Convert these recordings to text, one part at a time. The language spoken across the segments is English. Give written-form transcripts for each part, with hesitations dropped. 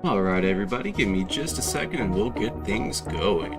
Alright, everybody, give me just a second and we'll get things going.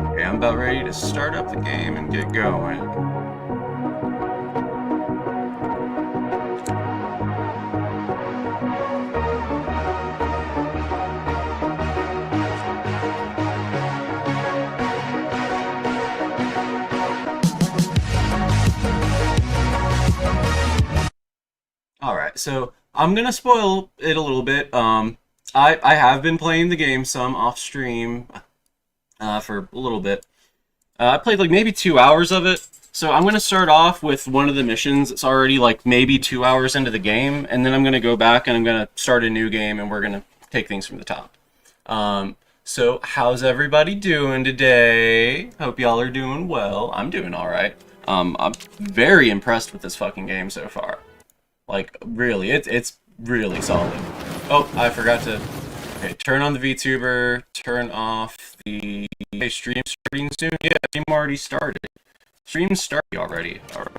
Okay, I'm about ready to start up the game and get going. Alright, so I'm gonna spoil it a little bit. I have been playing the game some off stream for a little bit. I played like maybe 2 hours of it. So I'm going to start off with one of the missions. It's already like maybe 2 hours into the game. And then I'm going to go back and I'm going to start a new game and we're going to take things from the top. So how's everybody doing today? Hope y'all are doing well. I'm doing alright. I'm very impressed with this fucking game so far. Like, really, it's really solid. Oh, I forgot to... Okay, turn on the VTuber, turn off the... Hey, stream starting soon? Yeah, stream already started. Stream's starting already. Alright.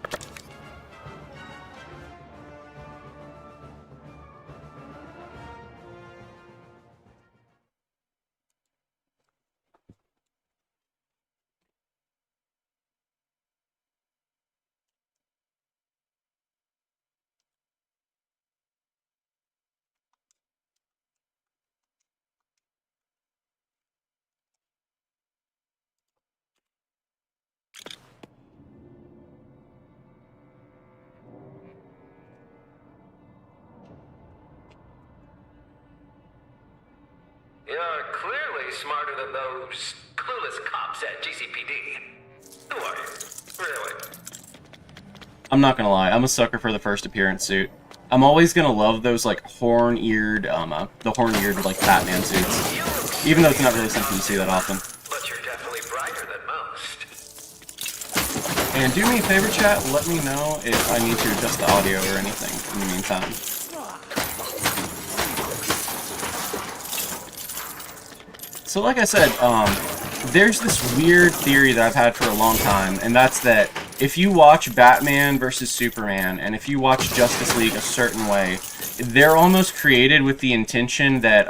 You're clearly smarter than those clueless cops at GCPD. Who are you? Really? I'm not gonna lie, I'm a sucker for the first appearance suit. I'm always gonna love those, like, horn-eared, the horn-eared, like, Batman suits. Even though it's not really something you see that often. But you're definitely brighter than most. And do me a favor, chat, let me know if I need to adjust the audio or anything in the meantime. So like I said, there's this weird theory that I've had for a long time, and that's that if you watch Batman versus Superman, and if you watch Justice League a certain way, they're almost created with the intention that,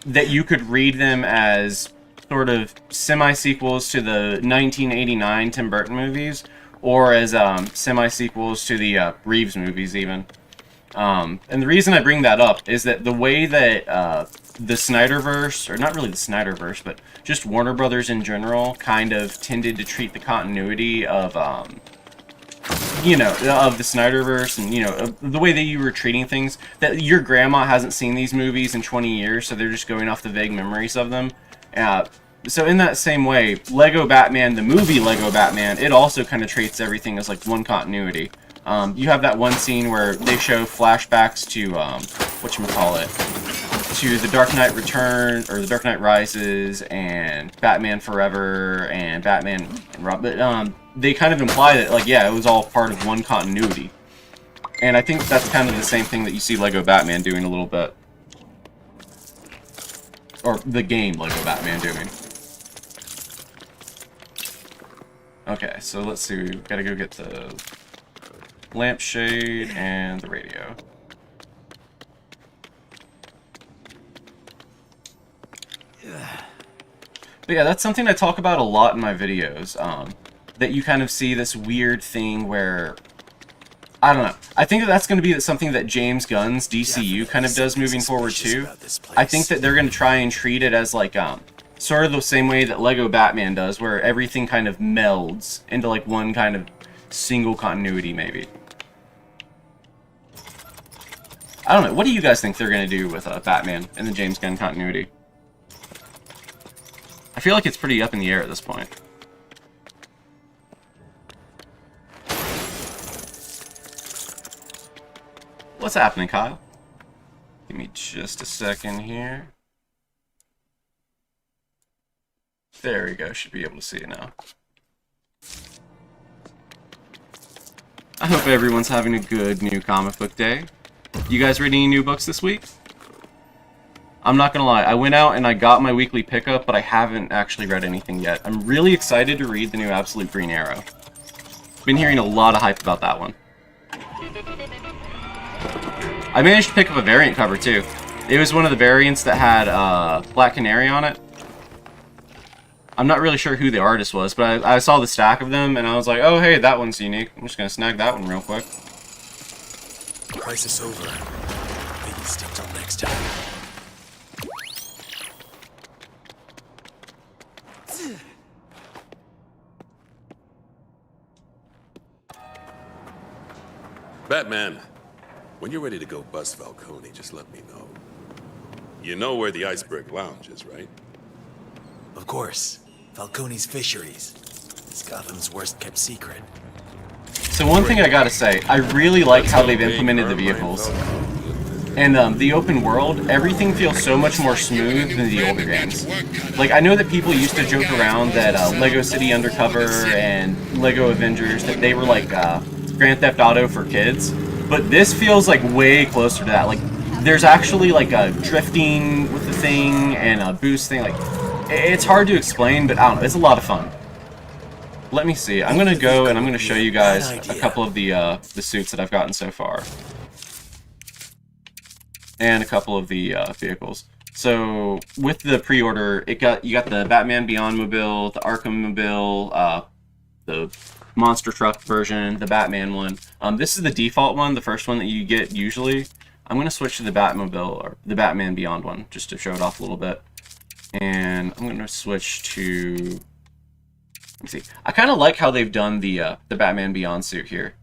that you could read them as sort of semi-sequels to the 1989 Tim Burton movies, or as semi-sequels to the Reeves movies even. And the reason I bring that up is that the way that the Snyderverse, or not really the Snyderverse, but just Warner Brothers in general, kind of tended to treat the continuity of, you know, of the Snyderverse, and, you know, the way that you were treating things, that your grandma hasn't seen these movies in 20 years, so they're just going off the vague memories of them. So in that same way, Lego Batman, the movie Lego Batman, it also kind of treats everything as like one continuity. You have that one scene where they show flashbacks to, whatchamacallit, to The Dark Knight Return, or The Dark Knight Rises, and Batman Forever, and Batman and Robin. But they kind of imply that, like, yeah, it was all part of one continuity. And I think that's kind of the same thing that you see Lego Batman doing a little bit. Or the game Lego Batman doing. Okay, so let's see, we gotta go get the lampshade and the radio. But yeah, that's something I talk about a lot in my videos, that you kind of see this weird thing where, I don't know, I think that that's going to be something that James Gunn's DCU kind of does moving forward too. I think that they're going to try and treat it as like, sort of the same way that Lego Batman does, where everything kind of melds into like one kind of single continuity maybe. I don't know, what do you guys think they're going to do with Batman in the James Gunn continuity? I feel like it's pretty up in the air at this point. What's happening, Kyle? Give me just a second here. There we go, should be able to see it now. I hope everyone's having a good new comic book day. You guys read any new books this week? I'm not gonna lie, I went out and I got my weekly pickup, but I haven't actually read anything yet. I'm really excited to read the new Absolute Green Arrow. Been hearing a lot of hype about that one. I managed to pick up a variant cover too. It was one of the variants that had Black Canary on it. I'm not really sure who the artist was, but I saw the stack of them and I was like, oh hey, that one's unique. I'm just gonna snag that one real quick. Crisis over. Maybe stick till next time. Batman, when you're ready to go bust Falcone, just let me know. You know where the Iceberg Lounge is, right? Of course. Falcone's Fisheries. It's Gotham's worst kept secret. So one thing I gotta say, I really like how they've implemented the vehicles. And the open world, everything feels so much more smooth than the older games. Like, I know that people used to joke around that Lego City Undercover and Lego Avengers, that they were like Grand Theft Auto for kids. But this feels like way closer to that. Like, there's actually like a drifting with the thing and a boost thing. Like, it's hard to explain, but I don't know, it's a lot of fun. Let me see. I'm gonna go and I'm gonna show you guys a couple of the suits that I've gotten so far, and a couple of the vehicles. So with the pre-order, you got the Batman Beyond mobile, the Arkham mobile, the monster truck version, the Batman one. This is the default one, the first one that you get usually. I'm gonna switch to the Batmobile, or the Batman Beyond one, just to show it off a little bit. And I'm gonna switch to, let me see. I kind of like how they've done the Batman Beyond suit here,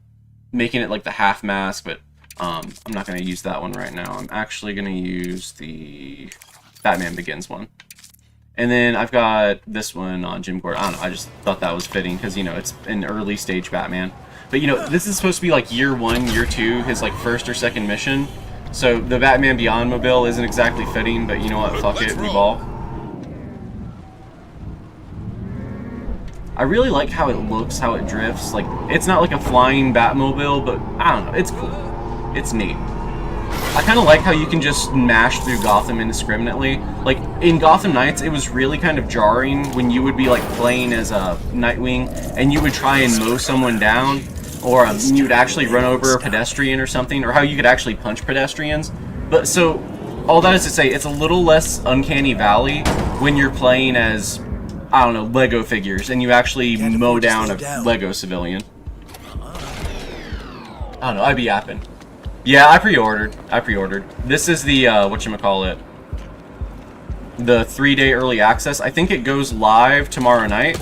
making it like the half mask, but I'm not gonna use that one right now. I'm actually gonna use the Batman Begins one. And then I've got this one on Jim Gordon. I don't know, I just thought that was fitting because, you know, it's an early stage Batman. But, you know, this is supposed to be like year 1, year 2, his like first or second mission. So the Batman Beyond mobile isn't exactly fitting, but you know what, fuck it, we ball. I really like how it looks, how it drifts. Like, it's not like a flying Batmobile, but I don't know, it's cool. It's neat. I kind of like how you can just mash through Gotham indiscriminately. Like, in Gotham Knights, it was really kind of jarring when you would be, like, playing as a Nightwing, and you would try and mow someone down, or you would actually run over a pedestrian or something, or how you could actually punch pedestrians. But, so, all that is to say, it's a little less Uncanny Valley when you're playing as, I don't know, Lego figures, and you actually mow down a Lego civilian. I don't know, I'd be yapping. Yeah, I pre-ordered. This is the, whatchamacallit, the 3-day early access. I think it goes live tomorrow night.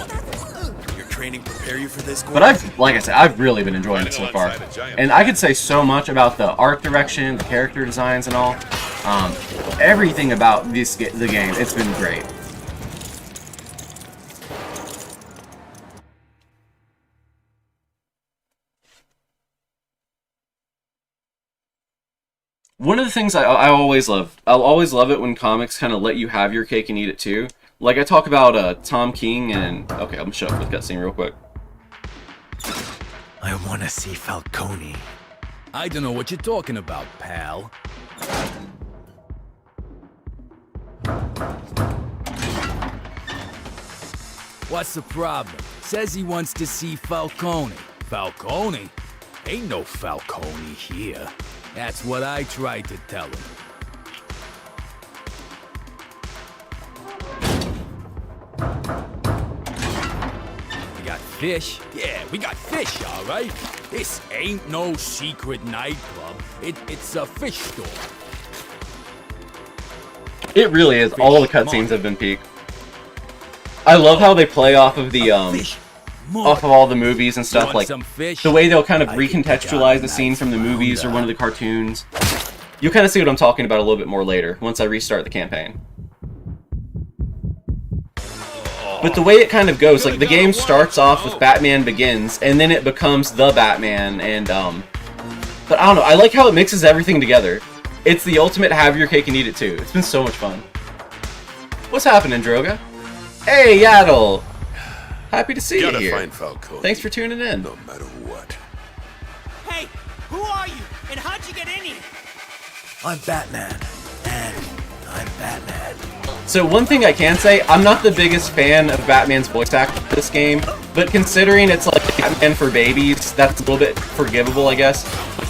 Your training prepare you for this, But like I said, I've really been enjoying it so far. And I could say so much about the art direction, the character designs and all. Everything about the game, it's been great. One of the things I'll always love it when comics kind of let you have your cake and eat it too. Like I talk about Tom King and... Okay, I'm gonna shut up with cutscene real quick. I want to see Falcone. I don't know what you're talking about, pal. What's the problem? Says he wants to see Falcone. Falcone? Ain't no Falcone here. That's what I tried to tell him. We got fish? Yeah, we got fish, all right. This ain't no secret nightclub. It's a fish store. It really is. All the cutscenes have been peak. I love how they play off of the off of all the movies and stuff, like the way they'll kind of recontextualize the scene from the movies or one of the cartoons. You'll kind of see what I'm talking about a little bit more later once I restart the campaign. But the way it kind of goes, like the game starts off with Batman Begins and then it becomes The Batman, and but I don't know, I like how it mixes everything together. It's the ultimate have your cake and eat it too. It's been so much fun. What's happening, Droga? Hey, Yaddle! Happy to see you here. Find Falcone, thanks for tuning in. no matter what. Hey, who are you? And how'd you get in here? I'm Batman. And I'm Batman. So one thing I can say, I'm not the biggest fan of Batman's voice acting in this game, but considering it's like Batman for babies, that's a little bit forgivable, I guess.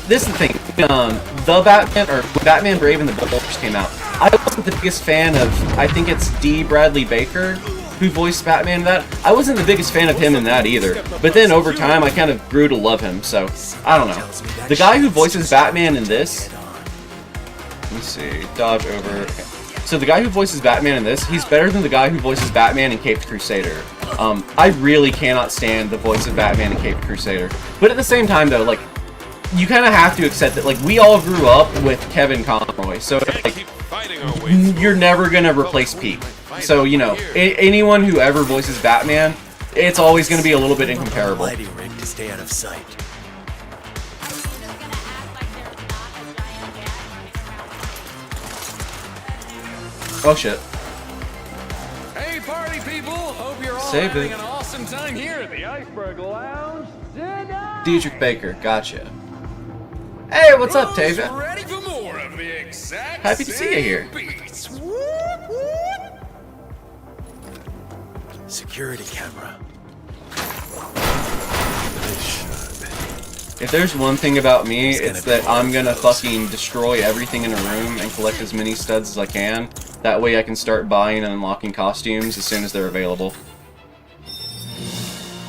This is the thing, the Batman, or Batman Brave and the Bold first came out, I wasn't the biggest fan of, I think it's D. Bradley Baker, who voiced Batman in that. I wasn't the biggest fan of him in that either, but then over time I kind of grew to love him, so I don't know. The guy who voices Batman in this, let me see, dodge over. Okay. So the guy who voices Batman in this, he's better than the guy who voices Batman in Caped Crusader. I really cannot stand the voice of Batman in Caped Crusader. But at the same time though, like, you kind of have to accept that, like, we all grew up with Kevin Conroy, so like, you're never gonna replace Pete. So, you know, anyone who ever voices Batman, it's always gonna be a little bit incomparable. Lighting rig to stay out of sight. Oh shit. Hey, party people! Hope you're all Save having it. an awesome time here at the Iceberg Lounge tonight. Dietrich Baker, gotcha. Hey, what's up, Tasia? Ready for more of the exact Happy to see you here. beats. Security camera. If there's one thing about me, it's that I'm gonna fucking destroy everything in a room and collect as many studs as I can. That way I can start buying and unlocking costumes as soon as they're available.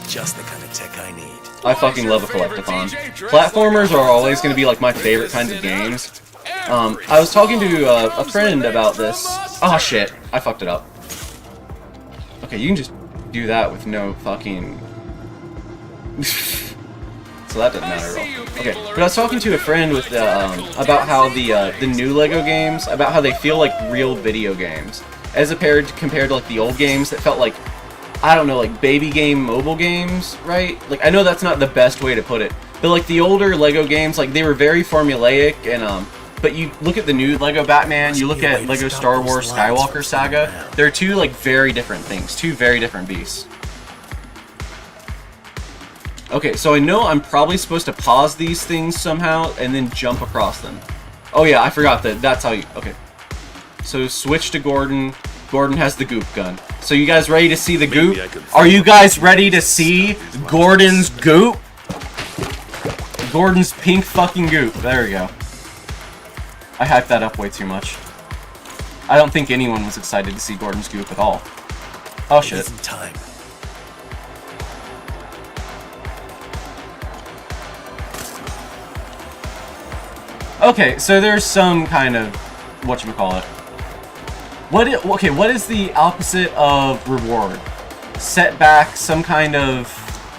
Just the kind of tech I need. I fucking love a collectathon. Platformers are always gonna be like my favorite kinds of games. I was talking to a friend about this. Oh shit, I fucked it up. Okay, you can just do that with no fucking... So that doesn't matter at all. Okay, but I was talking to a friend with about how the new Lego games, about how they feel like real video games, as compared to like the old games that felt like, I don't know, like baby game mobile games, right? Like, I know that's not the best way to put it, but like the older Lego games, like they were very formulaic, and but you look at the new Lego Batman, you look at Lego Star Wars Skywalker Saga, they're two like very different things, two very different beasts. Okay, so I know I'm probably supposed to pause these things somehow and then jump across them. Oh yeah, I forgot that. That's how you... Okay. So switch to Gordon. Gordon has the goop gun. So you guys ready to see the goop? Are you guys ready to see Gordon's goop? Gordon's pink fucking goop. There we go. I hyped that up way too much. I don't think anyone was excited to see Gordon's goop at all. Oh shit. It isn't time. Okay, so there's some kind of whatchamacallit. What is the opposite of reward? Setback, some kind of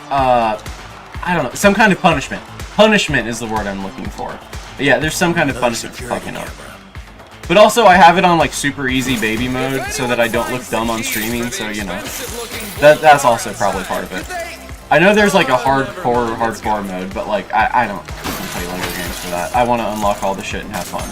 I don't know, some kind of punishment. Punishment is the word I'm looking for. But yeah, there's some kind of punishment for fucking up. But also, I have it on like super easy baby mode so that I don't look dumb on streaming. So you know, that's also probably part of it. I know there's like a hardcore mode, but like I don't play LEGO games for that. I want to unlock all the shit and have fun.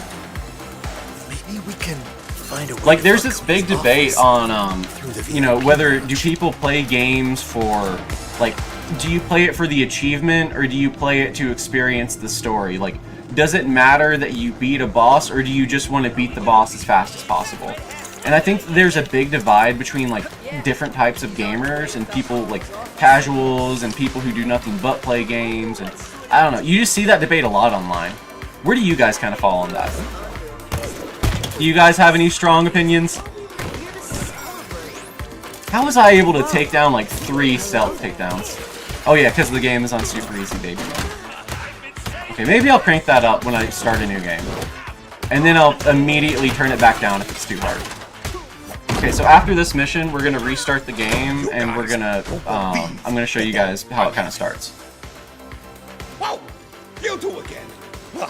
Maybe we can find a way. Like there's to this big Falcone's debate office on through the you know, VIP whether lounge. do people play games for like, do you play it for the achievement or do you play it to experience the story? Like, does it matter that you beat a boss or do you just want to beat the boss as fast as possible? And I think there's a big divide between like different types of gamers and people like casuals and people who do nothing but play games, and I don't know. You just see that debate a lot online. Where do you guys kind of fall on that? Do you guys have any strong opinions? How was I able to take down like 3 stealth takedowns? Oh yeah, because the game is on super easy baby mode. Okay, maybe I'll crank that up when I start a new game. And then I'll immediately turn it back down if it's too hard. Okay, so after this mission, we're gonna restart the game, and we're gonna, I'm gonna show you guys how it kind of starts. Whoa! You two again! Ugh,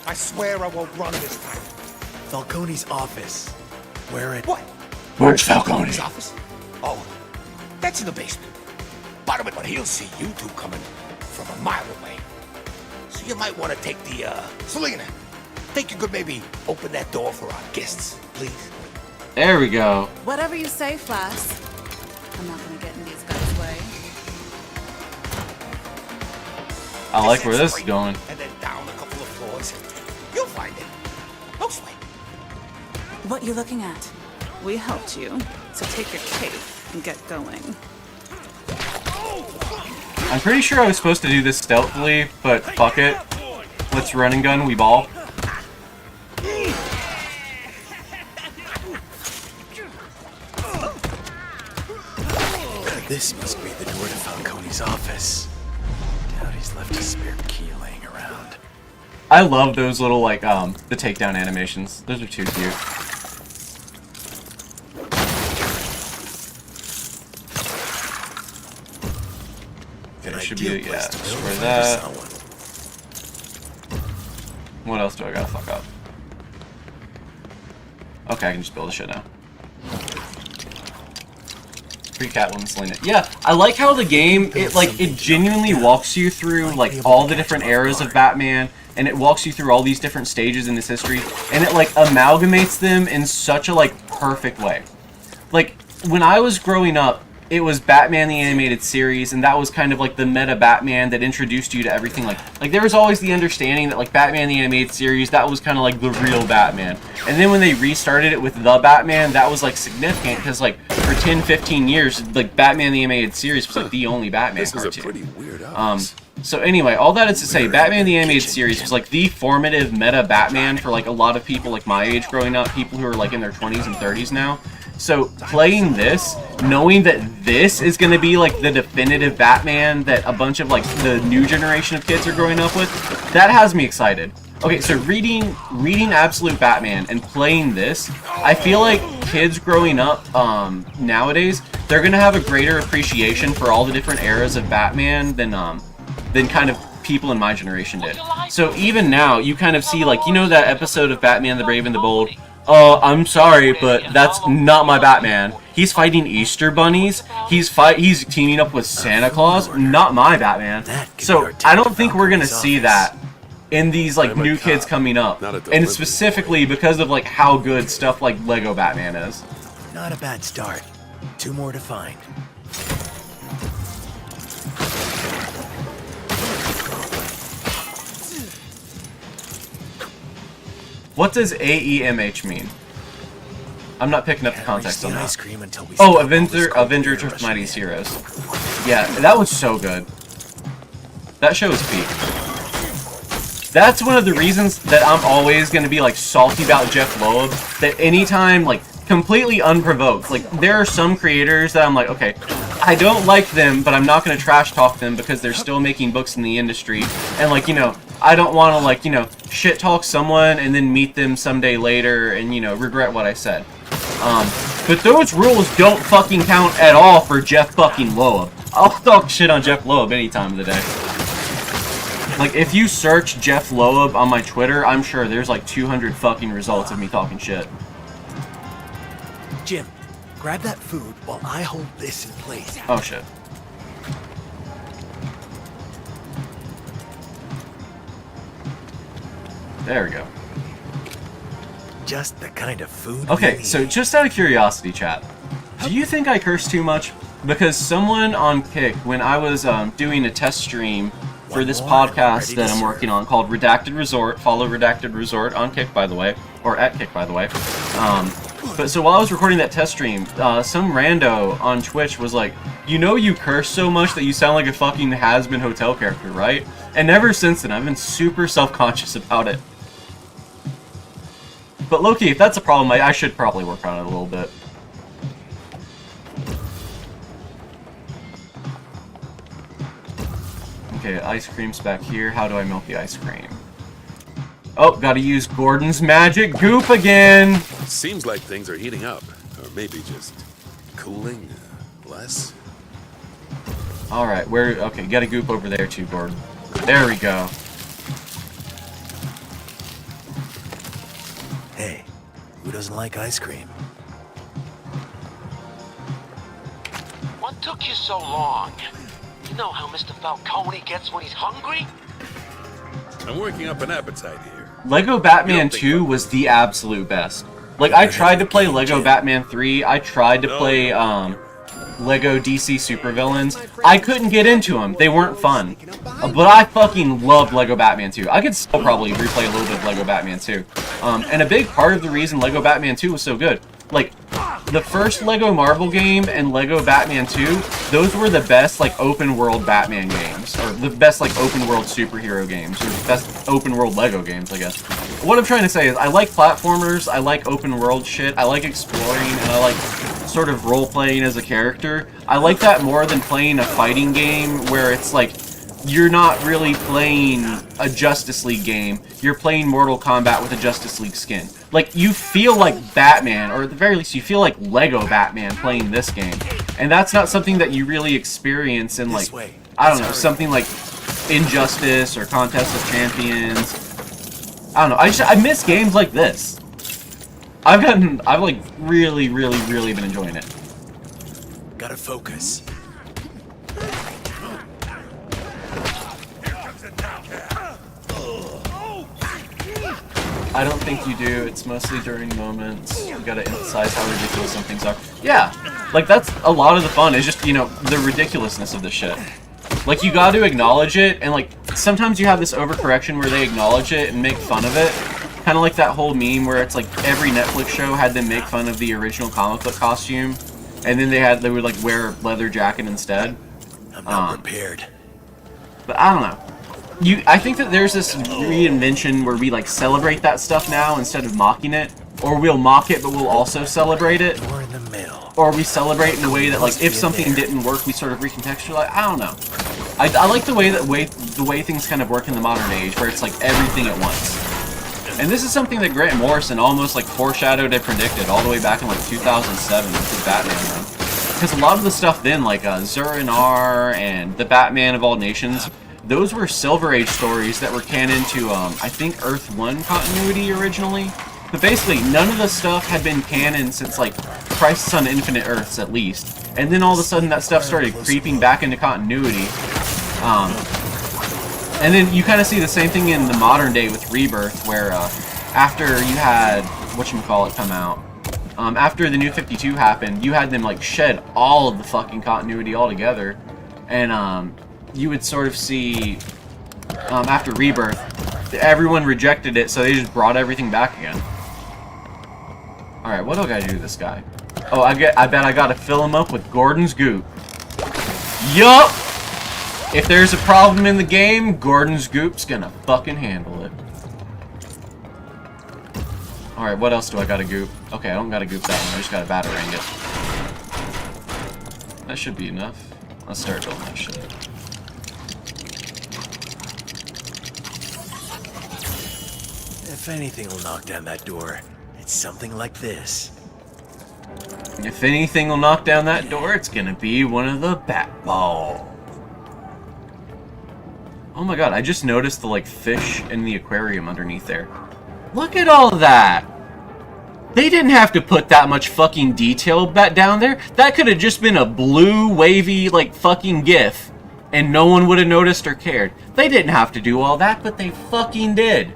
I swear I won't run this time. Falcone's office. Where it? What? Where's Falcone? His office? Oh, that's in the basement. But he'll see you two coming from a mile away. So you might want to take the, Selena, think you could maybe open that door for our guests, please? There we go. Whatever you say, Flash. I'm not gonna get in these guys' way. I like where this is going. And then down a couple of floors. You'll find it. No sweat. What you looking at? We helped you, so take your cape and get going. I'm pretty sure I was supposed to do this stealthily, but fuck it. Let's run and gun, we ball. This must be the door to Falcone's office. Doubt he's left a spare key laying around. I love those little, like, the takedown animations. Those are too cute. An There should ideal be, place yeah, to build destroy for that. someone. What else do I gotta fuck up? Okay, I can just build a shit now. Free Catwoman Selena. Yeah, I like how the game, it genuinely walks you through, like, all the different eras of Batman, and it walks you through all these different stages in his history, and it, like, amalgamates them in such a, like, perfect way. Like, when I was growing up, it was Batman the Animated Series, and that was kind of like the meta Batman that introduced you to everything. Like there was always the understanding that like Batman the Animated Series, that was kind of like the real Batman. And then when they restarted it with the Batman, that was like significant because like for 10-15 years, like Batman the Animated Series was like the only Batman This is a cartoon. pretty weird house. So anyway, all that is to say, Batman the Animated Series was like the formative meta Batman for like a lot of people like my age growing up, people who are like in their 20s and 30s now. So playing this, knowing that this is going to be like the definitive Batman that a bunch of like the new generation of kids are growing up with, that has me excited. Okay, so reading Absolute Batman and playing this, I feel like kids growing up nowadays, they're going to have a greater appreciation for all the different eras of Batman than kind of people in my generation did. So even now, you kind of see like, you know that episode of Batman the Brave and the Bold? Oh, I'm sorry, but that's not my Batman. He's fighting Easter bunnies. He's teaming up with Santa Claus. Not my Batman. So I don't think we're gonna see that in these like new kids coming up, and specifically because of like how good stuff like Lego Batman is. Not a bad start. 2 more to find. What does AEMH mean? I'm not picking up the context on that. Ice cream until we Oh, stop all this Avenger cold of air Mighty rushing in. Heroes. Yeah, that was so good. That show is peak. That's one of the reasons that I'm always going to be like salty about Jeff Loeb. That anytime, like completely unprovoked, like there are some creators that I'm like, okay, I don't like them, but I'm not going to trash talk them because they're still making books in the industry. And, like, you know, I don't want to, like, you know, shit talk someone and then meet them someday later and, you know, regret what I said. But those rules don't fucking count at all for Jeff fucking Loeb. I'll talk shit on Jeff Loeb any time of the day. Like, if you search Jeff Loeb on my Twitter, I'm sure there's like 200 fucking results of me talking shit. Jim, grab that food while I hold this in place. Oh shit. There we go. Just the kind of food. Okay, so just out of curiosity, chat, do you think I curse too much? Because someone on Kick, when I was doing a test stream for this podcast that I'm working on called Redacted Resort, follow Redacted Resort on Kick, by the way, or at Kick, by the way. But so while I was recording that test stream, some rando on Twitch was like, you know you curse so much that you sound like a fucking Has-Been Hotel character, right? And ever since then, I've been super self-conscious about it. But low-key, if that's a problem, I should probably work on it a little bit. Okay, ice cream's back here. How do I melt the ice cream? Oh, gotta use Gordon's magic goop again! Seems like things are heating up. Or maybe just cooling less. Alright, okay, gotta goop over there too, Gordon. There we go. Hey, who doesn't like ice cream? What took you so long? You know how Mr. Falcone gets when he's hungry? I'm working up an appetite here. Lego Batman 2 was the absolute best. Like, I tried to play Lego Batman 3, I tried to play, Lego DC Supervillains. I couldn't get into them. They weren't fun. But I fucking loved Lego Batman 2. I could still probably replay a little bit of Lego Batman 2. And a big part of the reason Lego Batman 2 was so good, like, the first Lego Marvel game and Lego Batman 2, those were the best, like, open-world Batman games. Or the best, like, open-world superhero games. Or the best open-world Lego games, I guess. What I'm trying to say is, I like platformers, I like open-world shit, I like exploring, and I like sort of role-playing as a character. I like that more than playing a fighting game where it's like, you're not really playing a Justice League game, you're playing Mortal Kombat with a Justice League skin. Like, you feel like Batman, or at the very least, you feel like Lego Batman playing this game. And that's not something that you really experience in, like, I don't know, something like Injustice or Contest of Champions. I don't know, I miss games like this. I've like really been enjoying it. Gotta focus. I don't think you do. It's mostly during moments. You gotta emphasize how ridiculous some things are. Yeah, like that's a lot of the fun. Is just, you know, the ridiculousness of the shit. Like, you gotta acknowledge it, and like sometimes you have this overcorrection where they acknowledge it and make fun of it. Kind of like that whole meme where it's like every Netflix show had them make fun of the original comic book costume, and then they would like wear a leather jacket instead. I'm not prepared. But I don't know. I think that there's this reinvention where we like celebrate that stuff now instead of mocking it, or we'll mock it but we'll also celebrate it, We're in the middle. or we celebrate in a way that like if something didn't work we sort of recontextualize. I don't know. I like the way things kind of work in the modern age where it's like everything at once. And this is something that Grant Morrison almost like foreshadowed and predicted all the way back in like 2007 with the Batman run. Because a lot of the stuff then, like Zur-En-Arrh and the Batman of All Nations, those were Silver Age stories that were canon to, I think, Earth 1 continuity originally. But basically, none of the stuff had been canon since, like, Crisis on Infinite Earths, at least. And then all of a sudden, that stuff started creeping back into continuity. And then you kind of see the same thing in the modern day with Rebirth, where after you had, whatchamacallit, come out, after the New 52 happened, you had them, like, shed all of the fucking continuity altogether. And, you would sort of see, after Rebirth, everyone rejected it, so they just brought everything back again. Alright, what do I gotta do to this guy? Oh, I bet I gotta fill him up with Gordon's goop. Yup! If there's a problem in the game, Gordon's goop's gonna fucking handle it. Alright, what else do I gotta goop? Okay, I don't gotta goop that one, I just gotta batarang it. That should be enough. Let's start building that shit. If anything will knock down that door, it's something like this. If anything will knock down that door, it's gonna be one of the bat balls. Oh my god, I just noticed the like fish in the aquarium underneath there. Look at all that! They didn't have to put that much fucking detail back down there. That could have just been a blue, wavy, like, fucking GIF. And no one would have noticed or cared. They didn't have to do all that, but they fucking did.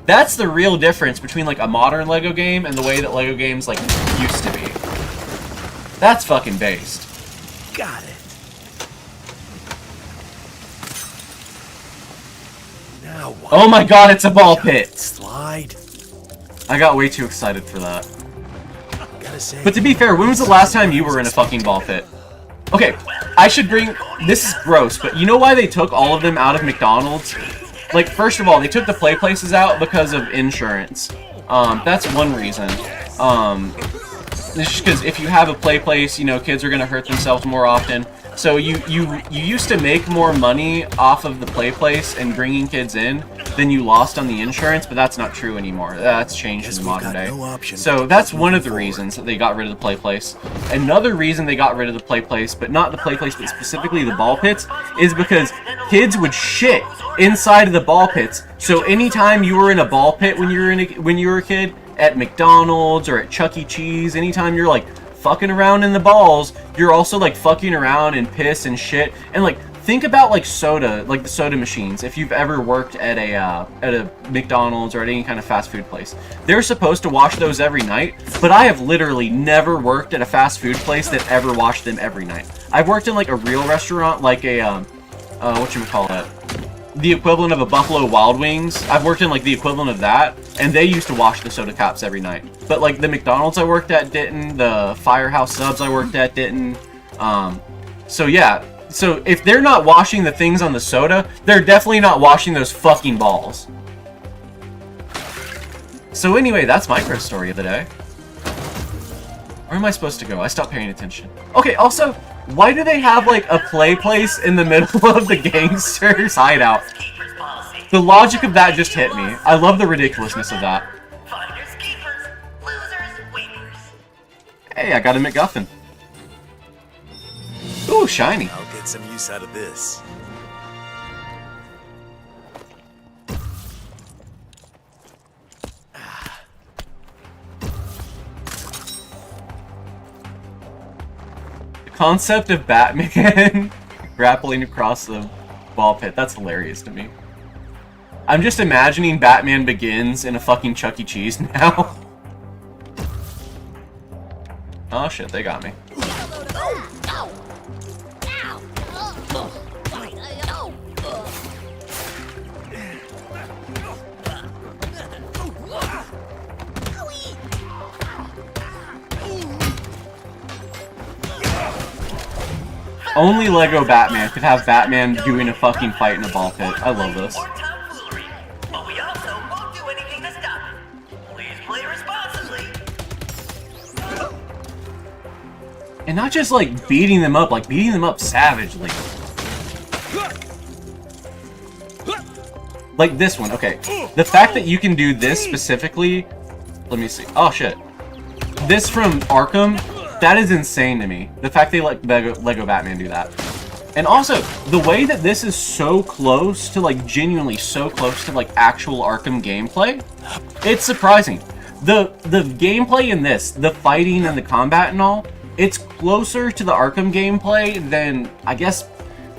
That's the real difference between, like, a modern LEGO game and the way that LEGO games, like, used to be. That's fucking based. Got it. Now what? Oh my god, it's a ball pit! Slide. I got way too excited for that. Gotta say. But to be fair, when was the last time you were in a fucking ball pit? Okay, I should bring... This is gross, but you know why they took all of them out of McDonald's? Like, first of all, they took the play places out because of insurance. That's one reason. It's just because if you have a play place, you know, kids are gonna hurt themselves more often. So you used to make more money off of the play place and bringing kids in than you lost on the insurance, but that's not true anymore. That's changed in the modern day. So that's one of the reasons that they got rid of the play place. Another reason they got rid of the play place, but not the play place, but specifically the ball pits, is because kids would shit inside of the ball pits. So anytime you were in a ball pit when you were a kid, at McDonald's or at Chuck E. Cheese, anytime you're like fucking around in the balls, you're also like fucking around and piss and shit. And like, think about like soda, like the soda machines. If you've ever worked at a McDonald's or at any kind of fast food place, they're supposed to wash those every night. But I have literally never worked at a fast food place that ever washed them every night. I've worked in like a real restaurant, like a whatchamacallit, the equivalent of a Buffalo Wild Wings. I've worked in like the equivalent of that, and they used to wash the soda caps every night. But like the McDonald's I worked at didn't, the Firehouse Subs I worked at didn't. So yeah, so if they're not washing the things on the soda, they're definitely not washing those fucking balls. So anyway, that's my first story of the day. Where am I supposed to go? I stopped paying attention. Okay, also, why do they have like a play place in the middle of the gangsters' hideout? The logic of that just hit me. I love the ridiculousness of that. Hey, I got a MacGuffin. Ooh, shiny. I'll get some use out of this. The concept of Batman grappling across the ball pit, that's hilarious to me. I'm just imagining Batman Begins in a fucking Chuck E. Cheese now. Oh shit, they got me. Only Lego Batman could have Batman doing a fucking fight in a ball pit. I love this. But we also won't do anything to stop it. Please play responsibly. And not just like beating them up, like beating them up savagely. Like this one, okay. The fact that you can do this specifically, let me see. Oh shit. This from Arkham, that is insane to me. The fact they let Lego Batman do that. And also, the way that this is so close to, like, genuinely so close to, like, actual Arkham gameplay, it's surprising. The gameplay in this, the fighting and the combat and all, it's closer to the Arkham gameplay than, I guess,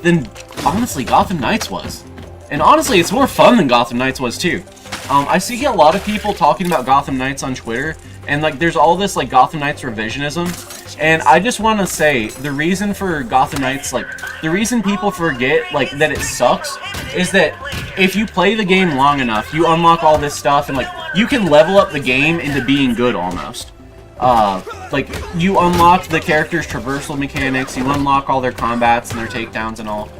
than, honestly, Gotham Knights was. And honestly, it's more fun than Gotham Knights was, too. I see a lot of people talking about Gotham Knights on Twitter, and, like, there's all this, like, Gotham Knights revisionism. And I just want to say, the reason for Gotham Knights, like, the reason people forget, like, that it sucks is that if you play the game long enough, you unlock all this stuff, and, like, you can level up the game into being good, almost. Like, you unlock the characters' traversal mechanics, you unlock all their combats and their takedowns and all.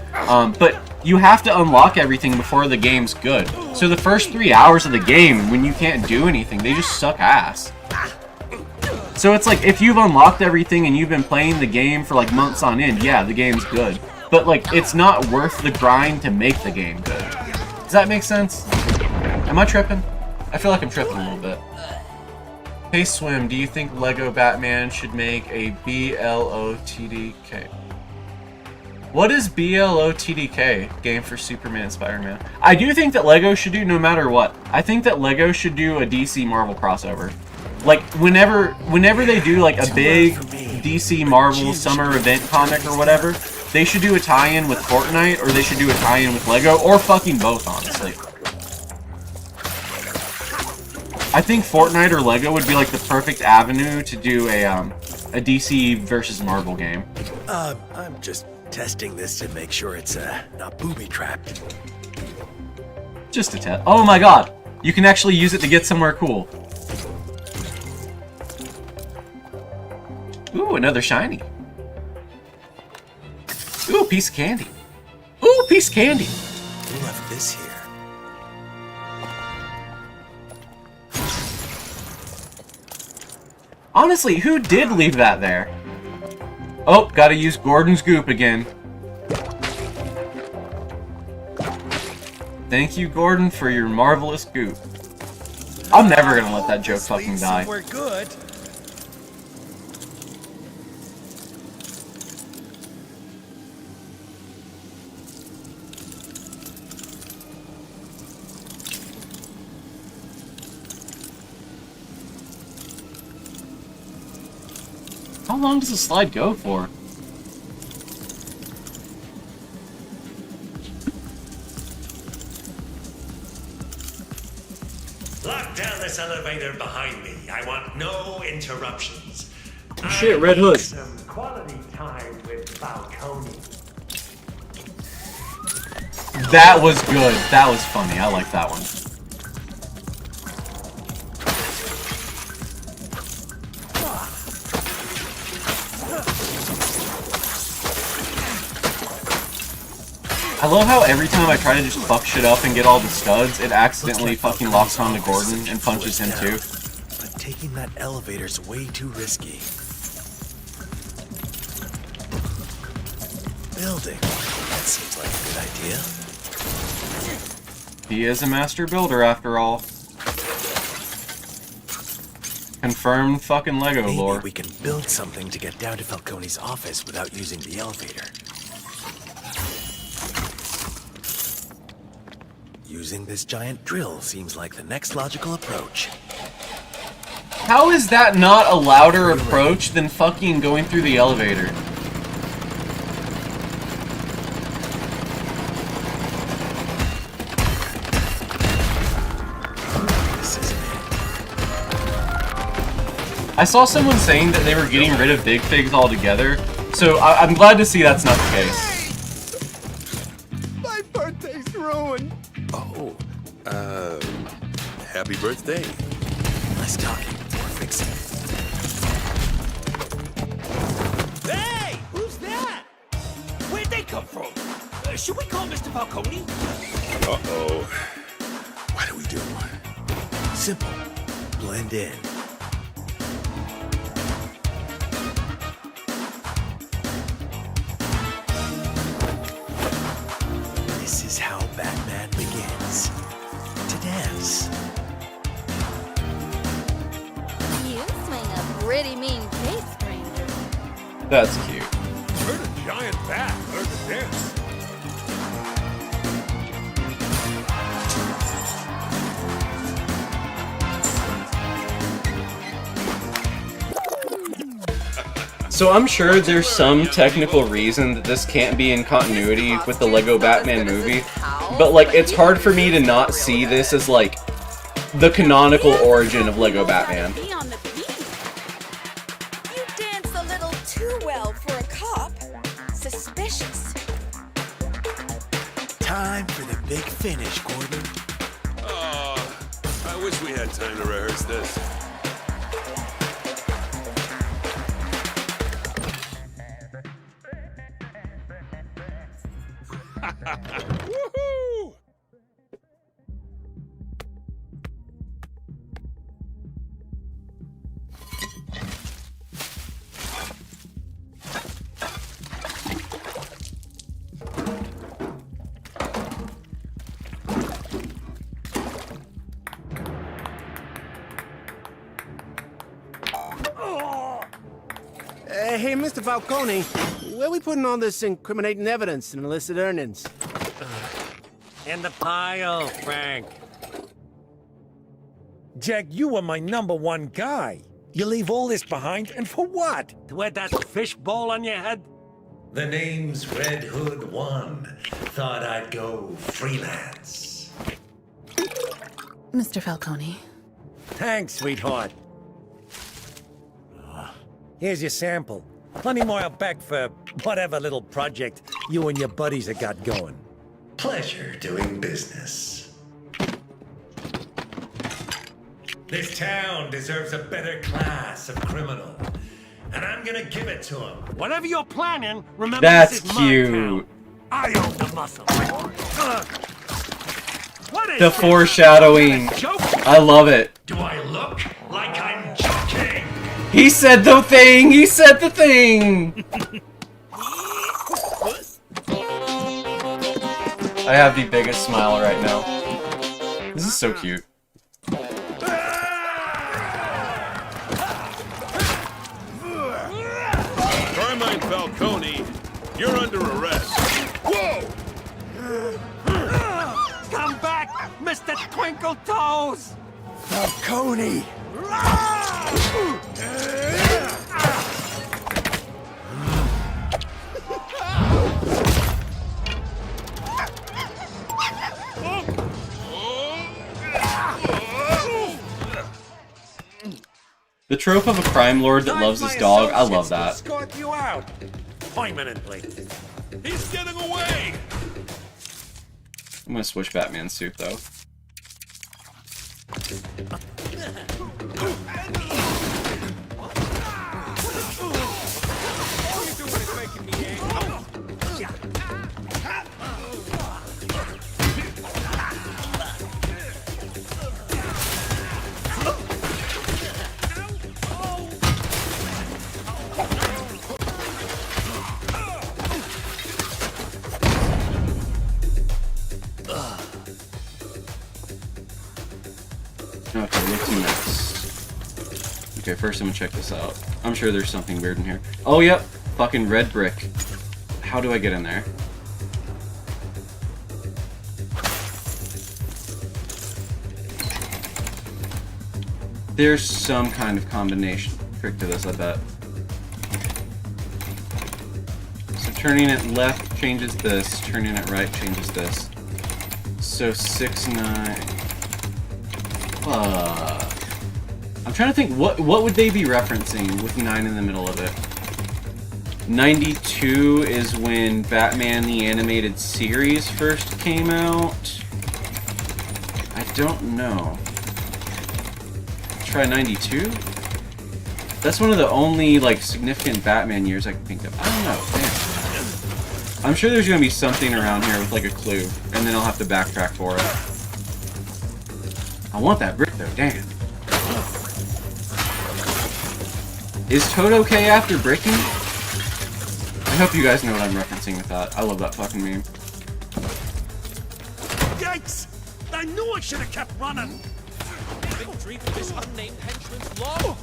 But you have to unlock everything before the game's good. So the first 3 hours of the game, when you can't do anything, they just suck ass. So it's like, if you've unlocked everything and you've been playing the game for like months on end, yeah, the game's good. But like, it's not worth the grind to make the game good. Does that make sense? Am I tripping? I feel like I'm tripping a little bit. Hey Swim, do you think Lego Batman should make a BLOTDK? What is BLOTDK? Game for Superman and Spider-Man. I do think that Lego should do no matter what. I think that Lego should do a DC Marvel crossover. Like, whenever they do like a big DC Marvel summer event comic or whatever, they should do a tie-in with Fortnite, or they should do a tie-in with Lego, or fucking both, honestly. I think Fortnite or Lego would be like the perfect avenue to do a DC versus Marvel game. I'm just testing this to make sure it's not booby-trapped. Just a test. Oh my god! You can actually use it to get somewhere cool. Ooh, another shiny. Ooh, piece of candy. Ooh, piece of candy. Who left this here? Honestly, who did leave that there? Oh, gotta use Gordon's goop again. Thank you, Gordon, for your marvelous goop. I'm never gonna let that joke fucking die. We're good. How long does the slide go for? Lock down this elevator behind me. I want no interruptions. Shit, Red Hood. Some quality time with Falcone. That was good. That was funny. I like that one. I love how every time I try to just fuck shit up and get all the studs, it accidentally fucking locks onto Gordon and punches him too. But taking that elevator's way too risky. Building. That seems like a good idea. He is a master builder after all. Confirmed fucking Lego Maybe lore. we can build something to get down to Falcone's office without using the elevator. Using this giant drill seems like the next logical approach. How is that not a louder approach than fucking going through the elevator? This isn't it. I saw someone saying that they were getting rid of Big Figs altogether, so I'm glad to see that's not the case. My birthday's ruined. Oh, happy birthday. Less talking, more fixing. Hey! Who's that? Where'd they come from? Should we call Mr. Falcone? Uh-oh. What do we do? Simple. Blend in. This is how Batman begins. To dance. You swing a pretty mean cape, stranger. That's cute. Heard a giant bat. Learn to dance. So I'm sure there's some technical reason that this can't be in continuity with the Lego Batman movie, but like it's hard for me to not see this as like the canonical origin of Lego Batman. Be on the beat. You dance a little too well for a cop. Suspicious. Time for the big finish, Gordon. Oh, I wish we had time to rehearse this. Woohoo! Hey, Mr. Falcone, where we putting all this incriminating evidence and illicit earnings? In the pile, Frank. Jack, you were my #1 guy. You leave all this behind, and for what? To wear that fish bowl on your head? The name's Red Hood 1. Thought I'd go freelance. Mr. Falcone. Thanks, sweetheart. Here's your sample. Plenty more out back for whatever little project you and your buddies have got going. Pleasure doing business. This town deserves a better class of criminal. And I'm gonna give it to him. Whatever you're planning, remember That's this is cute. my town. I own the muscle. What is The this? foreshadowing. Joke? I love it. Do I look like I'm joking? He said the thing! He said the thing! I have the biggest smile right now. This is so cute. Carmine Falcone, you're under arrest. Whoa! Come back, Mr. Twinkle Toes! Falcone! The trope of a crime lord that loves his dog, I love that. Escort you out. Permanently. He's getting away! I'm gonna switch Batman's suit though. Okay, what's next? Okay, first I'm gonna check this out. I'm sure there's something weird in here. Oh, yep. Fucking red brick. How do I get in there? There's some kind of combination trick to this, I bet. So turning it left changes this, turning it right changes this. So 6, 9... I'm trying to think, what would they be referencing with 9 in the middle of it? 92 is when Batman the Animated Series first came out. I don't know. Try 92? That's one of the only, like, significant Batman years I can think of. I don't know, damn. I'm sure there's gonna be something around here with, like, a clue, and then I'll have to backtrack for it. I want that brick though, damn. Is Toad okay after bricking? I hope you guys know what I'm referencing with that. I love that fucking meme. Yikes! I knew I should have kept running! Victory for this unnamed henchman's law!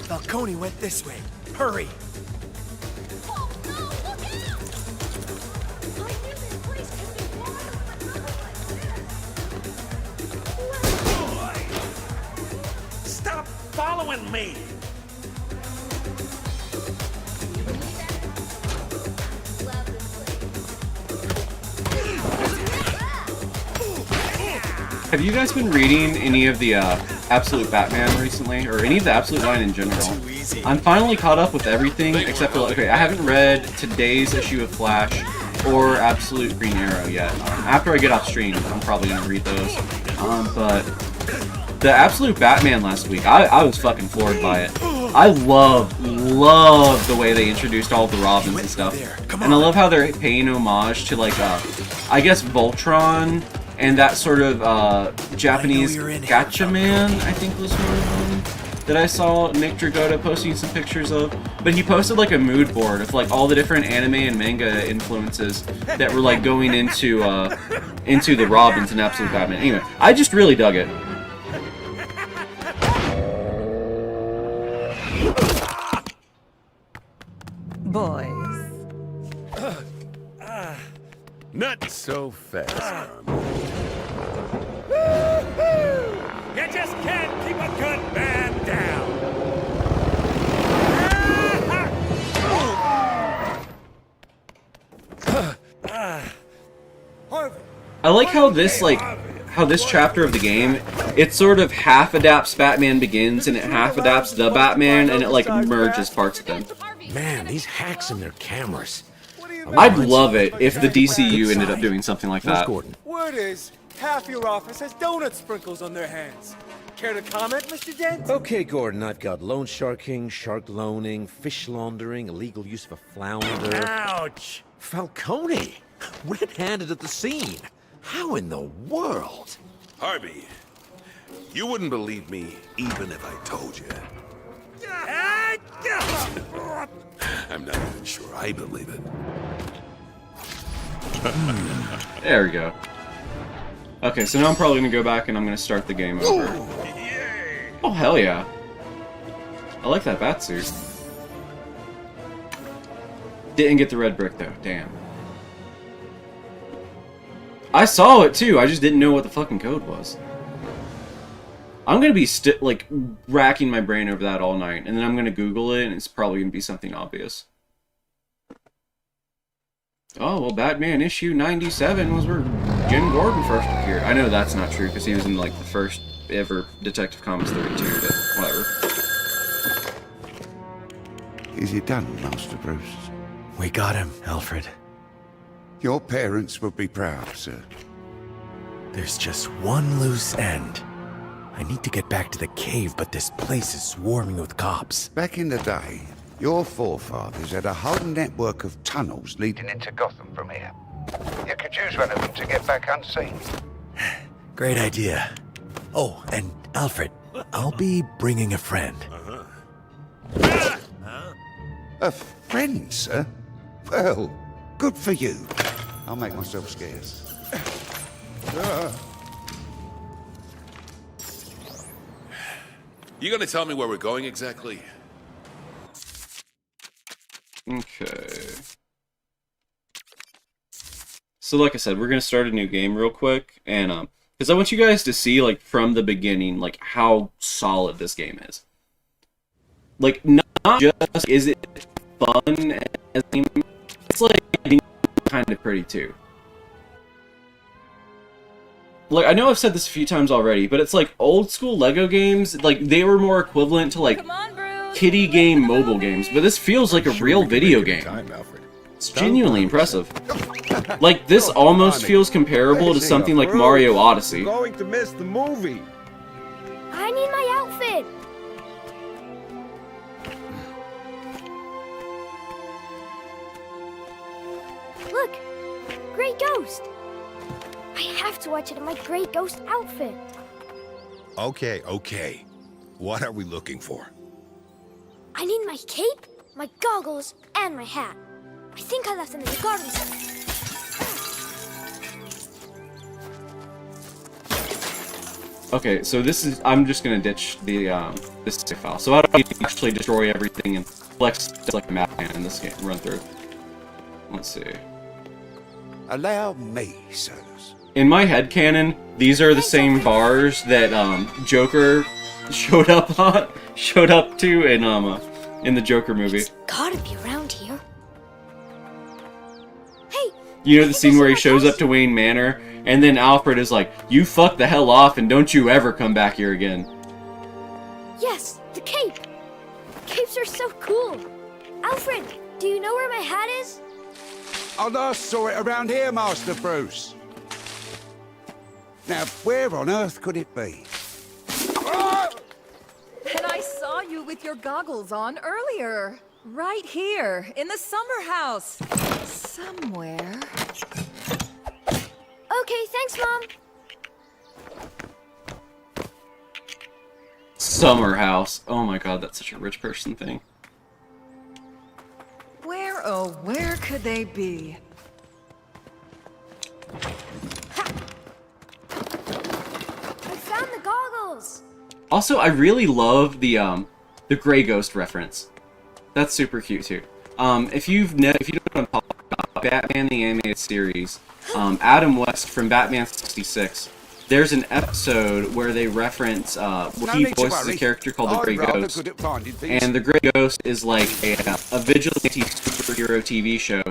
Falcone went this way. Hurry! Stop following me! Have you guys been reading any of the Absolute Batman recently? Or any of the Absolute line in general? I'm finally caught up with everything except for, okay, I haven't read today's issue of Flash or Absolute Green Arrow yet. After I get off stream, I'm probably going to read those. But the Absolute Batman last week, I was fucking floored by it. I love the way they introduced all the Robins and stuff. And I love how they're paying homage to, like, I guess Voltron and that sort of Japanese Gatchaman, I think was one of them. that I saw Nick Dragotta posting some pictures of, but he posted like a mood board of like all the different anime and manga influences that were like going into the Robins and Absolute Batman. Anyway, I just really dug it. Boys. Not so fast. You just can't keep a good man down. I like how this chapter of the game, it sort of half adapts Batman Begins and it half adapts the Batman, and it like merges parts of them. Man, these hacks and their cameras. I'd love it if the DCU ended up doing something like that. Word is, half your office has donut sprinkles on their hands. Care to comment, Mr. Dent? Okay, Gordon, I've got loan sharking, shark loaning, fish laundering, illegal use of a flounder. Ouch! Falcone! Red-handed at the scene. How in the world? Harvey, you wouldn't believe me even if I told you. I'm not even sure I believe it. There we go. Okay, so now I'm probably gonna go back and I'm gonna start the game over. Oh, hell yeah. I like that batsuit. Didn't get the red brick though, damn. I saw it too, I just didn't know what the fucking code was. I'm gonna be like racking my brain over that all night, and then I'm gonna Google it, and it's probably gonna be something obvious. Oh well, Batman issue 97 was where Jim Gordon first appeared. I know that's not true because he was in like the first ever Detective Comics 32, but whatever. Is it done, Master Bruce? We got him, Alfred. Your parents will be proud, sir. There's just one loose end. I need to get back to the cave, but this place is swarming with cops. Back in the day, your forefathers had a whole network of tunnels leading into Gotham from here. You could use one of them to get back unseen. Great idea. Oh, and Alfred, I'll be bringing a friend. A friend, sir? Well, good for you. I'll make myself scarce. You gonna tell me where we're going exactly? Okay. So like I said, we're gonna start a new game real quick, and because I want you guys to see like from the beginning like how solid this game is. Like not just is it fun as a game, it's like kind of pretty too. Like I know I've said this a few times already, but it's like old school Lego games, like they were more equivalent to like kiddie game mobile games, but this feels like a real video game. It's genuinely impressive. Like this almost feels comparable to something like Mario Odyssey. Going to miss the movie. I need my outfit. Look, Great Ghost. I have to watch it in my Great Ghost outfit. Okay. What are we looking for? I need my cape, my goggles, and my hat. I think I left them in the garden center. Okay, so this is, I'm just gonna ditch the this save file. So I don't need to actually destroy everything and flex just like a map in this game run through. Let's see. Allow me, sirs. In my headcanon, these are the same bars that Joker showed up to in the Joker movie. Gotta be around here. Hey! You know the scene where he shows up to Wayne Manor, and then Alfred is like, "You fuck the hell off, and don't you ever come back here again." Yes, the cape. Capes are so cool. Alfred, do you know where my hat is? I last saw it around here, Master Bruce. Now, where on earth could it be? And I saw you with your goggles on earlier. Right here, in the summer house. Somewhere. Okay, thanks, Mom. Summer house. Oh my god, that's such a rich person thing. Where, oh, where could they be? I found the goggles. Also, I really love the Grey Ghost reference. That's super cute too. If you don't know what I'm talking about, Batman the Animated Series, Adam West from Batman 66. There's an episode where they reference he voices a character called the Grey Ghost, and the Grey Ghost is like a vigilante superhero TV show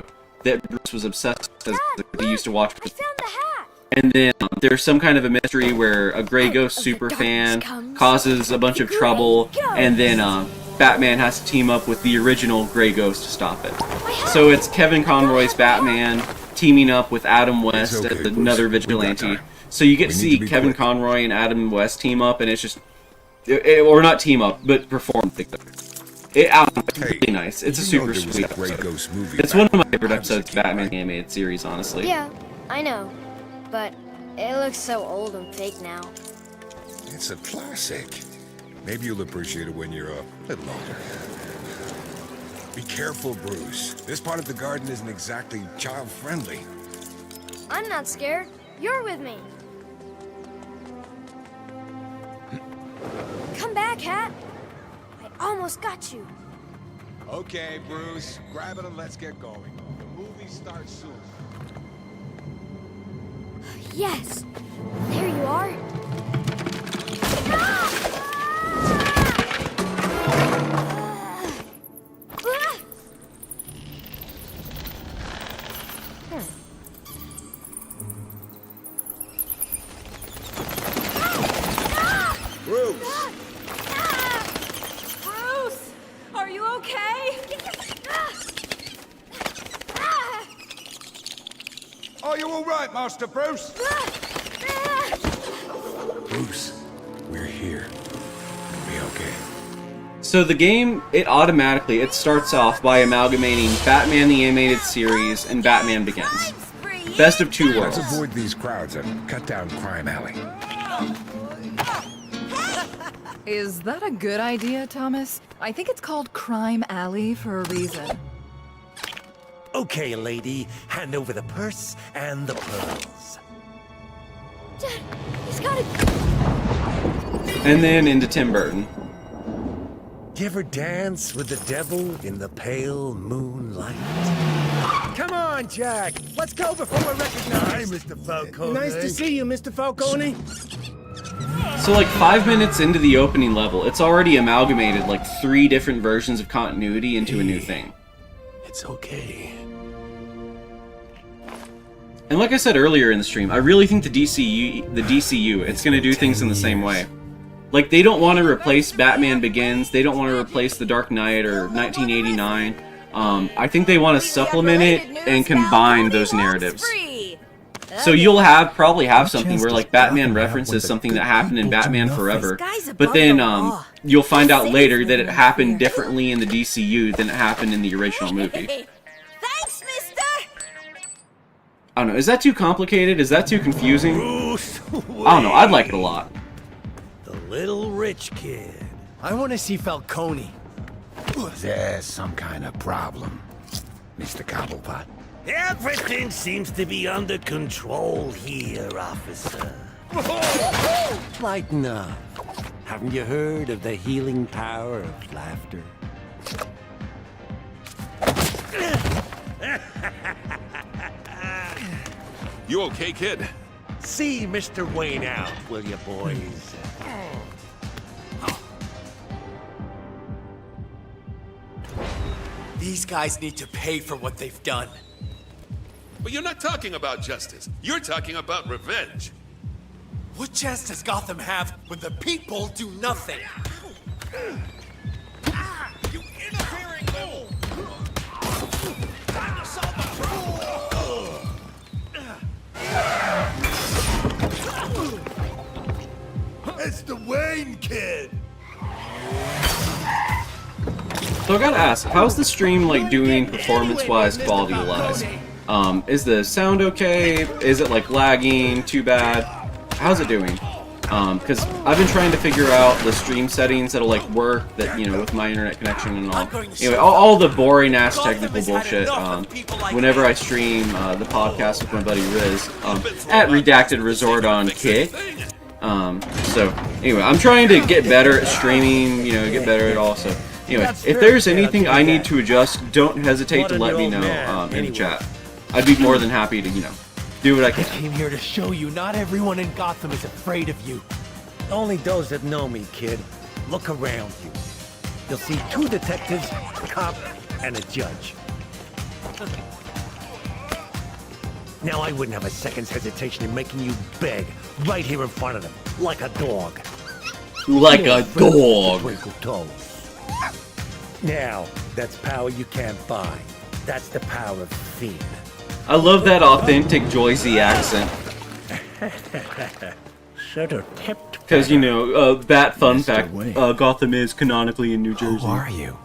that Bruce was obsessed with. He used to watch. I found the hat. And then there's some kind of a mystery where a Grey Ghost super fan causes a bunch of trouble, and then Batman has to team up with the original Grey Ghost to stop it. So it's Kevin Conroy's Batman teaming up with Adam West as another vigilante. So you get to see Kevin Conroy and Adam West team up, and it's just, or not team up, but perform together. It's really nice. It's a super sweet episode. It's one of my favorite episodes of Batman the Animated Series, honestly. Yeah, I know. But it looks so old and fake now. It's a classic. Maybe you'll appreciate it when you're a little older. Be careful, Bruce. This part of the garden isn't exactly child-friendly. I'm not scared. You're with me. Come back, Hat. I almost got you. Okay, Bruce. Grab it and let's get going. The movie starts soon. Yes! There you are. Bruce! Bruce! Are you okay? Are you all right, Master Bruce? Bruce, we're here. We'll be okay. So the game, it starts off by amalgamating Batman the Animated Series and Batman Begins. Best of two worlds. Let's avoid these crowds and cut down Crime Alley. Is that a good idea, Thomas? I think it's called Crime Alley for a reason. Okay, lady, hand over the purse and the pearls. Dad, he's got it. And then into Tim Burton. Do you ever dance with the devil in the pale moonlight? Come on, Jack. Let's go before we're recognized. Hi, Mr. Falcone. Nice to see you, Mr. Falcone. So like 5 minutes into the opening level, it's already amalgamated like 3 different versions of continuity into a new thing. It's okay. And like I said earlier in the stream, I really think the DCU, it's going to do things in the same way. Like, they don't want to replace Batman Begins, they don't want to replace The Dark Knight or 1989. I think they want to supplement it and combine those narratives. So you'll probably have something where like Batman references something that happened in Batman Forever, but then you'll find out later that it happened differently in the DCU than it happened in the original movie. Thanks, mister! I don't know, is that too complicated? Is that too confusing? I don't know, I'd like it a lot. The little rich kid. I want to see Falcone. There's some kind of problem, Mr. Cobblepot. Everything seems to be under control here, officer. Lighten up. Haven't you heard of the healing power of laughter? You okay, kid? See Mr. Wayne out, will you, boys? These guys need to pay for what they've done. But you're not talking about justice. You're talking about revenge. What chance does Gotham have when the people do nothing? You interfering little! Time to solve the problem! It's the Wayne kid! So I gotta ask, how's the stream like doing performance-wise, quality-wise? Is the sound okay? Is it like lagging? Too bad? How's it doing? because I've been trying to figure out the stream settings that'll like work that with my internet connection and all. Anyway, all the boring ass technical bullshit. Whenever I stream the podcast with my buddy Riz at Redacted Resort on Kick. So anyway, I'm trying to get better at streaming. Get better at all. So anyway, if there's anything I need to adjust, don't hesitate to let me know in the chat. I'd be more than happy to do what I I can. came here to show you not everyone in Gotham is afraid of you. Only those that know me, kid. Look around you. You'll see 2 detectives, a cop, and a judge. Now I wouldn't have a second's hesitation in making you beg right here in front of them, like a dog. Like a dog. Twinkle toes. Now, that's power you can't buy. That's the power of fear. I love that authentic Joycey accent. Should have tipped. Because, that fun fact, Gotham is canonically in New Jersey. Who are you?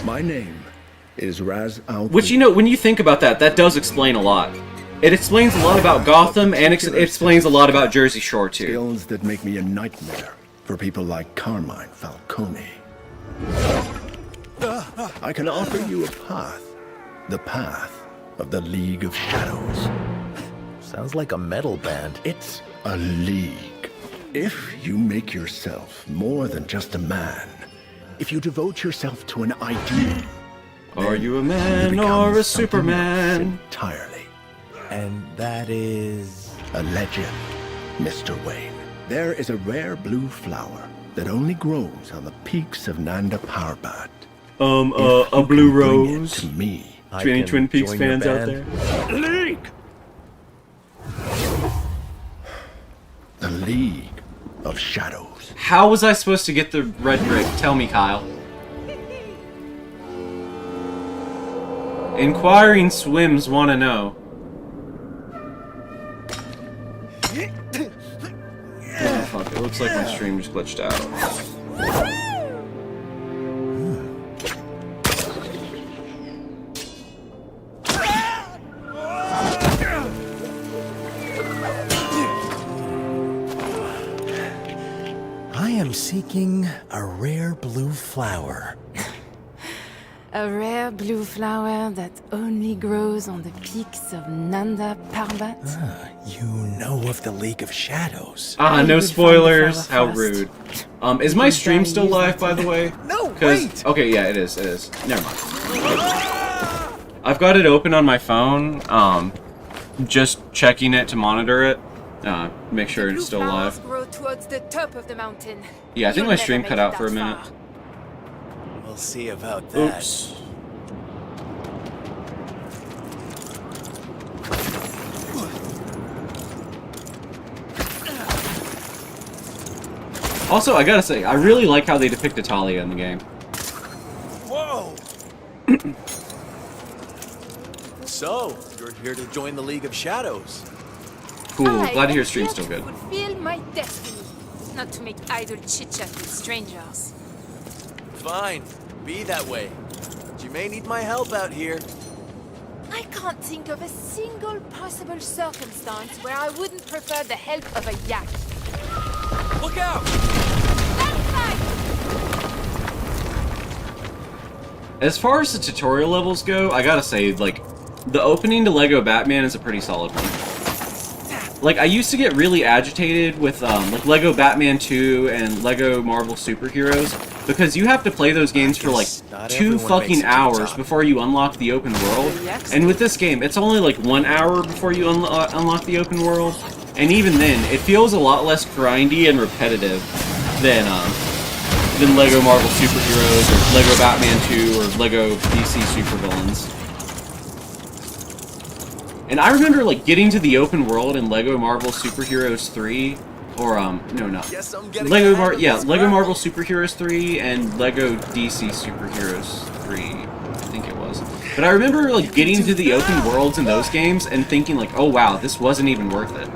My name is Raz Al. Which, when you think about that, that does explain a lot. It explains a lot about Gotham, and it explains a lot about Jersey Shore, too. Skills that make me a nightmare for people like Carmine Falcone. I can offer you a path. The path of the League of Shadows. Sounds like a metal band. It's a league. If you make yourself more than just a man, if you devote yourself to an ideal, are you a man or a Superman? Entirely. And that is... a legend, Mr. Wayne. There is a rare blue flower that only grows on the peaks of Nanda Parbat. A blue rose. To me. Any Twin Peaks fans out there? League! The League of Shadows. How was I supposed to get the red brick? Tell me, Kyle. Inquiring Swims want to know. Oh, fuck. It looks like my stream just glitched out. I am seeking a rare blue flower. A rare blue flower that only grows on the peaks of Nanda Parbat. You know of the League of Shadows. No spoilers. How rude. Is my stream still live, by the way? No, wait! Okay, yeah, it is, Never mind. I've got it open on my phone, just checking it to monitor it. Make sure it's still live. Grow towards the top of the mountain. Yeah, I think my stream cut out for a minute. We'll see about that. Oops. Also, I gotta say, I really like how they depict Italia in the game. Whoa! So, you're here to join the League of Shadows. Cool. Glad to hear stream's still good. Fulfill my destiny, not to make idle chit-chat with strangers. Fine, be that way. But you may need my help out here. I can't think of a single possible circumstance where I wouldn't prefer the help of a yak. Look out! As far as the tutorial levels go, I gotta say, like, the opening to Lego Batman is a pretty solid one. Like, I used to get really agitated with, like, Lego Batman 2 and Lego Marvel Superheroes, because you have to play those games for, like, 2 fucking hours before you unlock the open world. And with this game, it's only, like, 1 hour before you unlock the open world. And even then, it feels a lot less grindy and repetitive than Lego Marvel Superheroes, or Lego Batman 2, or Lego DC Supervillains. And I remember, like, getting to the open world in Lego Marvel Superheroes 3, or, Lego Marvel Superheroes 3 and Lego DC Superheroes 3, I think it was. But I remember, like, getting to the open worlds in those games and thinking, like, oh wow, this wasn't even worth it.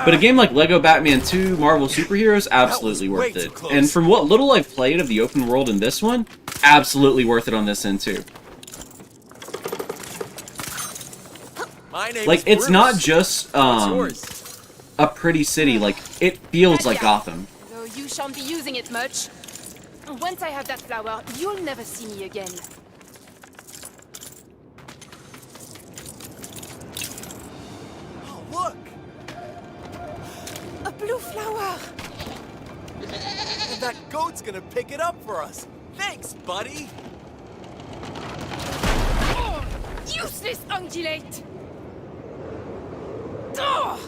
But a game like Lego Batman 2 Marvel Superheroes, absolutely worth it. And from what little I've played of the open world in this one, absolutely worth it on this end too. Like, it's not just, a pretty city. Like, it feels like Gotham. Though you shan't be using it much. Once I have that flower, you'll never see me again. Oh, look! A blue flower! And that goat's gonna pick it up for us. Thanks, buddy! Oh, useless ungulate! Oh!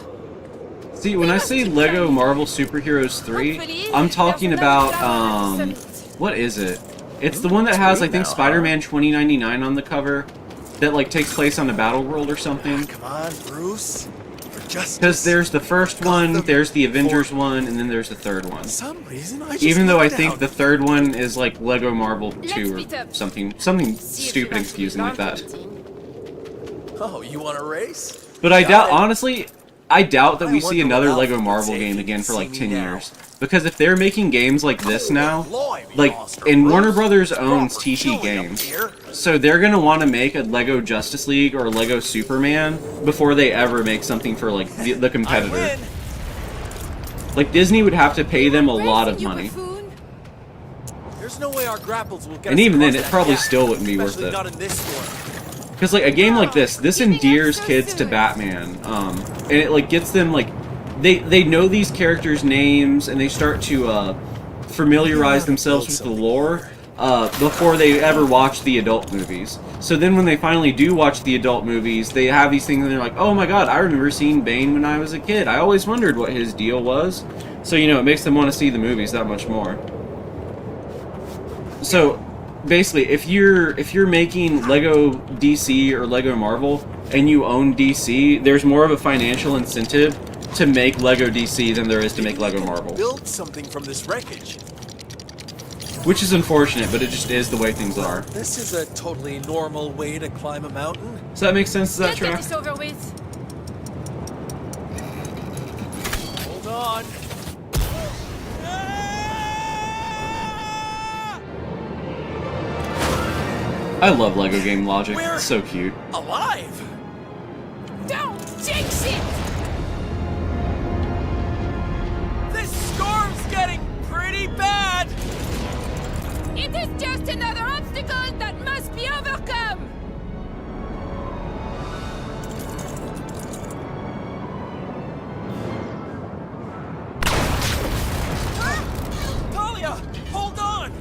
See, when I say Lego Marvel Superheroes 3, I'm talking about, what is it? It's the one that has, I think, Spider-Man 2099 on the cover, that, like, takes place on the Battle World or something. Come on, Bruce. Because there's the first one, there's the Avengers one, and then there's the third one. Some reason I just Even though I looked think down. the third one is like Lego Marvel 2 or something stupid and confusing like that. Oh, you want a race? But I doubt, honestly, I doubt that we see another Lego Marvel game again for like 10 years. Because if they're making games like this now, like, and Warner Brothers owns TT Games, so they're gonna want to make a Lego Justice League or Lego Superman before they ever make something for like the competitor. Like, Disney would have to pay them a lot of money. There's no way our grapples will get And us even then, across it that probably gap, still wouldn't be worth especially it. not in this storm. Because, like, a game like this endears kids to Batman, and it, like, gets them, like, they know these characters' names, and they start to, familiarize themselves with the lore, before they ever watch the adult movies. So then when they finally do watch the adult movies, they have these things, and they're like, oh my god, I remember seeing Bane when I was a kid. I always wondered what his deal was. So, you know, it makes them want to see the movies that much more. So, basically, if you're making Lego DC or Lego Marvel and you own DC, there's more of a financial incentive to make Lego DC than there is to make Lego Marvel. Build something from this wreckage. Which is unfortunate, but it just is the way things are. This is a totally normal way to climb a mountain. Does that make sense? Does that Let's get track? this over with. Hold on. I love Lego game logic. It's so cute. Alive! Don't jinx it! This storm's getting pretty bad! It is just another obstacle that must be overcome! Talia, hold on!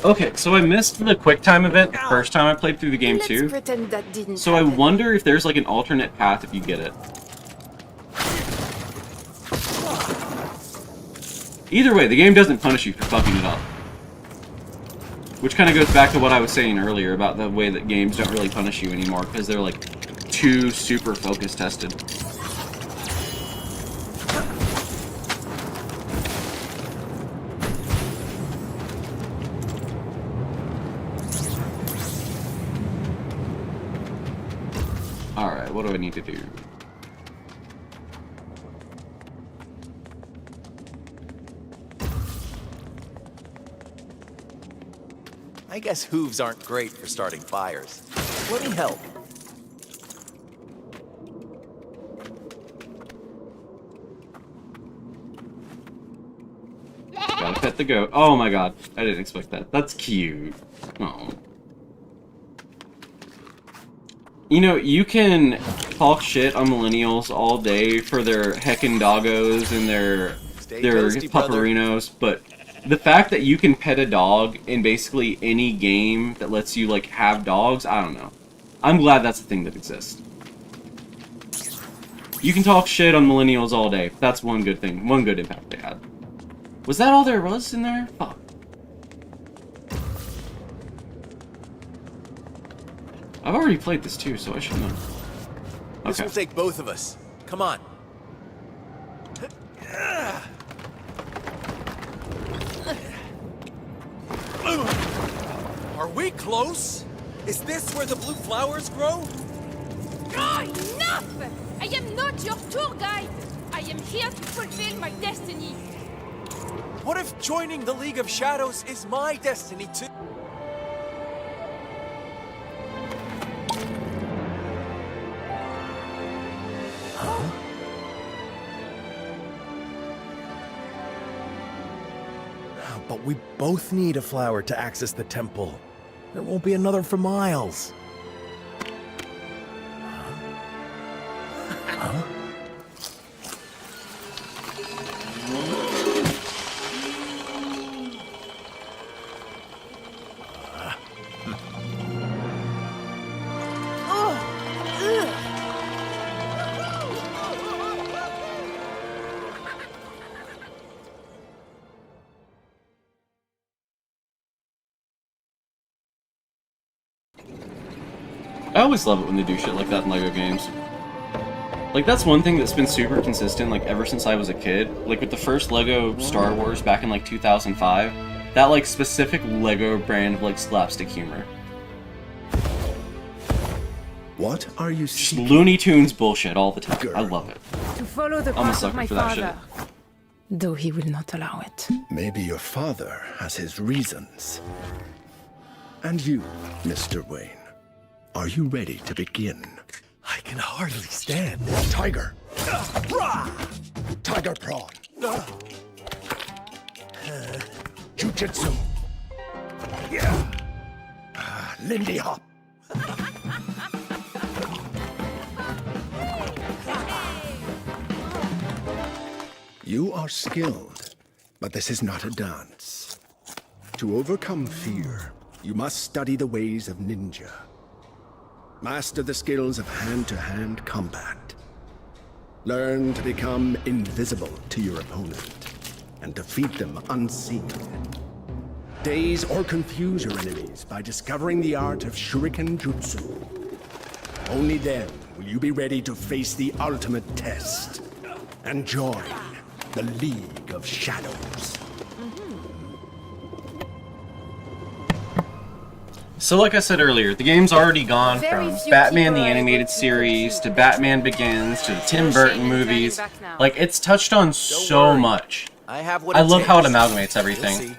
Okay, so I missed the QuickTime event the first time I played through the game Let's too. pretend that didn't So I happen. wonder if there's like an alternate path if you get it. Either way, the game doesn't punish you for fucking it up. Which kind of goes back to what I was saying earlier about the way that games don't really punish you anymore because they're like too super focus tested. Alright, what do I need to do? I guess hooves aren't great for starting fires. Let me help. Gotta pet the goat. Oh my god, I didn't expect that. That's cute. Oh. You know, you can talk shit on millennials all day for their heckin' doggos and their toasty, brother. pupperinos, but the fact that you can pet a dog in basically any game that lets you, like, have dogs, I don't know. I'm glad that's a thing that exists. You can talk shit on millennials all day. That's one good thing. One good impact they had. Was that all there was in there? Fuck. I've already played this too, so I should know. This will take both of us. Come on. Are we close? Is this where the blue flowers grow? Oh, enough! I am not your tour guide. I am here to fulfill my destiny. What if joining the League of Shadows is my destiny too? But we both need a flower to access the temple. There won't be another for miles. Huh? I always love it when they do shit like that in LEGO games. Like, that's one thing that's been super consistent, like, ever since I was a kid. Like, with the first LEGO Star Wars back in, like, 2005, that, like, specific LEGO brand of, like, slapstick humor. What are you seeking? Looney Tunes bullshit all the time. I love it. To follow the I'm a path of sucker my for that father. Though he will not allow it. Maybe your father has his reasons. And you, Mr. Wayne, are you ready to begin? I can hardly stand. Tiger! Tiger prawn! Jujutsu! Yeah! Lindy hop! You are skilled, but this is not a dance. To overcome fear, you must study the ways of ninja. Master the skills of hand-to-hand combat. Learn to become invisible to your opponent and defeat them unseen. Daze or confuse your enemies by discovering the art of Shuriken Jutsu. Only then will you be ready to face the ultimate test and join the League of Shadows. So like I said earlier, the game's already gone Very from few Batman the people are Animated able to Series to Batman Begins to the Tim Burton Shane is movies. running back now. Like, it's touched on so much. I have what I it love how it takes. amalgamates You'll everything.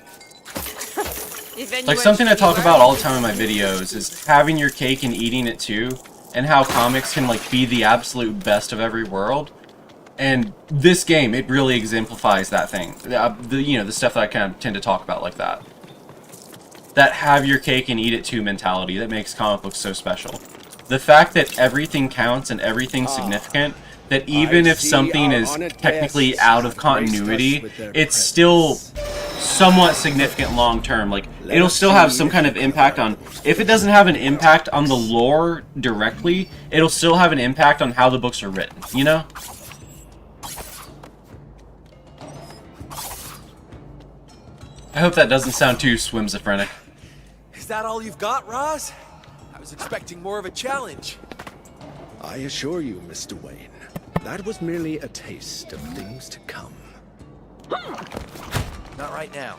see. Like, something I talk about all the time in my videos is having your cake and eating it too, and how comics can, like, be the absolute best of every world. And this game, it really exemplifies that thing. You know, the stuff that I kind of tend to talk about like that. That have your cake and eat it too mentality that makes comic books so special. The fact that everything counts and everything's significant, that even if something is technically out of continuity, it's still somewhat significant long term. Like, it'll still have some kind of impact on... If it doesn't have an impact on the lore directly, it'll still have an impact on how the books are written, you know? I hope that doesn't sound too swimsophrenic. Is that all you've got, Roz? I was expecting more of a challenge. I assure you, Mr. Wayne, that was merely a taste of things to come. Not right now.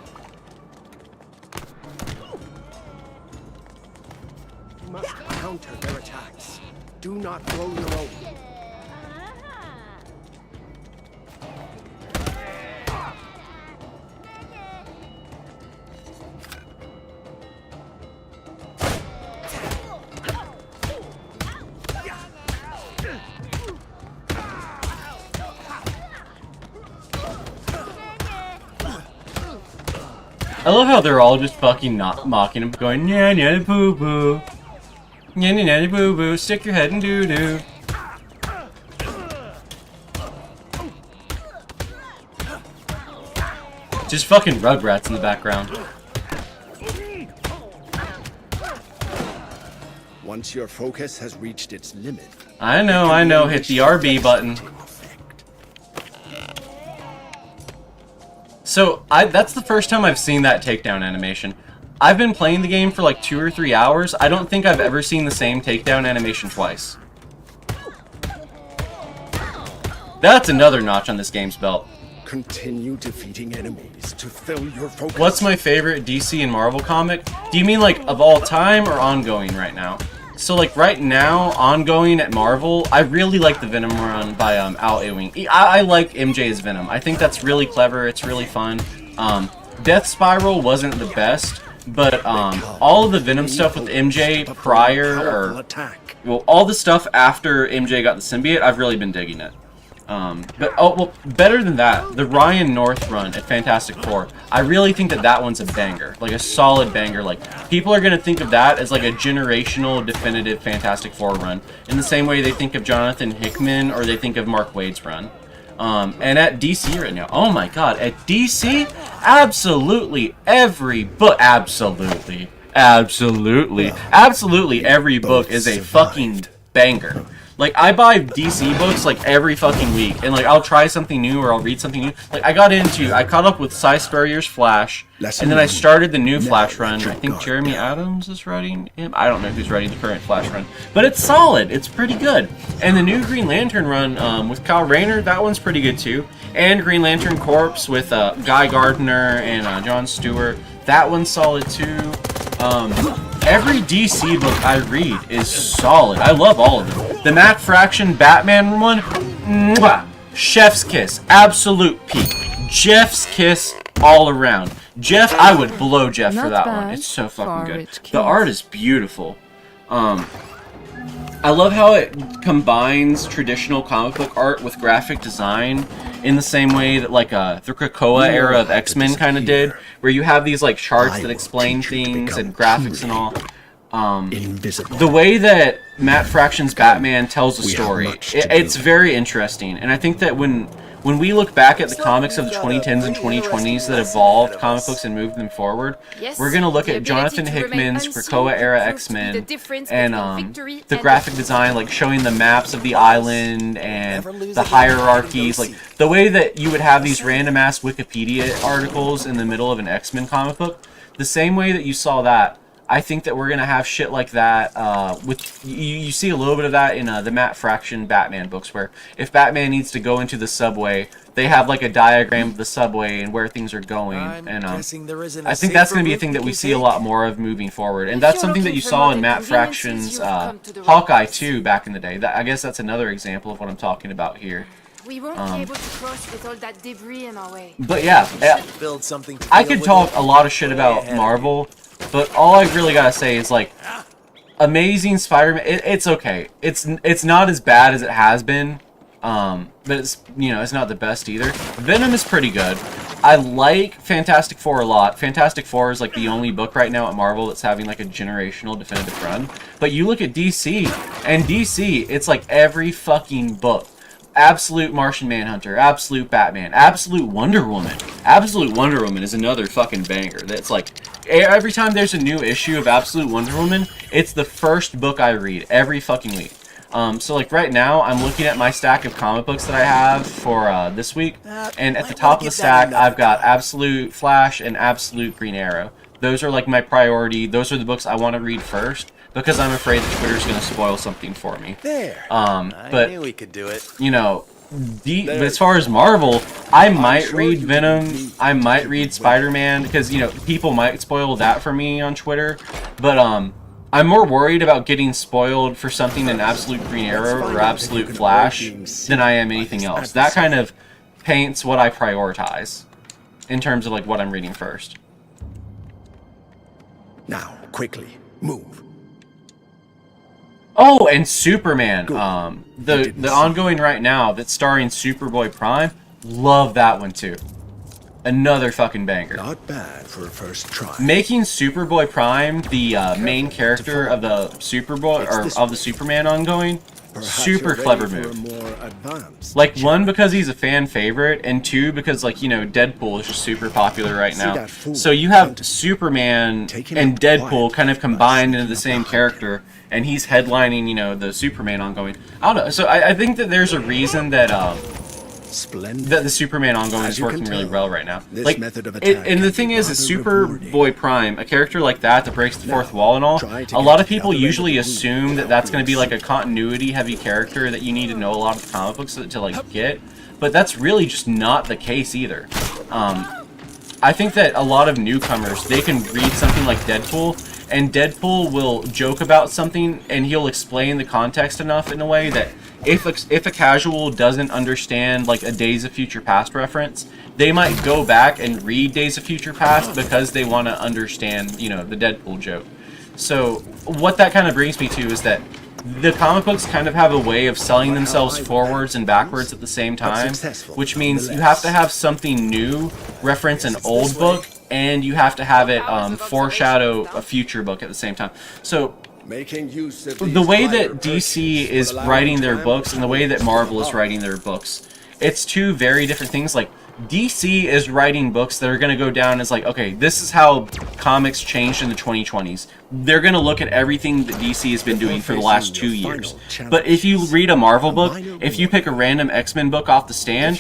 You must counter their attacks. Do not throw your own. I love how they're all just fucking not mocking him, going nya nya boo boo, nya nya nya boo boo, stick your head in doo doo. Just fucking Rugrats in the background. Once your focus has reached its limit, I know, hit the RB button. So, that's the first time I've seen that takedown animation. I've been playing the game for like 2 or 3 hours. I don't think I've ever seen the same takedown animation twice. That's another notch on this game's belt. continue defeating enemies to fill your focus. What's my favorite DC and Marvel comic? Do you mean like of all time or ongoing right now? So like right now, ongoing at Marvel, I really like the Venom run by Al Ewing. I like MJ's Venom. I think that's really clever. It's really fun. Death Spiral wasn't the best, but all of the Venom stuff with MJ prior, or well, all the stuff after MJ got the symbiote, I've really been digging it. But oh well, better than that, the Ryan North run at Fantastic Four. I really think that one's a banger, like a solid banger. Like people are gonna think of that as like a generational, definitive Fantastic Four run, in the same way they think of Jonathan Hickman or they think of Mark Waid's run. And at DC right now, oh my god, at DC, absolutely every book, absolutely every book is a fucking banger. Like, I buy DC books, like, every fucking week, and, like, I'll try something new, or I'll read something new. Like, I caught up with Cy Spurrier's Flash, and then I started the new Flash run. I think Jeremy Adams is writing him. I don't know who's writing the current Flash run. But it's solid. It's pretty good. And the new Green Lantern run with Kyle Rayner, that one's pretty good, too. And Green Lantern Corps with Guy Gardner and John Stewart. That one's solid, too. Every DC book I read is solid. I love all of them. The Matt Fraction Batman one, mwah, chef's kiss, absolute peak. Jeff's kiss all around. Jeff, I would blow Jeff for that one. It's so fucking good. The art is beautiful. I love how it combines traditional comic book art with graphic design in the same way that like the Krakoa era of X-Men kind of did, where you have these like charts that explain things and graphics and all. The way that Matt Fraction's Batman tells a story, it's very interesting, and I think that when we look back at the comics of the 2010s and 2020s that evolved comic books and moved them forward, we're going to look at Jonathan Hickman's Krakoa-era X-Men and the graphic design, like showing the maps of the island and the hierarchies, like the way that you would have these random-ass Wikipedia articles in the middle of an X-Men comic book, the same way that you saw that, I think that we're going to have shit like that. You see a little bit of that in the Matt Fraction Batman books, where if Batman needs to go into the subway, they have like a diagram of the subway and where things are going. And I think that's going to be a thing that we see a lot more of moving forward. And that's something that you saw in Matt Fraction's Hawkeye 2 back in the day. I guess that's another example of what I'm talking about here. We won't be able to cross with all that debris in our way. But yeah, I could talk a lot of shit about Marvel, but all I really gotta say is like, Amazing Spider-Man. It's okay. It's not as bad as it has been, but it's it's not the best either. Venom is pretty good. I like Fantastic Four a lot. Fantastic Four is like the only book right now at Marvel that's having like a generational definitive run. But you look at DC, and DC, it's like every fucking book. Absolute Martian Manhunter, Absolute Batman, Absolute Wonder Woman. Absolute Wonder Woman is another fucking banger. That's like, every time there's a new issue of Absolute Wonder Woman, it's the first book I read every fucking week. So like right now, I'm looking at my stack of comic books that I have for this week, and at the top of the stack, I've got Absolute Flash and Absolute Green Arrow. Those are like my priority. Those are the books I want to read first, because I'm afraid that Twitter's going to spoil something for me. I knew we could do it. But as far as Marvel, I might read Venom, I might read Spider-Man, because, people might spoil that for me on Twitter, but, I'm more worried about getting spoiled for something in Absolute Green Arrow or Absolute Flash than I am anything else. That kind of paints what I prioritize in terms of, like, what I'm reading first. Now, quickly, move. Oh, and Superman, the ongoing right now that's starring Superboy Prime, love that one too. Another fucking banger. Not bad for a first try. Making Superboy Prime the main character of the Superboy or of the Superman ongoing, super clever move. Like, one, because he's a fan favorite, and two, because like Deadpool is just super popular right now. So you have Superman and Deadpool kind of combined into the same character, and he's headlining the Superman ongoing. I don't know. So I think that there's a reason that that the Superman ongoing is working really well right now. Like, and the thing is Superboy Prime, a character like that breaks the fourth wall and all, a lot of people usually assume that that's going to be like a continuity heavy character that you need to know a lot of the comic books to like get, but that's really just not the case either. I think that a lot of newcomers, they can read something like Deadpool, and Deadpool will joke about something and he'll explain the context enough in a way that if a casual doesn't understand like a Days of Future Past reference, they might go back and read Days of Future Past because they want to understand, the Deadpool joke. So what that kind of brings me to is that the comic books kind of have a way of selling themselves forwards and backwards at the same time, which means you have to have something new reference an old book, and you have to have it foreshadow a future book at the same time. So the way that DC is writing their books and the way that Marvel is writing their books, it's two very different things. Like, DC is writing books that are going to go down as like, okay, this is how comics changed in the 2020s. They're going to look at everything that DC has been doing for the last 2 years. But if you read a Marvel book, if you pick a random X-Men book off the stand,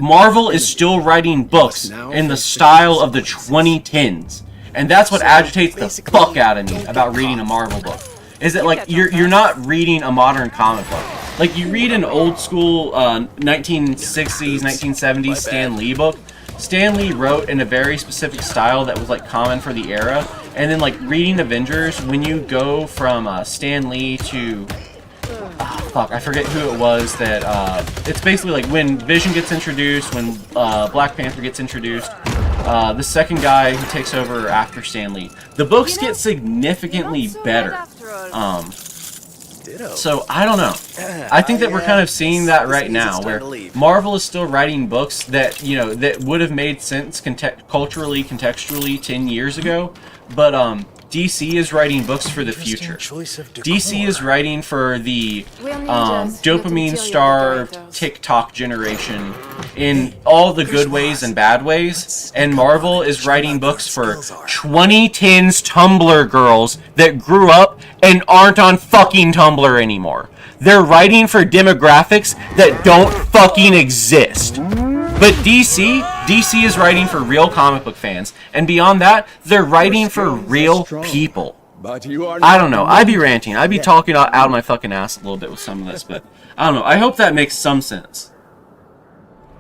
Marvel is still writing books in the style of the 2010s. And that's what agitates the fuck out of me about reading a Marvel book. Is that, like, you're not reading a modern comic book. Like, you read an old school 1960s, 1970s Stan Lee book. Stan Lee wrote in a very specific style that was, like, common for the era. And then, like, reading Avengers, when you go from Stan Lee to... fuck, I forget who it was that... it's basically, like, when Vision gets introduced, when Black Panther gets introduced... the second guy who takes over after Stan Lee. The books get significantly better. So, I don't know. I think that we're kind of seeing that right now, where Marvel is still writing books that, you know, that would have made sense culturally, contextually 10 years ago, but DC is writing books for the future. DC is writing for the dopamine starved TikTok generation in all the good ways and bad ways, and Marvel is writing books for 2010s Tumblr girls that grew up and aren't on fucking Tumblr anymore. They're writing for demographics that don't fucking exist. But DC is writing for real comic book fans, and beyond that, they're writing for real people. I don't know, I'd be ranting, I'd be talking out of my fucking ass a little bit with some of this, but I don't know, I hope that makes some sense.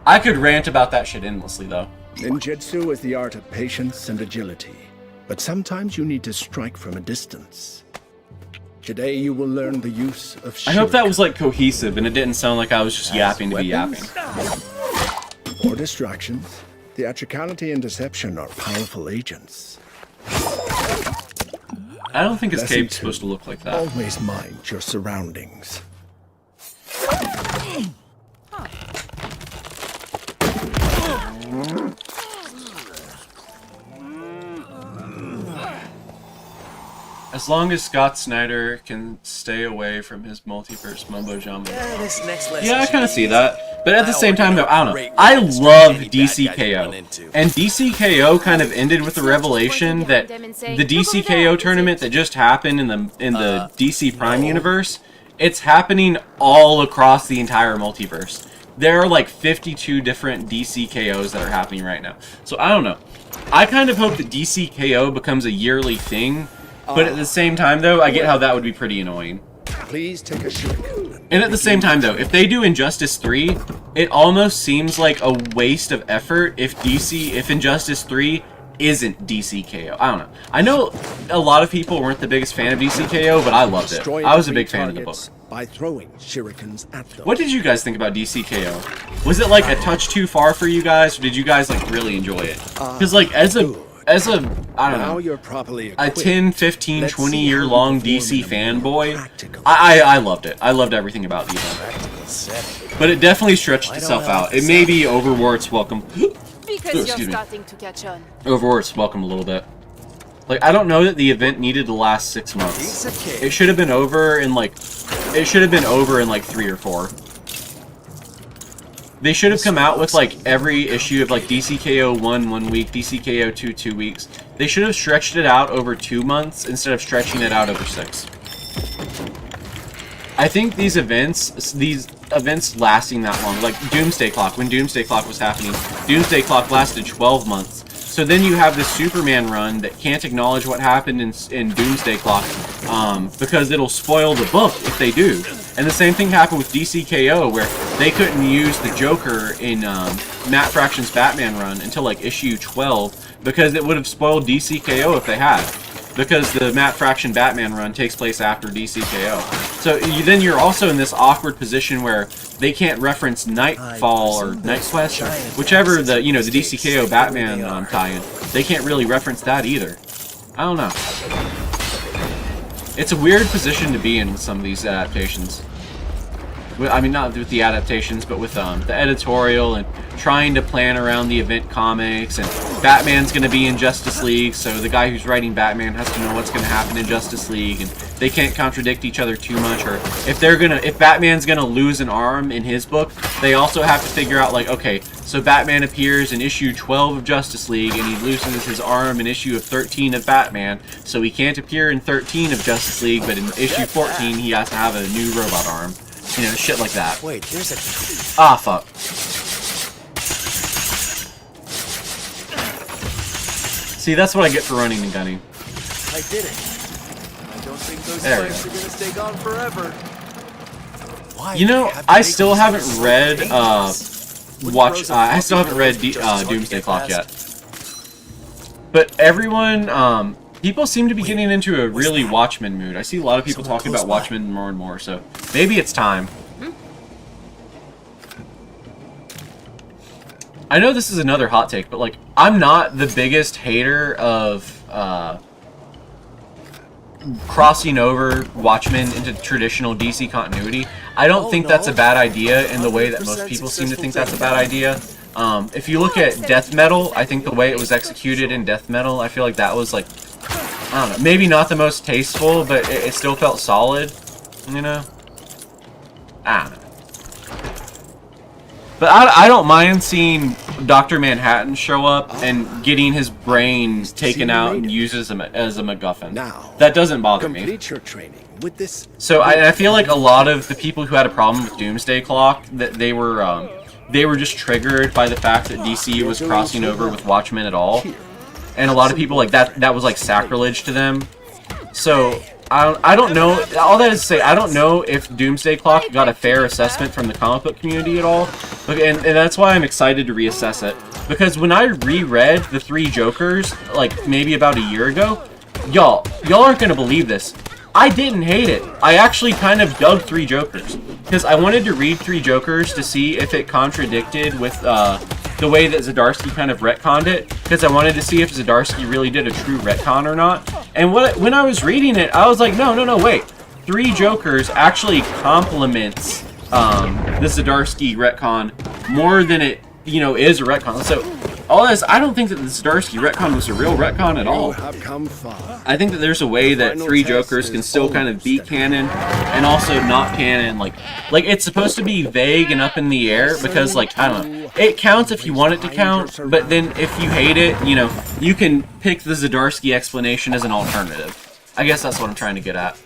I could rant about that shit endlessly, though. Ninjutsu is the art of patience and agility, but sometimes you need to strike from a distance. Today you will learn the use of I hope that was, like, cohesive, and it didn't sound like I was just yapping to be yapping. Or distractions, theatricality and deception are powerful agents. I don't think his cape's supposed to look like that. Always mind your surroundings. As long as Scott Snyder can stay away from his multiverse mumbo jumbo. Yeah, I kind of see that. But at the same time, though, I don't know. I love DCKO. And DCKO kind of ended with the revelation that the DCKO tournament that just happened in the DC Prime universe, it's happening all across the entire multiverse. There are like 52 different DCKOs that are happening right now. So I don't know. I kind of hope that DCKO becomes a yearly thing. But at the same time, though, I get how that would be pretty annoying. Please take a shortcut. And at the same time, though, if they do Injustice 3, it almost seems like a waste of effort if Injustice 3 isn't DCKO. I don't know. I know a lot of people weren't the biggest fan of DCKO, but I loved it. I was a big fan of the book. By throwing shurikens at them. What did you guys think about DCKO? Was it like a touch too far for you guys, or did you guys like really enjoy it? Because like as a I don't know, a 10, 15, 20 year long DC fanboy, I loved it. I loved everything about the event. But it definitely stretched itself out. It may be over where it's welcome. Because you're starting to catch on. Over where it's welcome a little bit. Like, I don't know that the event needed to last 6 months. It should have been over in like 3 or 4. They should have come out with, like, every issue of, like, DCKO 1 week, DCKO 2 weeks. They should have stretched it out over 2 months instead of stretching it out over 6. I think these events lasting that long, like Doomsday Clock, when Doomsday Clock was happening, Doomsday Clock lasted 12 months. So then you have this Superman run that can't acknowledge what happened in Doomsday Clock because it'll spoil the book if they do. And the same thing happened with DCKO, where they couldn't use the Joker in Matt Fraction's Batman run until like issue 12 because it would have spoiled DCKO if they had. Because the Matt Fraction Batman run takes place after DCKO. So then you're also in this awkward position where they can't reference Nightfall or Night Quest, whichever the DCKO Batman tie-in. They can't really reference that either. I don't know. It's a weird position to be in with some of these adaptations. I mean, not with the adaptations, but with the editorial and trying to plan around the event comics. And Batman's going to be in Justice League, so the guy who's writing Batman has to know what's going to happen in Justice League, and they can't contradict each other too much. Or if Batman's going to lose an arm in his book, they also have to figure out, like, okay, so Batman appears in issue 12 of Justice League, and he loses his arm in issue of 13 of Batman, so he can't appear in 13 of Justice League, but in issue 14 he has to have a new robot arm. You know, shit like that. Wait, there's a... Ah, fuck. See, that's what I get for running and gunning. I did it. I don't think those There we plants are gonna stay gone forever. Why You know, I still haven't read, I still haven't read Doomsday Clock yet. But everyone, people seem to be getting into a really Watchmen mood. I see a lot of people talking about Watchmen more and more, so maybe it's time. I know this is another hot take, but like, I'm not the biggest hater of crossing over Watchmen into traditional DC continuity. I don't think that's a bad idea in the way that most people seem to think that's a bad idea. If you look at Death Metal, I think the way it was executed in Death Metal, I feel like that was like, I don't know, maybe not the most tasteful, but it still felt solid, you know? I don't know. But I don't mind seeing Dr. Manhattan show up and getting his brain taken out and used as a MacGuffin. That doesn't bother me. Complete your training with this. So I feel like a lot of the people who had a problem with Doomsday Clock, that they were just triggered by the fact that DC was crossing over with Watchmen at all. And a lot of people, like, that was like sacrilege to them. So I don't know, all that is to say, I don't know if Doomsday Clock got a fair assessment from the comic book community at all. And that's why I'm excited to reassess it. Because when I reread The Three Jokers, like maybe about a year ago, y'all aren't going to believe this. I didn't hate it. I actually kind of dug Three Jokers. Because I wanted to read Three Jokers to see if it contradicted with the way that Zdarsky kind of retconned it. Because I wanted to see if Zdarsky really did a true retcon or not. And when I was reading it, I was like, no, wait. Three Jokers actually complements the Zdarsky retcon more than it, is a retcon. So, all this, I don't think that the Zdarsky retcon was a real retcon at all. I think that there's a way that Three Jokers can still kind of be canon and also not canon. Like it's supposed to be vague and up in the air because, like, I don't know. It counts if you want it to count, but then if you hate it, you can pick the Zdarsky explanation as an alternative. I guess that's what I'm trying to get at.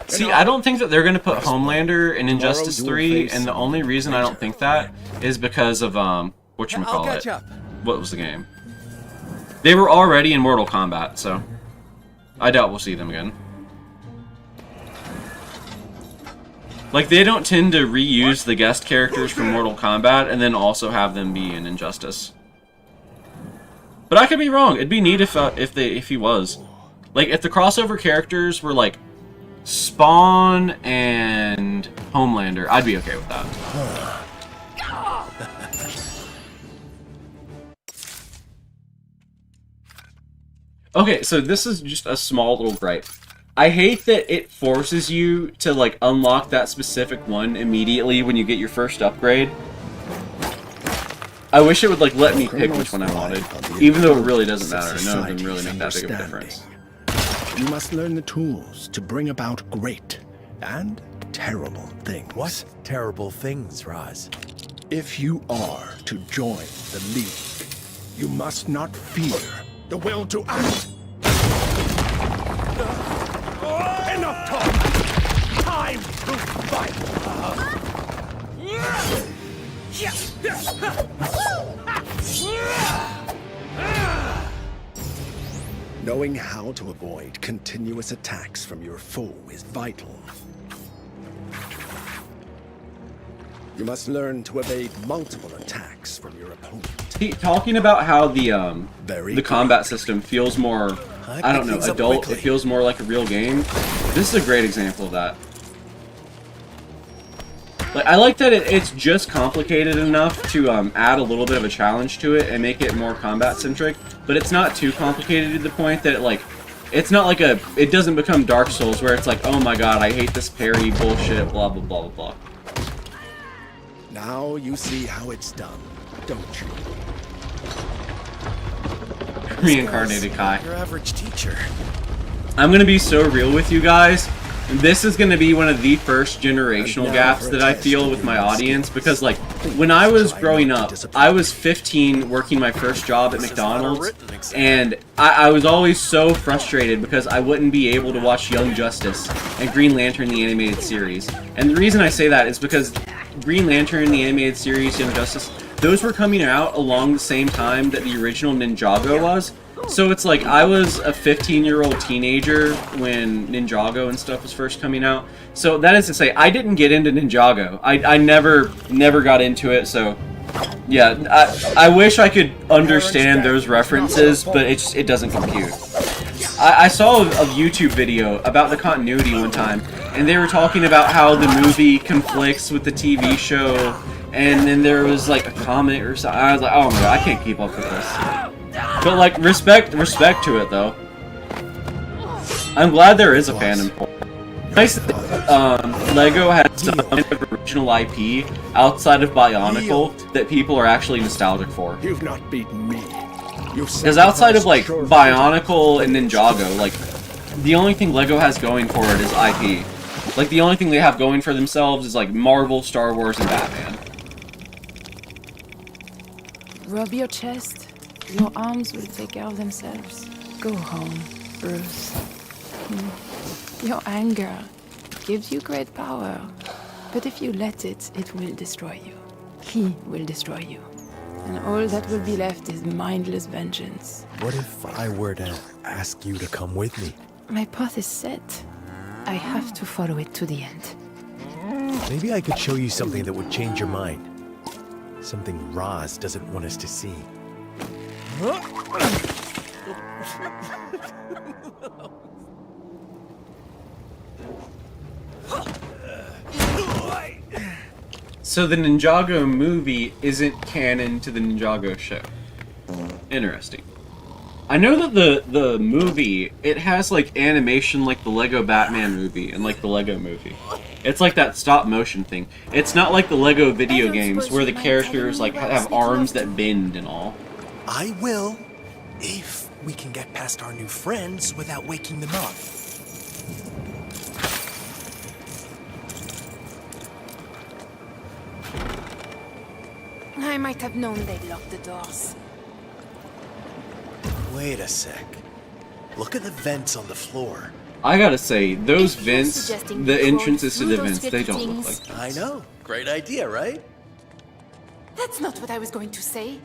See, I don't think that they're going to put Homelander in Injustice 3, and the only reason I don't think that is because of, whatchamacallit. What was the game? They were already in Mortal Kombat, so I doubt we'll see them again. Like, they don't tend to reuse the guest characters from Mortal Kombat and then also have them be in Injustice. But I could be wrong. It'd be neat if he was. Like, if the crossover characters were, like, Spawn and Homelander, I'd be okay with that. Okay, so this is just a small little gripe. I hate that it forces you to, like, unlock that specific one immediately when you get your first upgrade. I wish it would, like, let me pick which one I wanted, even though it really doesn't matter. None of them really make that big of a difference. You must learn the tools to bring about great and terrible things. What terrible things, Raz? If you are to join the League, you must not fear the will to act. Enough talk! Time to fight! Knowing how to avoid continuous attacks from your foe is vital. You must learn to evade multiple attacks from your opponent. Talking about how the combat system feels more, I don't know, things up adult. quickly. It feels more like a real game. This is a great example of that. Like, I like that it's just complicated enough to add a little bit of a challenge to it and make it more combat centric, but it's not too complicated to the point that it's not like it doesn't become Dark Souls where it's like, oh my god, I hate this parry bullshit, blah blah blah blah blah. Now you see how it's done, don't you? Reincarnated Kai. Your average teacher. I'm gonna be so real with you guys. This is gonna be one of the first generational gaps that I feel with my audience, because like when I was growing up, I was 15 working my first job at McDonald's, and I was always so frustrated because I wouldn't be able to watch Young Justice and Green Lantern the animated series. And the reason I say that is because Green Lantern the animated series, Young Justice, those were coming out along the same time that the original Ninjago was. So it's like I was a 15-year-old teenager when Ninjago and stuff was first coming out. So that is to say, I didn't get into Ninjago. I never got into it. So yeah, I wish I could understand those references, but it doesn't compute. I saw a YouTube video about the continuity one time, and they were talking about how the movie conflicts with the TV show, and then there was like a comment or something. I was like, oh my god, I can't keep up with this. But like, respect to it though. I'm glad there is a fandom. Nice that Lego has some kind of original IP outside of Bionicle that people are actually nostalgic for. You've not beaten me. Because outside of like Bionicle and Ninjago, like the only thing Lego has going for it is IP. Like the only thing they have going for themselves is like Marvel, Star Wars, and Batman. Rub your chest. Your arms will take care of themselves. Go home, Bruce. Your anger gives you great power, but if you let it, it will destroy you. He will destroy you. And all that will be left is mindless vengeance. What if I were to ask you to come with me? My path is set. I have to follow it to the end. Maybe I could show you something that would change your mind. Something Roz doesn't want us to see. So the Ninjago movie isn't canon to the Ninjago show. Interesting. I know that the movie, it has like animation like the Lego Batman movie and like the Lego movie. It's like that stop motion thing. It's not like the Lego video games where the characters like have arms that bend and all. I will, if we can get past our new friends without waking them up. I might have known they'd lock the doors. Wait a sec. Look at the vents on the floor. I gotta say, those vents, suggesting the we entrances to crawl the through vents, those they good don't look things? like I know. Great idea, right? That's not what I was going to say.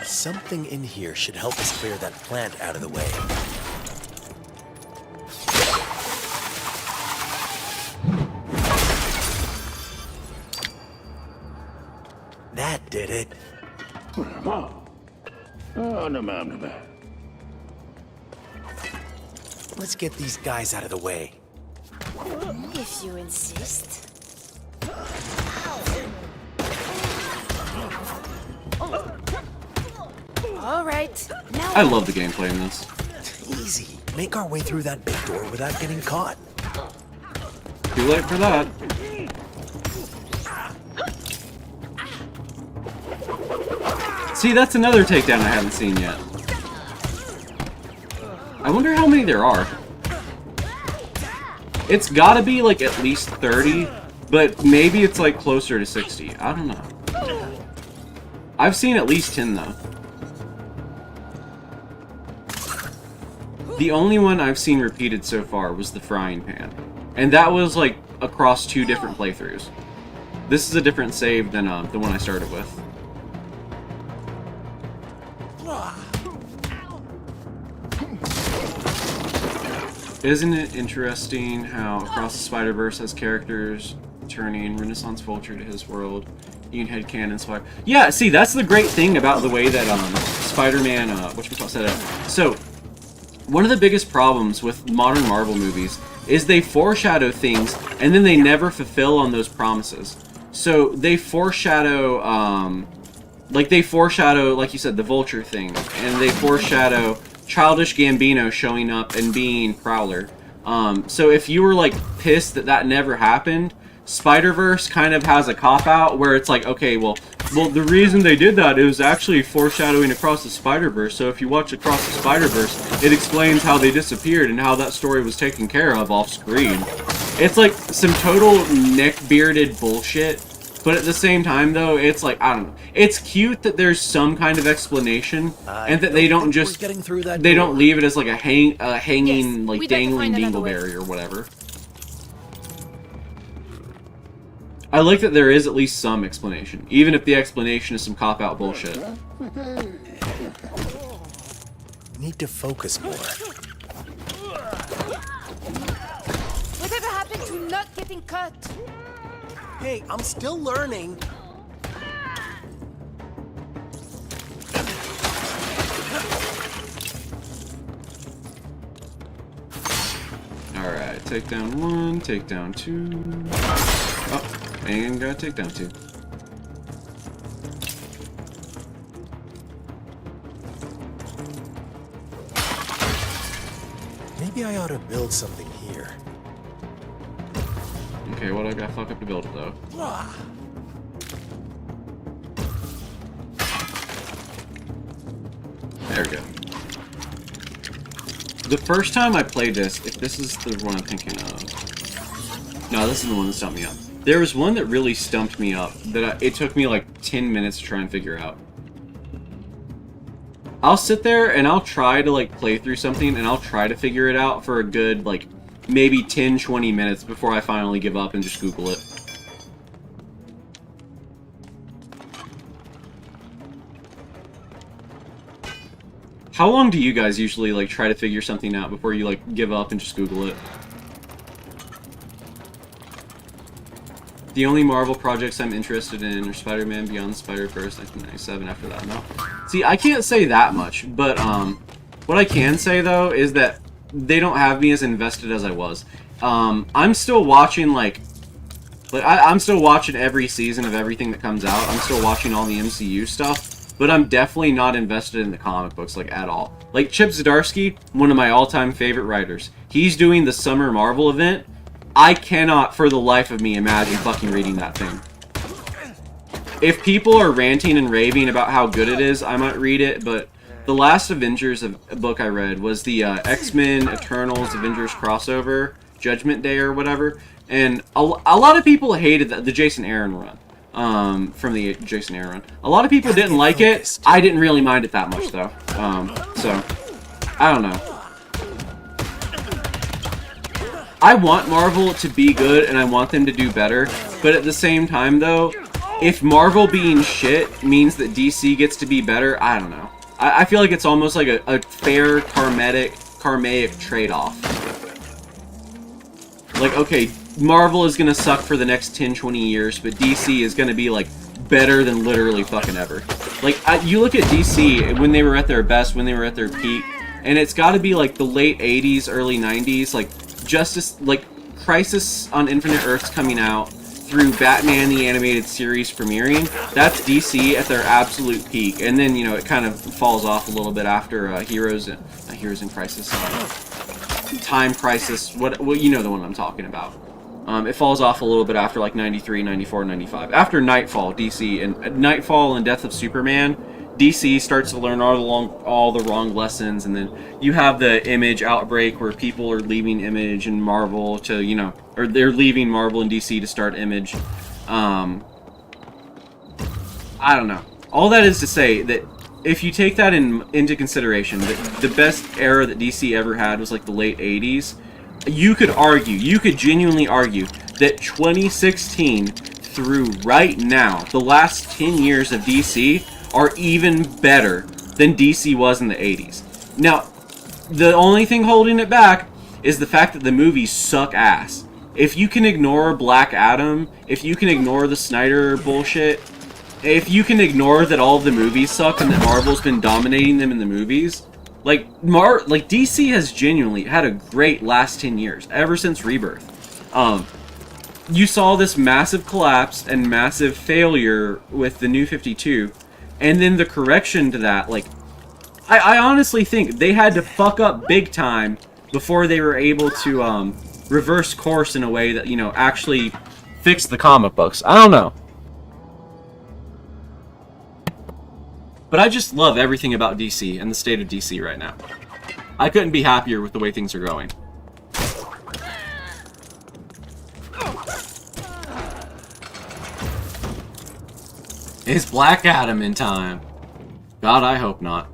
Something in here should help us clear that plant out of the way. That did it. Let's get these guys out of the way. If you insist. All right, now I love the gameplay in this. Easy. Make our way through that big door without getting caught. Too late for that. See, that's another takedown I haven't seen yet. I wonder how many there are. It's gotta be like at least 30, but maybe it's like closer to 60. I don't know. I've seen at least 10 though. The only one I've seen repeated so far was the frying pan. And that was like across 2 different playthroughs. This is a different save than the one I started with. Isn't it interesting how Across the Spider-Verse has characters turning Renaissance Vulture to his world? You can headcanon Spider. Yeah, see, that's the great thing about the way that Spider-Man, whatchamacallit said it. So, one of the biggest problems with modern Marvel movies is they foreshadow things and then they never fulfill on those promises. So they foreshadow, like you said, the Vulture thing, and they foreshadow Childish Gambino showing up and being Prowler. So if you were like pissed that that never happened, Spider-Verse kind of has a cop-out where it's like, okay, well, the reason they did that is actually foreshadowing Across the Spider-Verse. So if you watch Across the Spider-Verse, it explains how they disappeared and how that story was taken care of off screen. It's like some total neck-bearded bullshit, but at the same time, though, it's like, I don't know. It's cute that there's some kind of explanation, and that they don't just, they don't leave it as like a hanging, like dangling dingleberry or whatever. I like that there is at least some explanation, even if the explanation is some cop-out bullshit. Need to focus more. Whatever happened to not getting cut? Hey, I'm still learning. Alright, take down 1, take down 2. Oh, and gotta take down 2. Maybe I ought to build something here. Okay, what do I gotta fuck up to build it though? There we go. The first time I played this, if this is the one I'm thinking of... No, this is the one that stumped me up. There was one that really stumped me up that it took me like 10 minutes to try and figure out. I'll sit there and I'll try to like play through something and I'll try to figure it out for a good like maybe 10-20 minutes before I finally give up and just Google it. How long do you guys usually like try to figure something out before you like give up and just Google it? The only Marvel projects I'm interested in are Spider-Man Beyond the Spider-Verse 1997. After that, no. See, I can't say that much, but what I can say though is that they don't have me as invested as I was. I'm still watching I'm still watching every season of everything that comes out. I'm still watching all the MCU stuff, but I'm definitely not invested in the comic books like at all. Like Chip Zdarsky, one of my all-time favorite writers, he's doing the Summer Marvel event. I cannot for the life of me imagine fucking reading that thing. If people are ranting and raving about how good it is, I might read it, but the last Avengers book I read was the X-Men Eternals Avengers crossover, Judgment Day or whatever, and a lot of people hated the Jason Aaron run, from the Jason Aaron run. A lot of people didn't like it. I didn't really mind it that much though, so, I don't know. I want Marvel to be good and I want them to do better, but at the same time though, if Marvel being shit means that DC gets to be better, I don't know. I feel like it's almost like a fair karmic trade-off. Like, okay, Marvel is gonna suck for the next 10-20 years, but DC is gonna be like better than literally fucking ever. Like, you look at DC when they were at their best, when they were at their peak, and it's gotta be like the late 80s, early 90s, like Crisis on Infinite Earths coming out, through Batman the Animated Series premiering. That's DC at their absolute peak, and then, you know, it kind of falls off a little bit after Heroes in Crisis, Time Crisis, what you know the one I'm talking about. It falls off a little bit after like 93, 94, 95. After Nightfall, DC, and Nightfall and Death of Superman, DC starts to learn all the wrong lessons, and then you have the Image outbreak where people are leaving Image and Marvel to, you know, or they're leaving Marvel and DC to start Image. I don't know. All that is to say that if you take that into consideration, that the best era that DC ever had was like the late 80s, you could genuinely argue that 2016 through right now, the last 10 years of DC are even better than DC was in the 80s. Now, the only thing holding it back is the fact that the movies suck ass. If you can ignore Black Adam, if you can ignore the Snyder bullshit, if you can ignore that all of the movies suck and that Marvel's been dominating them in the movies, like DC has genuinely had a great last 10 years, ever since Rebirth. You saw this massive collapse and massive failure with the New 52, and then the correction to that, like, I honestly think they had to fuck up big time before they were able to, reverse course in a way that, you know, actually fix the comic books. I don't know. But I just love everything about DC and the state of DC right now. I couldn't be happier with the way things are going. Is Black Adam in time? God, I hope not.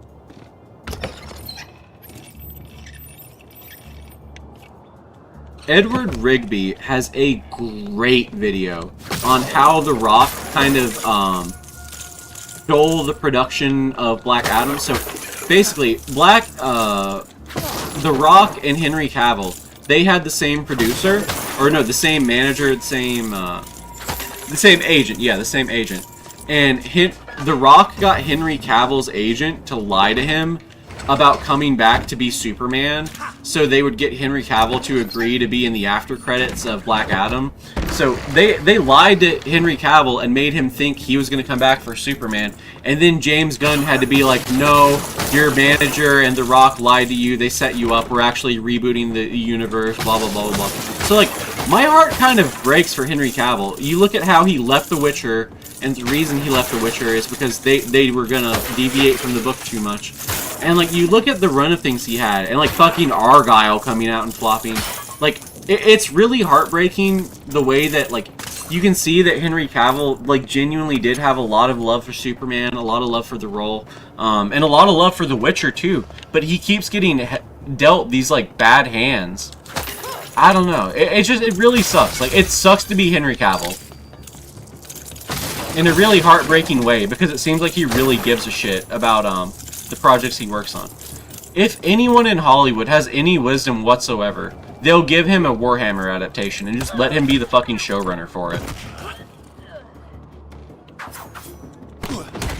Edward Rigby has a great video on how The Rock kind of stole the production of Black Adam. So basically, The Rock and Henry Cavill, they had the same producer, or no, the same manager, the same agent. Yeah, the same agent. And The Rock got Henry Cavill's agent to lie to him about coming back to be Superman, so they would get Henry Cavill to agree to be in the after credits of Black Adam. So they lied to Henry Cavill and made him think he was going to come back for Superman, and then James Gunn had to be like, no, your manager and The Rock lied to you, they set you up, we're actually rebooting the universe, blah blah blah blah. So like, my heart kind of breaks for Henry Cavill. You look at how he left The Witcher, and the reason he left The Witcher is because they were gonna deviate from the book too much. And like, you look at the run of things he had, and like fucking Argyle coming out and flopping. Like, it's really heartbreaking the way that, like, you can see that Henry Cavill, like, genuinely did have a lot of love for Superman, a lot of love for the role, and a lot of love for The Witcher too. But he keeps getting dealt these, like, bad hands. I don't know. It really sucks. Like, it sucks to be Henry Cavill. In a really heartbreaking way, because it seems like he really gives a shit about, the projects he works on. If anyone in Hollywood has any wisdom whatsoever, they'll give him a Warhammer adaptation and just let him be the fucking showrunner for it.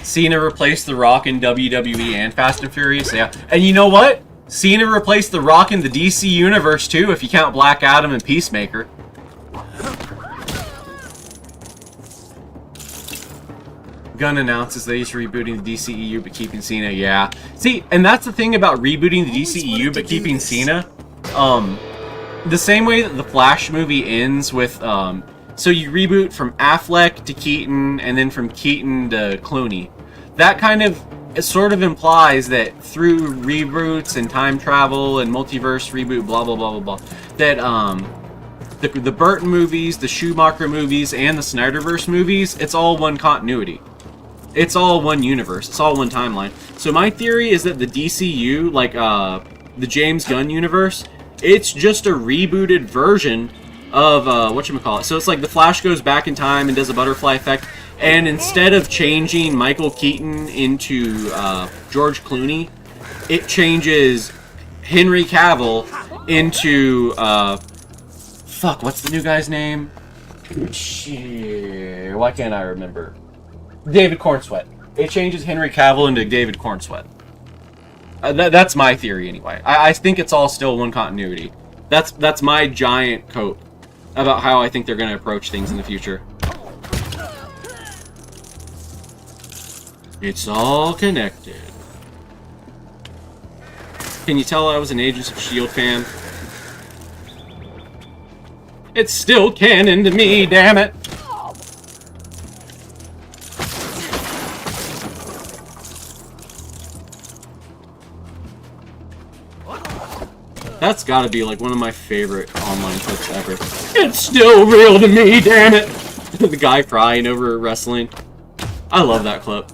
Cena replaced The Rock in WWE and Fast and Furious, yeah. And you know what? Cena replaced The Rock in the DC Universe too, if you count Black Adam and Peacemaker. Gunn announces that he's rebooting the DCEU but keeping Cena, yeah. See, and that's the thing about rebooting the DCEU but keeping Cena. The same way that the Flash movie ends with, so you reboot from Affleck to Keaton, and then from Keaton to Clooney. That kind of, it sort of implies that through reboots and time travel and multiverse reboot, blah, blah, blah, blah, blah, that, the Burton movies, the Schumacher movies, and the Snyderverse movies, it's all one continuity. It's all one universe. It's all one timeline. So my theory is that the DCU, like, the James Gunn universe, it's just a rebooted version of, whatchamacallit. So it's like the Flash goes back in time and does a butterfly effect, and instead of changing Michael Keaton into, George Clooney, it changes Henry Cavill into, fuck, what's the new guy's name? Shit, why can't I remember? David Cornsweet. It changes Henry Cavill into David Cornsweet. That's my theory anyway. I think it's all still one continuity. That's my giant cope about how I think they're going to approach things in the future. It's all connected. Can you tell I was an Agents of S.H.I.E.L.D. fan? It's still canon to me, damn it! That's gotta be like one of my favorite online clips ever. It's still real to me, damn it! The guy crying over wrestling. I love that clip.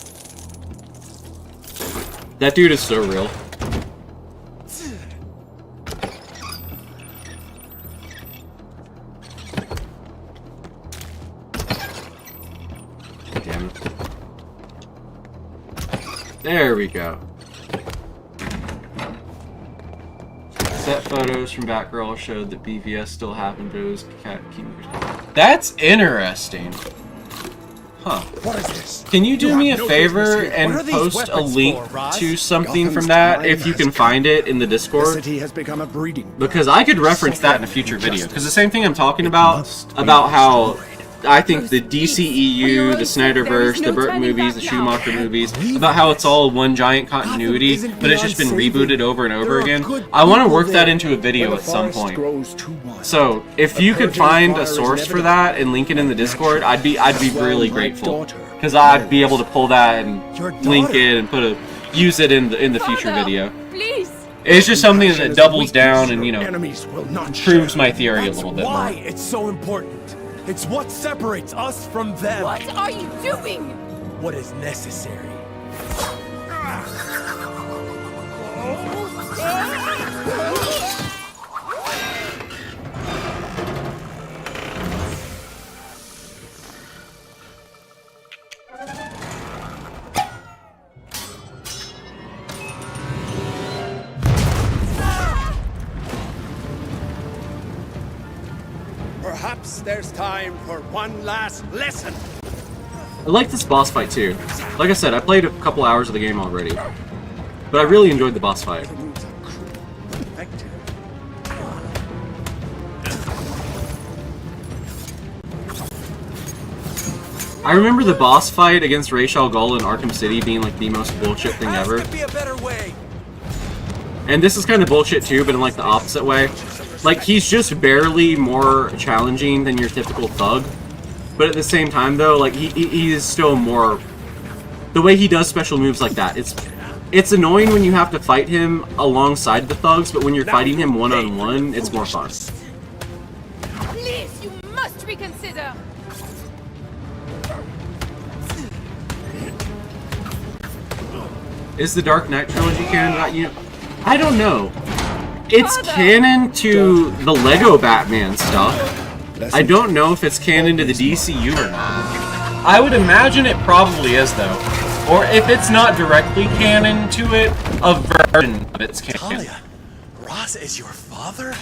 That dude is so real. Damn it. There we go. Set photos from Batgirl showed that BVS still happened, but it was That's interesting. Huh. What is this? Can you do me a favor and post a link to something from that if you can find it in the Discord? The city has become a breeding. Because I could reference that in a future video. Because the same thing I'm talking about how I think the DCEU, the Snyderverse, the Burton movies, the Schumacher movies, about how it's all one giant continuity, but it's just been rebooted over and over again. I want to work that into a video at some point. So if you could find a source for that and link it in the Discord, I'd be really grateful, because I'd be able to pull that and link it and use it in the future video. It's just something that doubles down and, you know, proves my theory a little bit more. Why it's so important. It's what separates us from them. What are you doing? What is necessary. Perhaps there's time for one last lesson. I like this boss fight too. Like I said, I played a couple hours of the game already, but I really enjoyed the boss fight. I remember the boss fight against Ra's al Ghul in Arkham City being like the most bullshit thing ever. And this is kind of bullshit too, but in like the opposite way. Like, he's just barely more challenging than your typical thug. But at the same time, though, like, he is still more... The way he does special moves like that, it's annoying when you have to fight him alongside the thugs, but when you're fighting him one-on-one, it's more fun. Please, you must reconsider. Is the Dark Knight trilogy canon? I don't know. It's canon to the Lego Batman stuff. I don't know if it's canon to the DCU or not. I would imagine it probably is, though. Or if it's not directly canon to it, a version of it's canon. Talia, Ra's is your father?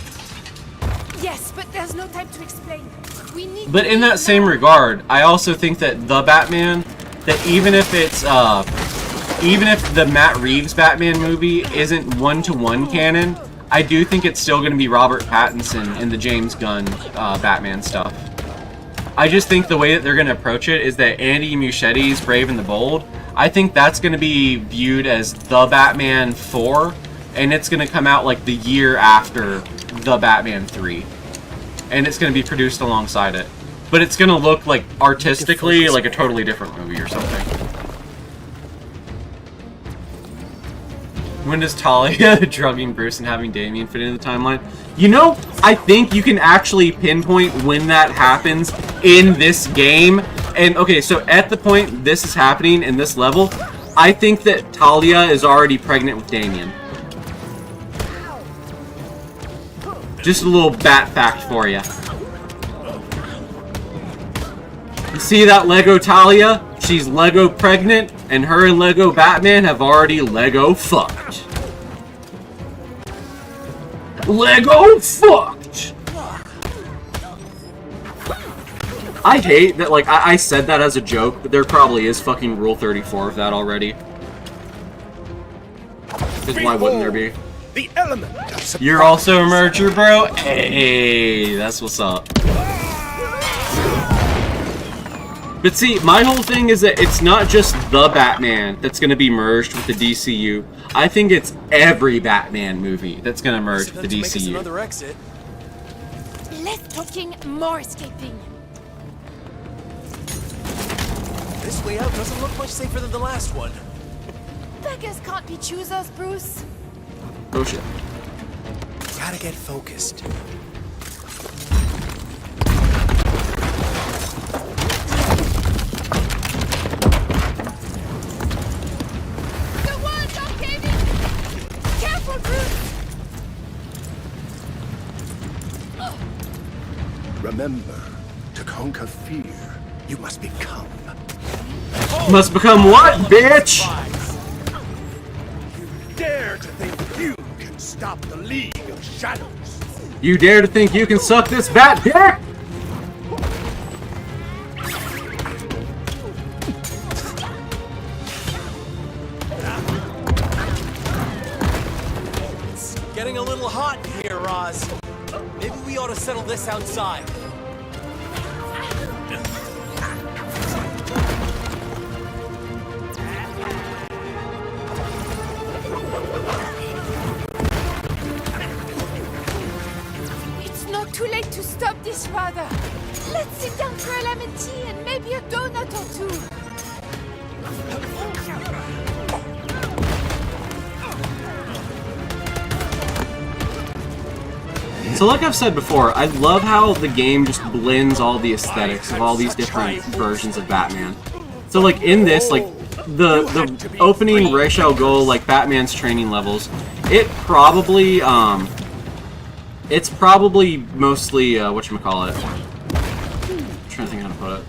Yes, but there's no time to explain. We need. But in that same regard, I also think that the Batman, that even if it's even if the Matt Reeves Batman movie isn't one-to-one canon, I do think it's still going to be Robert Pattinson in the James Gunn Batman stuff. I just think the way that they're going to approach it is that Andy Muschietti's Brave and the Bold, I think that's going to be viewed as the Batman 4, and it's going to come out like the year after the Batman 3. And it's going to be produced alongside it. But it's going to look like artistically like a totally different movie or something. When does Talia drugging Bruce and having Damian fit into the timeline? You know, I think you can actually pinpoint when that happens in this game. And, okay, so at the point this is happening in this level, I think that Talia is already pregnant with Damian. Just a little bat fact for you. You see that Lego Talia? She's Lego pregnant, and her and Lego Batman have already Lego fucked. Lego fucked! I hate that, like, I said that as a joke, but there probably is fucking Rule 34 of that already. Because why wouldn't there be? The element. You're also a merger, bro? Hey, that's what's up. But see, my whole thing is that it's not just the Batman that's going to be merged with the DCU. I think it's every Batman movie that's going to merge with the DCU. Another exit. Less talking, more escaping. This way out doesn't look much safer than the last one. Beggars can't be choosers, Bruce. Oh shit. Gotta get focused. Remember, to conquer fear, you must become. Must become what, bitch? You dare to think you can stop the League of Shadows. You dare to think you can suck this bat dick? It's getting a little hot in here, Roz. Maybe we ought to settle this outside. It's not too late to stop this, father. Let's sit down for a lemon tea and maybe a donut or two. So like I've said before, I love how the game just blends all the aesthetics of all these different versions of Batman. So like in this, like the opening Ra's al Ghul, like Batman's training levels, it's probably mostly whatchamacallit. I'm trying to think how to put it.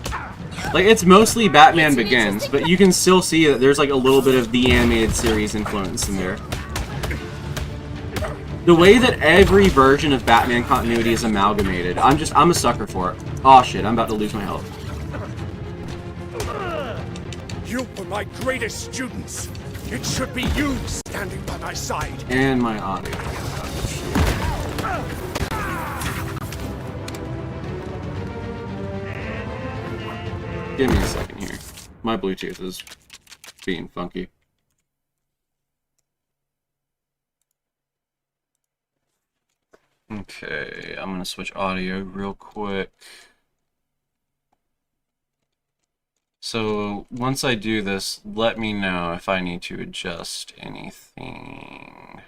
Like it's mostly Batman Begins, but you can still see that there's like a little bit of the animated series influence in there. The way that every version of Batman continuity is amalgamated, I'm a sucker for it. Aw shit, I'm about to lose my health. You were my greatest students. It should be you standing by my side. And my audio. Give me a second here. My Bluetooth is being funky. Okay, I'm gonna switch audio real quick. So once I do this, let me know if I need to adjust anything.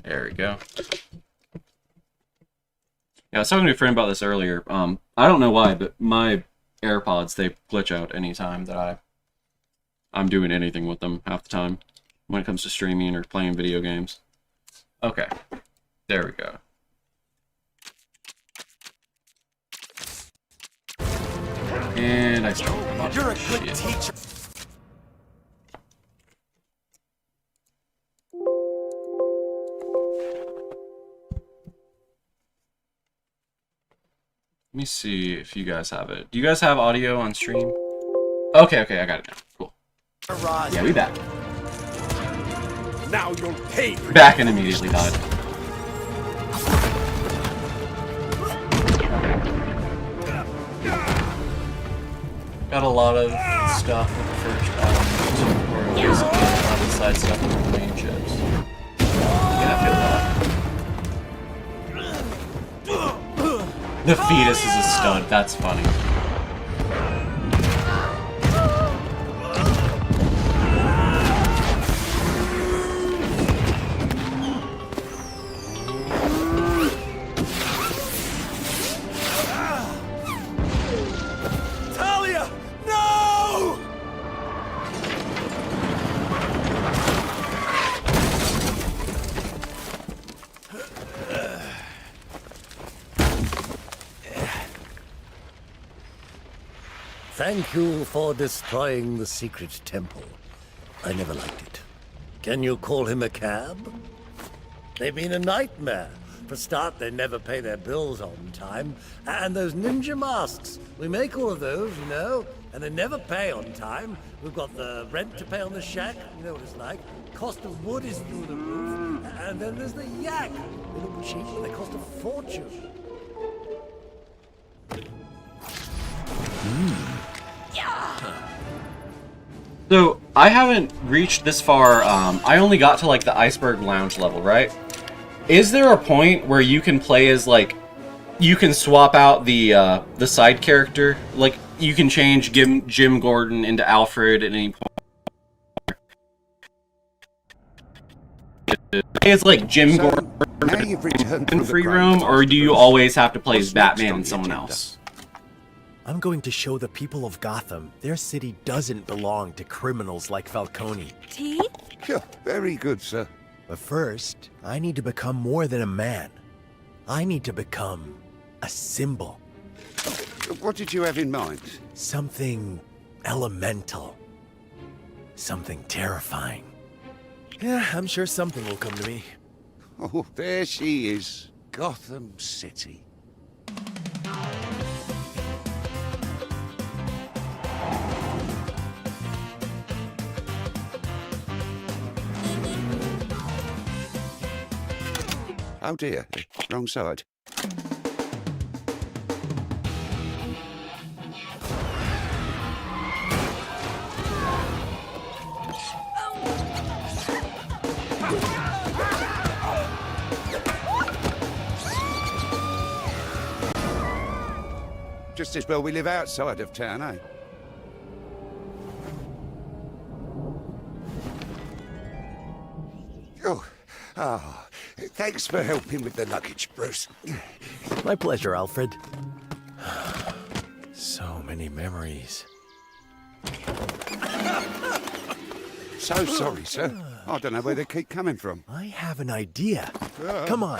There we go. Yeah, I was talking to a friend about this earlier. I don't know why, but my AirPods, they glitch out anytime that I'm doing anything with them half the time when it comes to streaming or playing video games. Okay, there we go. And I still You're a good teacher. Let me see if you guys have it. Do you guys have audio on stream? Okay, I got it now. Cool. Yeah, we back. Now you'll pay. Back and immediately died. Got a lot of stuff with the first or at least a lot of side stuff with the main chips. Yeah, I feel that. The fetus is a stud, that's funny. Talia! No! Thank you for destroying the secret temple. I never liked it. Can you call him a cab? They've been a nightmare. For start, they never pay their bills on time. And those ninja masks, we make all of those, you know, and they never pay on time. We've got the rent to pay on the shack, you know what it's like. Cost of wood is through the roof. And then there's the yak. They look cheap, but they cost a fortune. So, I haven't reached this far, I only got to like the Iceberg Lounge level, right? Is there a point where you can play as like, you can swap out the side character? Like, you can change Jim Gordon into Alfred at any point? It's like Jim Gordon in free roam, or do you always have to play as Batman and someone else? I'm going to show the people of Gotham their city doesn't belong to criminals like Falcone. Tea? Sure, very good, sir. But first, I need to become more than a man. I need to become a symbol. What did you have in mind? Something elemental. Something terrifying. Yeah, I'm sure something will come to me. Oh, there she is. Gotham City. Oh dear, wrong side. Just as well we live outside of town, eh? Oh, thanks for helping with the luggage, Bruce. My pleasure, Alfred. So many memories. So sorry, sir. I don't know where they keep coming from. I have an idea. Come on.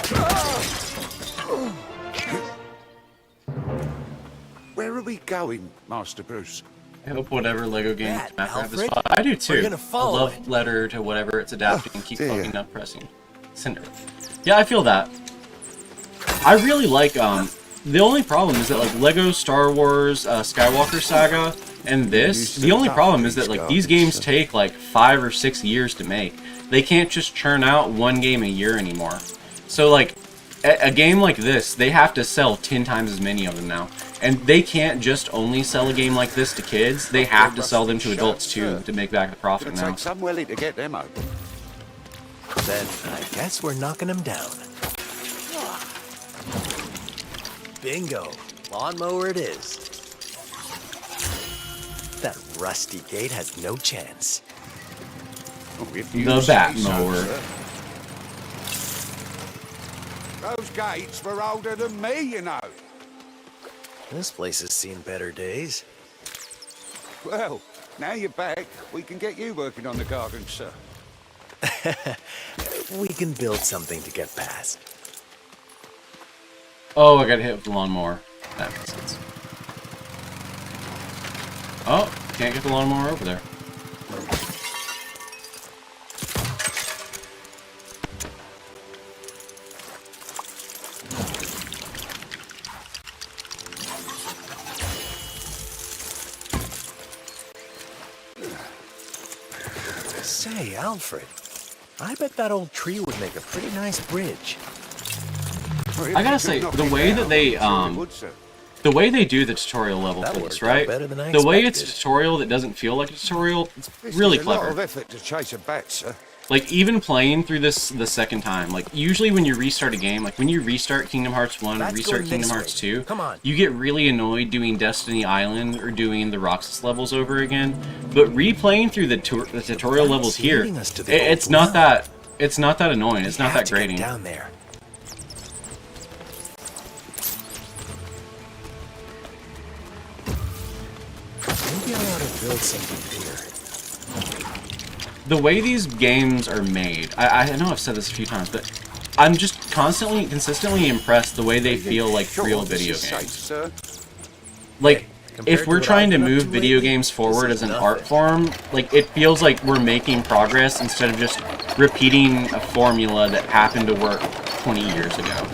Where are we going, Master Bruce? I hope whatever LEGO game That, Map Rap is Alfred. fun. I do We're too. gonna A follow love letter to whatever it's adapting and keep dear. fucking up pressing. Cinder. Yeah, I feel that. I really like, the only problem is that, like, LEGO Star Wars Skywalker Saga and this, the only problem is that, like, these games take, like, 5 or 6 years to make. They can't just churn out one game a year anymore. So, like, a game like this, they have to sell 10 times as many of them now. And they can't just only sell a game like this to kids, they have to sell them to adults too to make back the profit It'll now. take some willing to get them open. Then I guess we're knocking him down. Bingo. Lawnmower it is. That rusty gate has no chance. Oh, if The you say bat so, mower. sir. Those gates were older than me, you know. This place has seen better days. Well, now you're back, we can get you working on the garden, sir. We can build something to get past. Oh, I got hit with the lawnmower. That makes sense. Oh, can't get the lawnmower over there. Say, Alfred, I bet that old tree would make a pretty nice bridge. I gotta say, the way that they, the way they do the tutorial level That for worked this, out right? better than I The way it's a expected. tutorial that doesn't feel like a tutorial, it's This really is a lot of clever. effort to chase a bat, sir. Like, even playing through this the second time, like, usually when you restart a game, like, when you restart Kingdom Hearts 1 or That's restart going Kingdom this Hearts way. 2, Come on. you get really annoyed doing Destiny Island or doing the Roxas levels over again. But replaying through the tutorial levels here, leading us to the it's old not well. that annoying. It's not Have that to get grating. down there. Maybe I ought to build something here. The way these games are made, I know I've said this a few times, but I'm just consistently impressed the way they feel like Sure, real this video is games. safe, sir. Like, compared if to we're what trying to I've been up move to video lately, games forward this as is an nothing. art form, like, it feels like we're making progress instead of just repeating a formula that happened to work 20 years ago.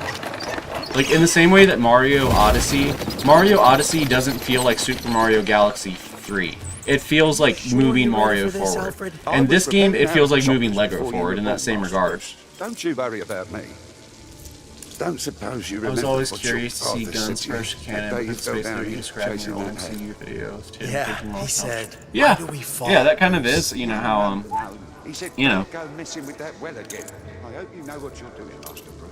Like, in the same way that Mario Odyssey doesn't feel like Super Mario Galaxy 3. It feels like moving you ready Mario for this, forward. Alfred? And this game, it feels like moving Choppers Lego before you forward in were that same born, regard. Don't you worry about me. Don't suppose you I remember was always what curious to your see father Guns said to you Crush that Cannon day you with fell Space down Lady here describing chasing your own that hat. MCU videos too. Yeah, he said, Yeah, why do we fall? yeah, that kind of is, you know, how, He said, you know. "Don't go messing with that well again. I hope you know what you're doing, Master Bruce."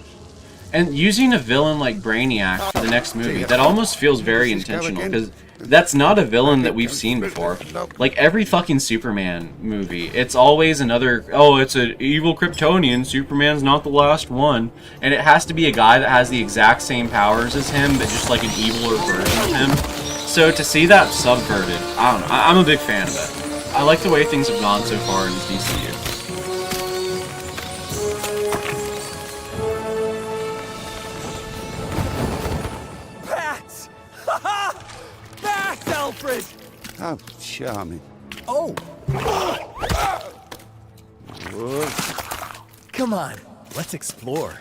And using a villain like Brainiac for the next movie, that almost feels very intentional, because that's not a villain that we've seen before. Like, every fucking Superman movie, it's always another, oh, it's an evil Kryptonian, Superman's not the last one, and it has to be a guy that has the exact same powers as him, but just like an eviler version of him. So to see that subverted, I don't know, I'm a big fan of it. I like the way things have gone so far in this DCU. Bats! Bats, Alfred! Oh, charming. Oh! Come on, let's explore.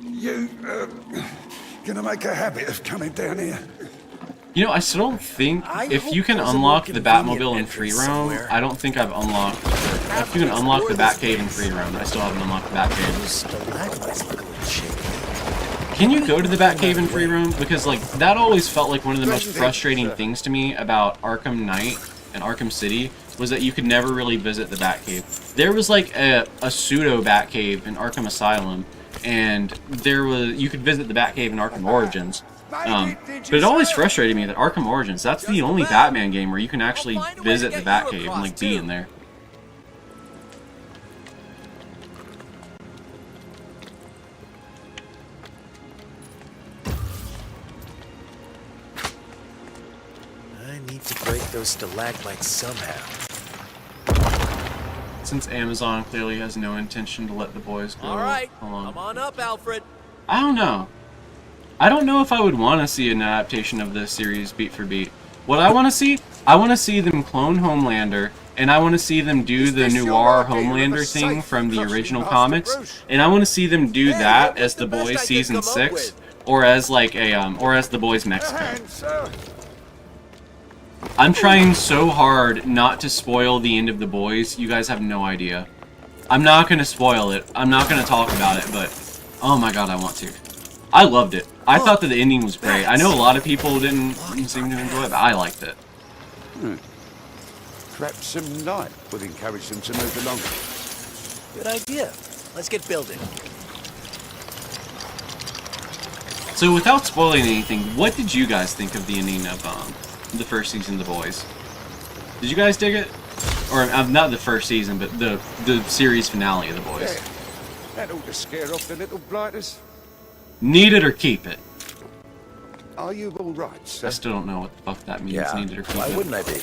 You, gonna make a habit of coming down here? You know, I still don't think if hope you can there's a unlock more the convenient Batmobile in entrance free roam, somewhere. I don't think I've unlocked. If you can unlock the Batcave in free roam, I still haven't unlocked the Batcave. Stalagmites look a little shaky. Can you go to the Batcave in free roam? Because like that always felt like one of the most frustrating things to me about Arkham Knight and Arkham City was that you could never really visit the Batcave. There was like a pseudo Batcave in Arkham Asylum, and there was you could visit the Batcave in Arkham Origins. But it always frustrated me that Arkham Origins, that's the only Batman game where you can actually visit the Batcave and like be in there. I need to break those stalagmites somehow. Since Amazon clearly has no intention to let the boys go Alright, along. come on up, Alfred. I don't know. I don't know if I would want to see an adaptation of this series beat for beat. What I want to see them clone Homelander, and I want to see them do the noir Homelander thing from the original comics, and I want to see them do that as The Boys season 6, or as like a or as The Boys Mexico. I'm trying so hard not to spoil the end of The Boys. You guys have no idea. I'm not gonna spoil it. I'm not gonna talk about it, but oh my god, I want to. I loved it. I thought that the ending was great. I know a lot of people didn't seem to enjoy it, but I liked it. Perhaps some light would encourage them to move along. Good idea. Let's get building. So without spoiling anything, what did you guys think of the ending of the first season of The Boys? Did you guys dig it? Or not the first season, but the series finale of The Boys. That ought to scare off the little blighters. Need it or keep it? Are you all right, sir? I still don't know what the fuck that means. Yeah, Need it or keep why it. wouldn't I be?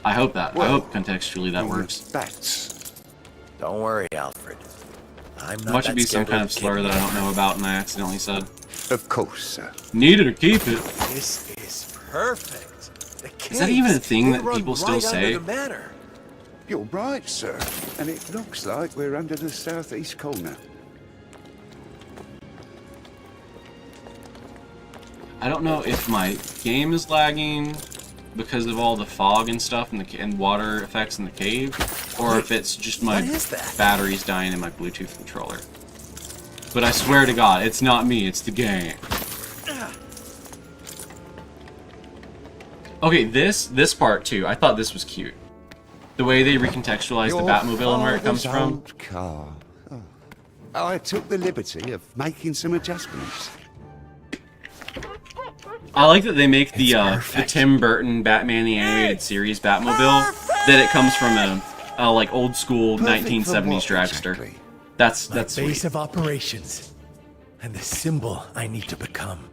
I hope that. I Well, hope contextually that works. Bats. Don't worry, Alfred. I'm not Watch it that be some scared kind of of slur that I don't know about and I accidentally said. Of course, sir. Need it or keep it. This is perfect. The Is that even a caves, thing they that run people still right say? under the manor. You're right, sir. And it looks like we're under the southeast corner. I don't know if my game is lagging because of all the fog and stuff and water effects in the cave, or if it's just my batteries dying in my Bluetooth controller. But I swear to God, it's not me, it's the game. Okay, this part too, I thought this was cute. The way they recontextualized the Batmobile and where it comes from. Old car. Oh. I took the liberty of making some adjustments. I like that they make the Tim Burton Batman the Animated Series Batmobile, that it comes from a like old school 1970s dragster. Exactly? That's Base sweet. of operations, and the symbol I need to become.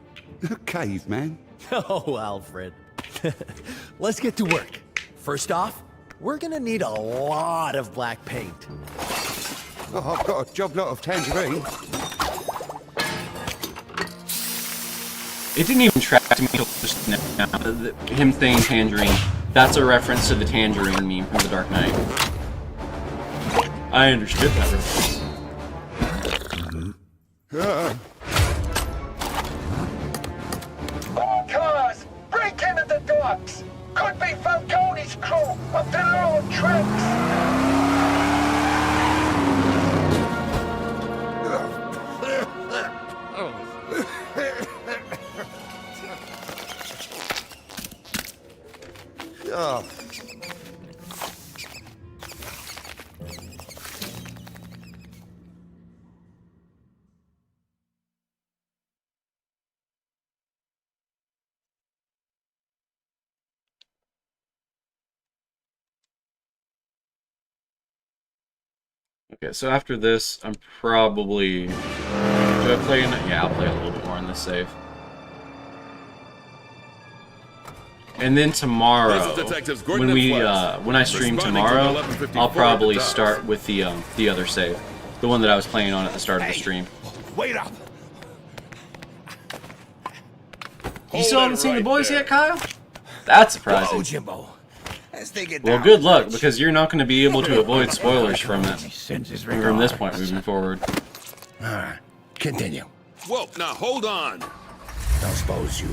A caveman. Oh, Alfred. Let's get to work. First off, we're gonna need a lot of black paint. Oh, I've got a job lot of tangerine. It didn't even track to me till just now. Him saying tangerine. That's a reference to the tangerine meme from The Dark Knight. I understood that reference. More cars! Break into the docks! Could be Falcone's crew up to their own tricks! Oh. Okay, so after this, I'm probably... Do I play in it? Yeah, I'll play a little bit more in this save. And then tomorrow, when I stream tomorrow, I'll probably start with the other save, the one that I was playing on at the start of the stream. Wait up! You still haven't seen The Boys yet, Kyle? That's surprising. Whoa, Jimbo. Let's take it Well, down. good luck, because you're not going to be able to avoid spoilers from it. From this point moving forward. Alright, continue. Whoa, now hold on. Don't suppose you,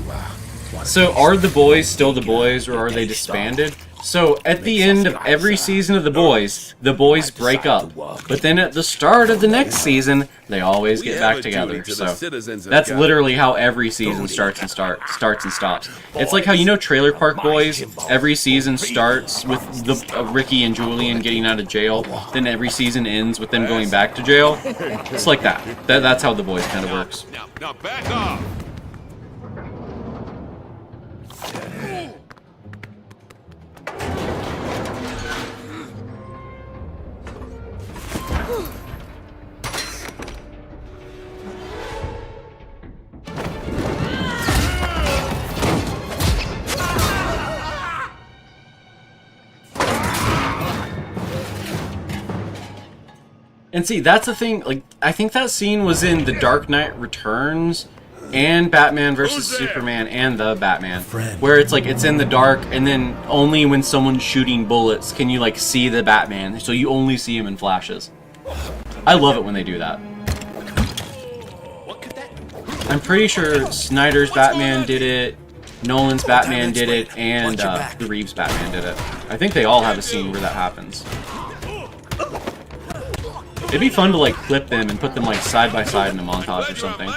So are The Boys still The Boys, or are they disbanded? So at the end of every season of The Boys break up. But then at the start of the next season, they always get back together. So that's literally how every season starts and stops. It's like how, you know, Trailer Park Boys, every season starts with Ricky and Julian getting out of jail, then every season ends with them going back to jail. It's like that. That's how The Boys kind of works. Now back off. And see, that's the thing, like, I think that scene was in The Dark Knight Returns and Batman vs. Superman and The Batman, where it's like, it's in the dark, and then only when someone's shooting bullets can you, like, see the Batman, so you only see him in flashes. I love it when they do that. I'm pretty sure Snyder's Batman did it, Nolan's Batman did it, and the Reeves Batman did it. I think they all have a scene where that happens. It'd be fun to like clip them and put them like side by side in a montage or something.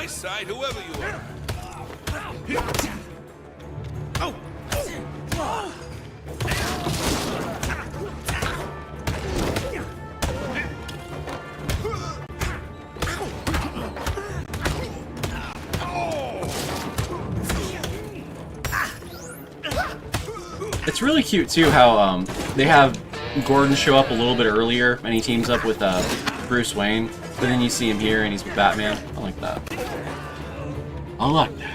It's really cute too how they have Gordon show up a little bit earlier and he teams up with Bruce Wayne, but then you see him here and he's with Batman. I like that. I like that.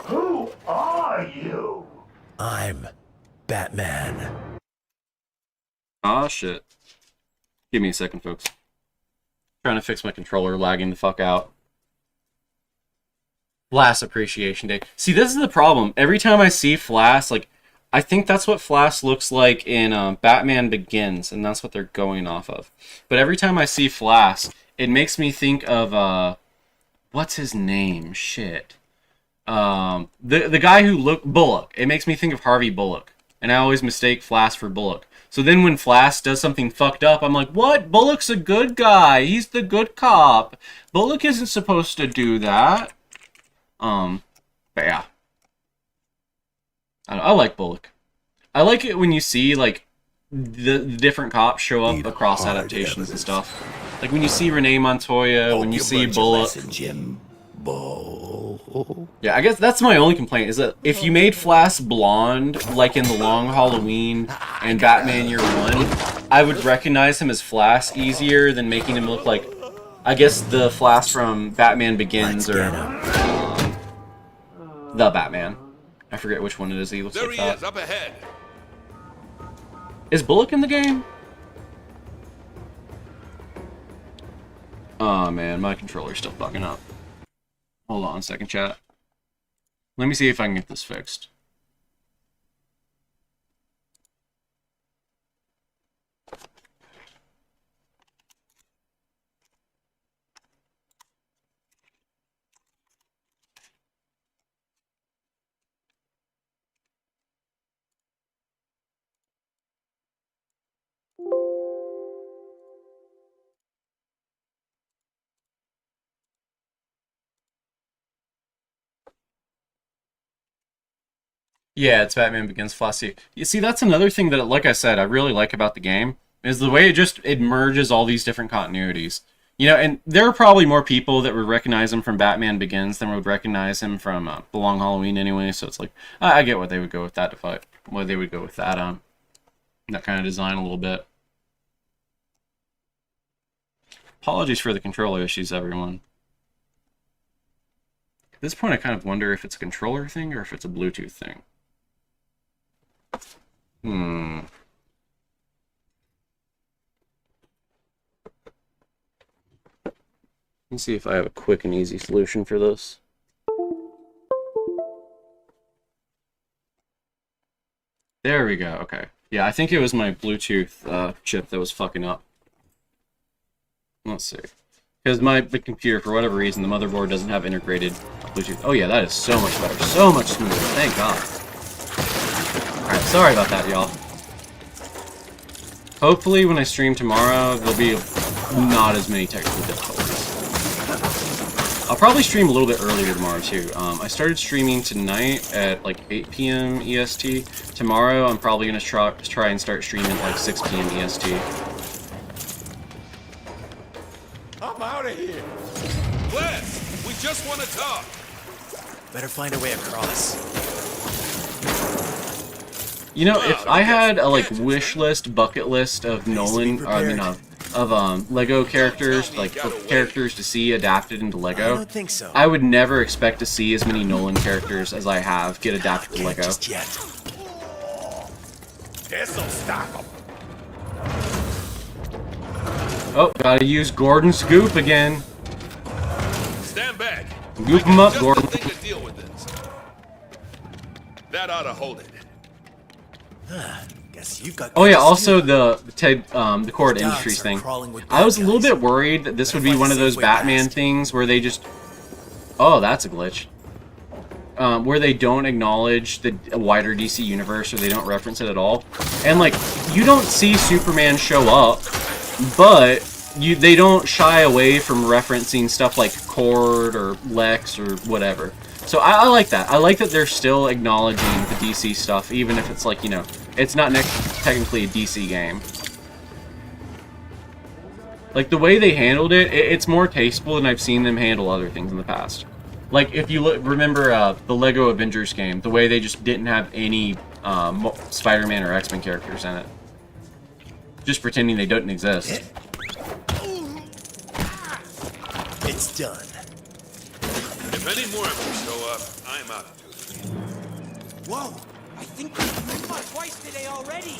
Who are you? I'm Batman. Aw, shit. Give me a second, folks. Trying to fix my controller, lagging the fuck out. Flash Appreciation Day. See, this is the problem. Every time I see Flash, like, I think that's what Flash looks like in Batman Begins, and that's what they're going off of. But every time I see Flash, it makes me think of, what's his name? Shit. The guy who looked... Bullock. It makes me think of Harvey Bullock. And I always mistake Flash for Bullock. So then when Flash does something fucked up, I'm like, what? Bullock's a good guy. He's the good cop. Bullock isn't supposed to do that. But yeah. I like Bullock. I like it when you see, like, the different cops show up across adaptations and stuff. Like when you see Renee Montoya, when you see Bullock. Yeah, I guess that's my only complaint, is that if you made Flash blonde, like in The Long Halloween and Batman Year One, I would recognize him as Flash easier than making him look like, I guess, the Flash from Batman Begins, or the Batman. I forget which one it is. He looks There like he that. is, up ahead. Is Bullock in the game? Oh man, my controller's still fucking up. Hold on a second, chat. Let me see if I can get this fixed. Yeah, it's Batman Begins Flash. You see, that's another thing that, like I said, I really like about the game, is the way it merges all these different continuities. You know, and there are probably more people that would recognize him from Batman Begins than would recognize him from The Long Halloween anyway, so it's like, I get what they would go with that why they would go with that kind of design a little bit. Apologies for the controller issues, everyone. this point, I kind of wonder if it's a controller thing or if it's a Bluetooth thing. Let's see if I have a quick and easy solution for this. There we go, okay. Yeah, I think it was my Bluetooth chip that was fucking up. Let's see. Because the computer, for whatever reason, the motherboard doesn't have integrated Bluetooth. Oh yeah, that is so much better. So much smoother. Thank God. Alright, sorry about that, y'all. Hopefully, when I stream tomorrow, there'll be not as many technical difficulties. I'll probably stream a little bit earlier tomorrow, too. I started streaming tonight at, like, 8 p.m. EST. Tomorrow, I'm probably going to try and start streaming at, like, 6 p.m. EST. I'm out of here. Wes, we just want to talk. Better find a way across. You know, if I had a like wish list, bucket list of Nolan, of Lego characters, like characters to see adapted into Lego, I don't think so. I would never expect to see as many Nolan characters as I have get adapted to Lego. Just yet. This'll stop him. Oh, gotta use Gordon's goop again. Stand back. Goop him up, Gordon. Thing to deal with this. That ought to hold it. Guess you've got. Oh yeah, also the Cord Industries thing. I was a little bit worried that this would be one of those Batman things where they just... Oh, that's a glitch. Where they don't acknowledge the wider DC universe, or they don't reference it at all. And like, you don't see Superman show up, but they don't shy away from referencing stuff like Cord or Lex or whatever. So I like that. I like that they're still acknowledging the DC stuff, even if it's like, you know, it's not technically a DC game. Like, the way they handled it, it's more tasteful than I've seen them handle other things in the past. Like, if you remember the Lego Avengers game, the way they just didn't have any Spider-Man or X-Men characters in it. Just pretending they don't exist. It's done. If any more of them show up, I'm out of here. Whoa! I think we've moved on twice today already.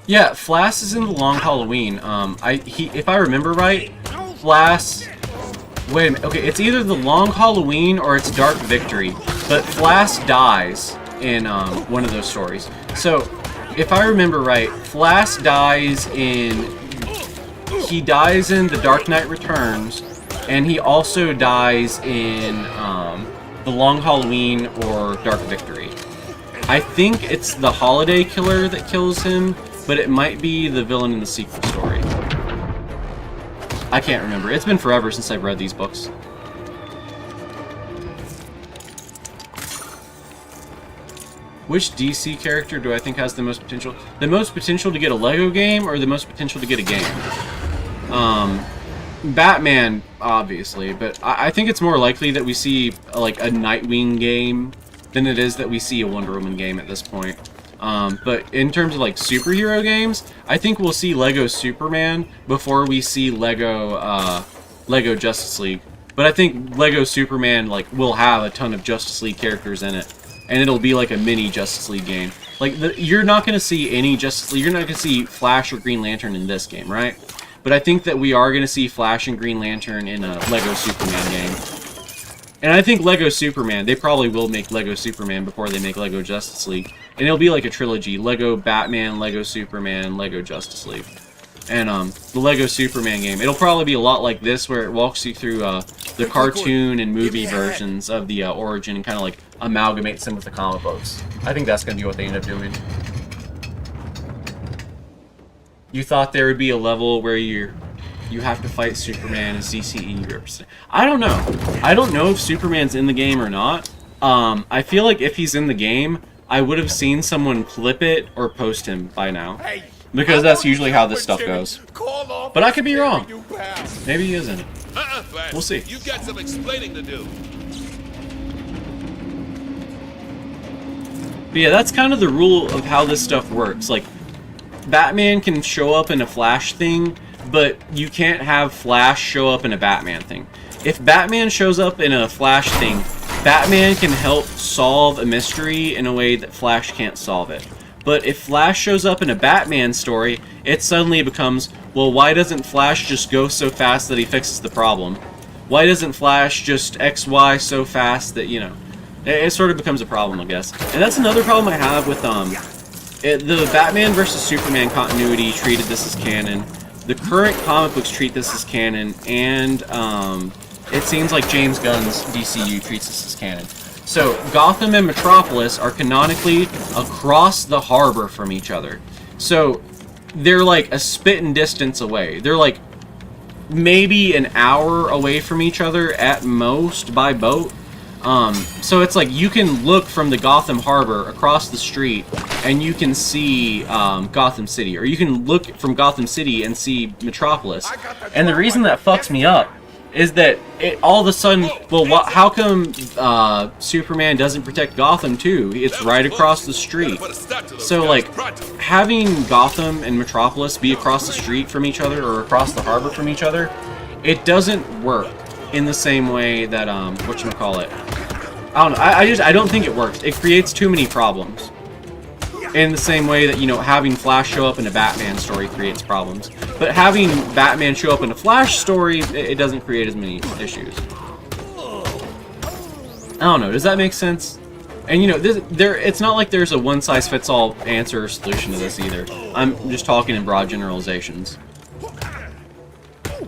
Yeah, Flass is in the Long Halloween. If I remember right, Flass... Wait a minute. Okay, it's either the Long Halloween or it's Dark Victory. But Flass dies in one of those stories. So, if I remember right, Flass dies in... He dies in The Dark Knight Returns, and he also dies in the Long Halloween or Dark Victory. I think it's the Holiday Killer that kills him, but it might be the villain in the sequel story. I can't remember. It's been forever since I've read these books. Which DC character do I think has the most potential? The most potential to get a Lego game, or the most potential to get a game? Batman, obviously, but I think it's more likely that we see like a Nightwing game than it is that we see a Wonder Woman game at this point. But in terms of like superhero games, I think we'll see Lego Superman before we see Lego Justice League. But I think Lego Superman like will have a ton of Justice League characters in it, and it'll be like a mini Justice League game. Like you're not going to see any Justice League. You're not going to see Flash or Green Lantern in this game, right? But I think that we are going to see Flash and Green Lantern in a Lego Superman game. And I think Lego Superman, they probably will make Lego Superman before they make Lego Justice League. And it'll be like a trilogy. Lego Batman, Lego Superman, Lego Justice League. And the Lego Superman game, it'll probably be a lot like this, where it walks you through the cartoon and movie versions of the origin and kind of like amalgamates them with the comic books. I think that's going to be what they end up doing. You thought there would be a level where you have to fight Superman as DCE representative. I don't know. I don't know if Superman's in the game or not. I feel like if he's in the game, I would have seen someone clip it or post him by now. Because that's usually how this stuff goes. But I could be wrong. Maybe he isn't. Flash. We'll see. You've got some explaining to do. But yeah, that's kind of the rule of how this stuff works. Like, Batman can show up in a Flash thing, but you can't have Flash show up in a Batman thing. If Batman shows up in a Flash thing, Batman can help solve a mystery in a way that Flash can't solve it. But if Flash shows up in a Batman story, it suddenly becomes, well, why doesn't Flash just go so fast that he fixes the problem? Why doesn't Flash just XY so fast that, you know, it sort of becomes a problem, I guess. And that's another problem I have with, the Batman vs. Superman continuity treated this as canon. The current comic books treat this as canon, and, it seems like James Gunn's DCU treats this as canon. So, Gotham and Metropolis are canonically across the harbor from each other. So, they're like a spitting distance away. They're like maybe an hour away from each other at most by boat. So it's like you can look from the Gotham Harbor across the street and you can see Gotham City. Or you can look from Gotham City and see Metropolis. And the reason that fucks me up is that it all of a sudden, well, how come Superman doesn't protect Gotham too? It's right across the street. So, like, having Gotham and Metropolis be across the street from each other or across the harbor from each other, it doesn't work in the same way that, whatchamacallit. I don't know, I don't think it works. It creates too many problems. In the same way that, you know, having Flash show up in a Batman story creates problems. But having Batman show up in a Flash story, it doesn't create as many issues. I don't know, does that make sense? And, you know, it's not like there's a one-size-fits-all answer or solution to this either. I'm just talking in broad generalizations.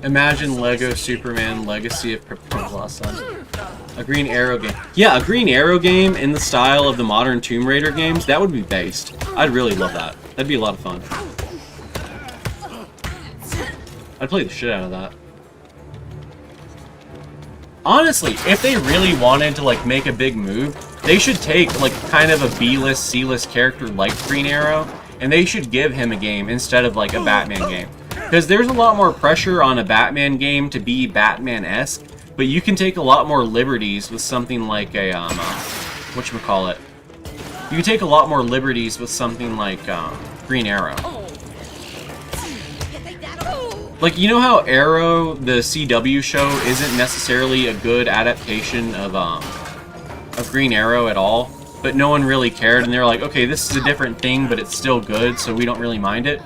Imagine Lego Superman Legacy of Krypton. A Green Arrow game. Yeah, a Green Arrow game in the style of the modern Tomb Raider games, that would be based. I'd really love that. That'd be a lot of fun. I'd play the shit out of that. Honestly, if they really wanted to, like, make a big move, they should take, like, kind of a B-list, C-list character like Green Arrow, and they should give him a game instead of, like, a Batman game. Because there's a lot more pressure on a Batman game to be Batman-esque, but you can take a lot more liberties with something like a, whatchamacallit. You can take a lot more liberties with something like, Green Arrow. Like, you know how Arrow, the CW show, isn't necessarily a good adaptation of Green Arrow at all? But no one really cared, and they're like, okay, this is a different thing, but it's still good, so we don't really mind it.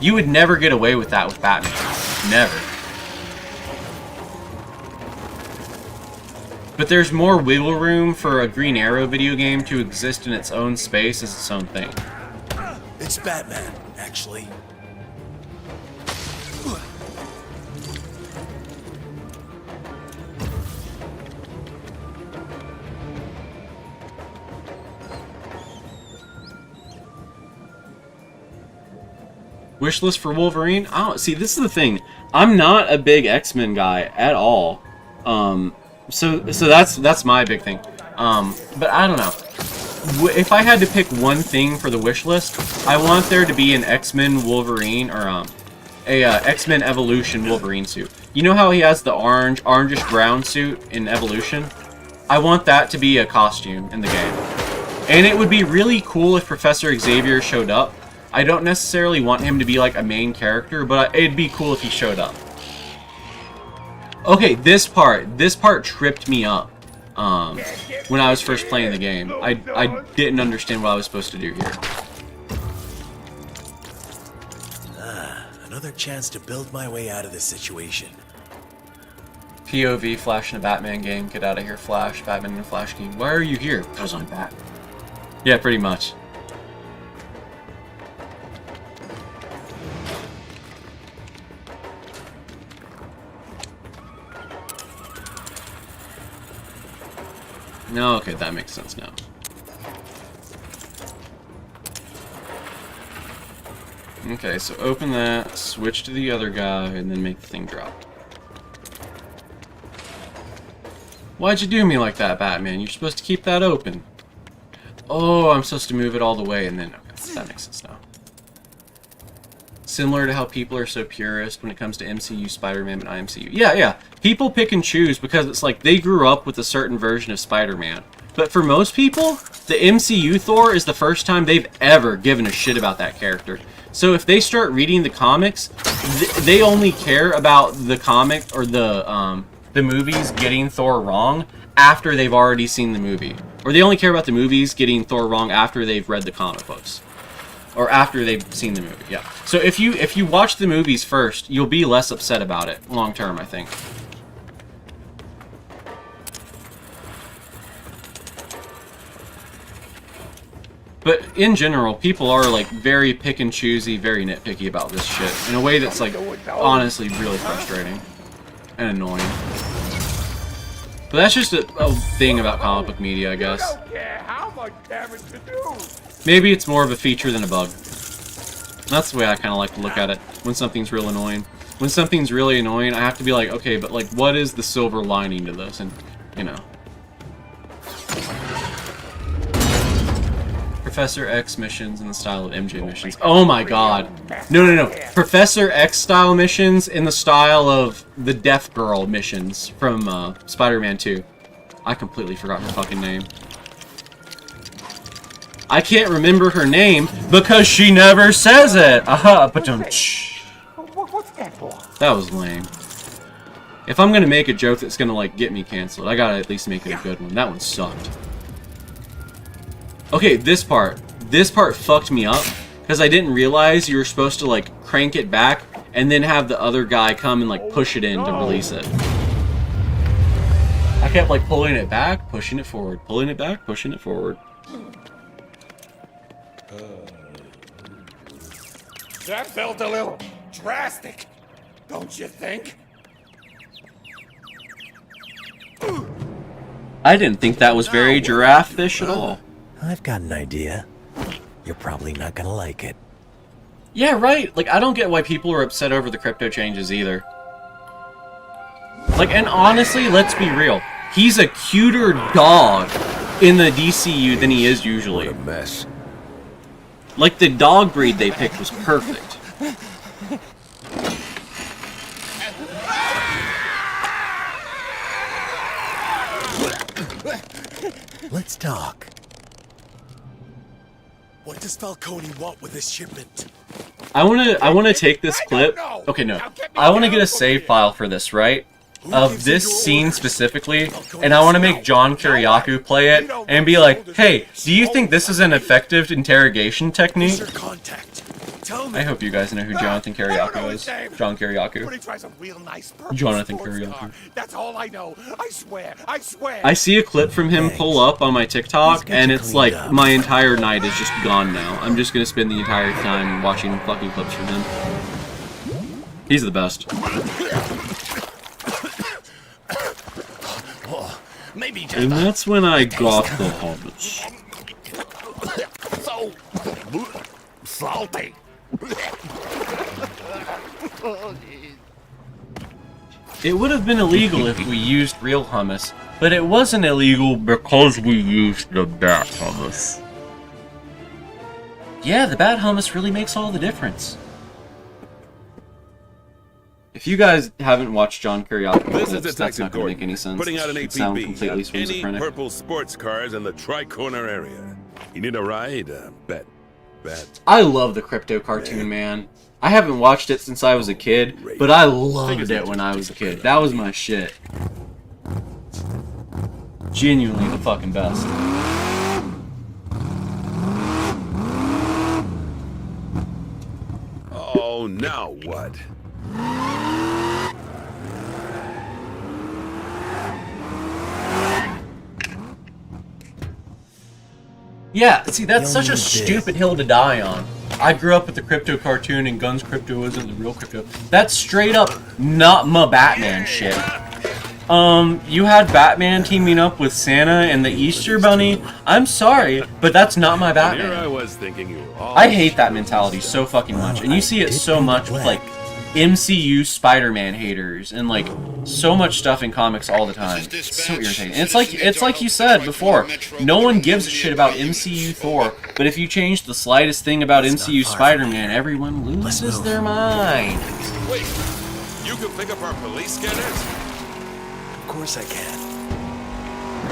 You would never get away with that with Batman. Never. But there's more wiggle room for a Green Arrow video game to exist in its own space as its own thing. It's Batman, actually. Wishlist for Wolverine? I don't see. This is the thing. I'm not a big X-Men guy at all. So that's my big thing. But I don't know. If I had to pick one thing for the wish list, I want there to be an X-Men Wolverine or X-Men Evolution Wolverine suit. You know how he has the orangish brown suit in Evolution? I want that to be a costume in the game. And it would be really cool if Professor Xavier showed up. I don't necessarily want him to be like a main character, but it'd be cool if he showed up. Okay, this part tripped me up when I was first playing the game. I didn't understand what I was supposed to do here. Another chance to build my way out of this situation. POV, Flash in a Batman game. Get out of here, Flash. Batman in a Flash game. Why are you here? Because I'm Batman. Yeah, pretty much. No, okay, that makes sense now. Okay, so open that, switch to the other guy, and then make the thing drop. Why'd you do me like that, Batman? You're supposed to keep that open. Oh, I'm supposed to move it all the way, and then... Okay, that makes sense now. Similar to how people are so purist when it comes to MCU, Spider-Man, and IMCU. Yeah. People pick and choose because it's like they grew up with a certain version of Spider-Man. But for most people, the MCU Thor is the first time they've ever given a shit about that character. So if they start reading the comics, they only care about the comic or the the movies getting Thor wrong after they've already seen the movie. Or they only care about the movies getting Thor wrong after they've read the comic books. Or after they've seen the movie, yeah. So if you watch the movies first, you'll be less upset about it long term, I think. But in general, people are like very pick and choosy, very nitpicky about this shit in a way that's like honestly really frustrating and annoying. But that's just a thing about comic book media, I guess. Maybe it's more of a feature than a bug. That's the way I kind of like to look at it when something's real annoying. When something's really annoying, I have to be like, okay, but like, what is the silver lining to this? And, you know. Professor X missions in the style of MJ missions. Oh my god. No. Professor X style missions in the style of the Death Girl missions from Spider-Man 2. I completely forgot her fucking name. I can't remember her name because she never says it. But don't. That was lame. If I'm gonna make a joke that's gonna like get me canceled, I gotta at least make it a good one. That one sucked. Okay, this part fucked me up because I didn't realize you were supposed to like crank it back and then have the other guy come and like push it in to release it. I kept like pulling it back, pushing it forward, pulling it back, pushing it forward. That felt a little drastic, don't you think? I didn't think that was very giraffe-ish at all. I've got an idea. You're probably not gonna like it. Yeah, right. Like, I don't get why people are upset over the crypto changes either. Like, and honestly, let's be real. He's a cuter dog in the DCU than he is usually. What a mess. Like, the dog breed they picked was perfect. Let's talk. What does Falcone want with this shipment? I wanna take this clip. Okay, no. I wanna get a save file for this, right? Of this scene specifically, and I want to make John Kiriakou play it and be like, hey, do you think this is an effective interrogation technique? I hope you guys know who Jonathan Kiriakou is. John Kiriakou. Jonathan Kiriakou. That's all I know. I swear. I see a clip from him pull up on my TikTok, and it's like, my entire night is just gone now. I'm just gonna spend the entire time watching fucking clips from him. He's the best. And that's when I got the hummus. So salty. It would have been illegal if we used real hummus, but it wasn't illegal because we used the bat hummus. Yeah, the bat hummus really makes all the difference. If you guys haven't watched John Kiriakou, that's not going to make any sense. Putting out an It sound APB completely on any schizophrenic. purple sports cars in the Tri-Corner area. You need a ride? Bet. I love the Crypto cartoon, man. I haven't watched it since I was a kid, but I loved it when I was a kid. That was my shit. Genuinely the fucking best. Oh, now what? Yeah, see, that's such a stupid hill to die on. I grew up with the Crypto cartoon and Guns Crypto isn't the real Crypto. That's straight up not my Batman shit. You had Batman teaming up with Santa and the Easter Bunny. I'm sorry, but that's not my Batman. Here I was thinking you were all I hate that mentality so fucking much, and you see it so much with like MCU Spider-Man haters and like so much stuff in comics all the time. It's so irritating. And it's like you said before, no one gives a shit about MCU Thor, but if you change the slightest thing about MCU Spider-Man, everyone loses their mind. Wait, you can pick up our police scanners? Of course I can.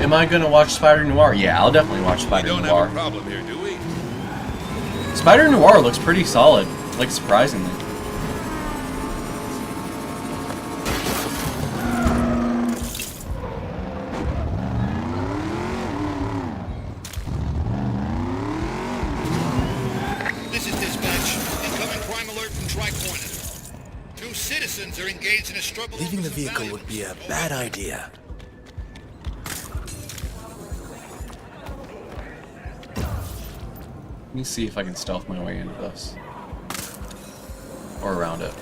Am I gonna watch Spider-Noir? Yeah, I'll definitely watch We don't have a Spider-Noir. problem here, do we? Spider-Noir looks pretty solid, like surprisingly. They're engaged in a struggle. Leaving the vehicle would be a bad idea. Let me see if I can stealth my way into this. Or around it.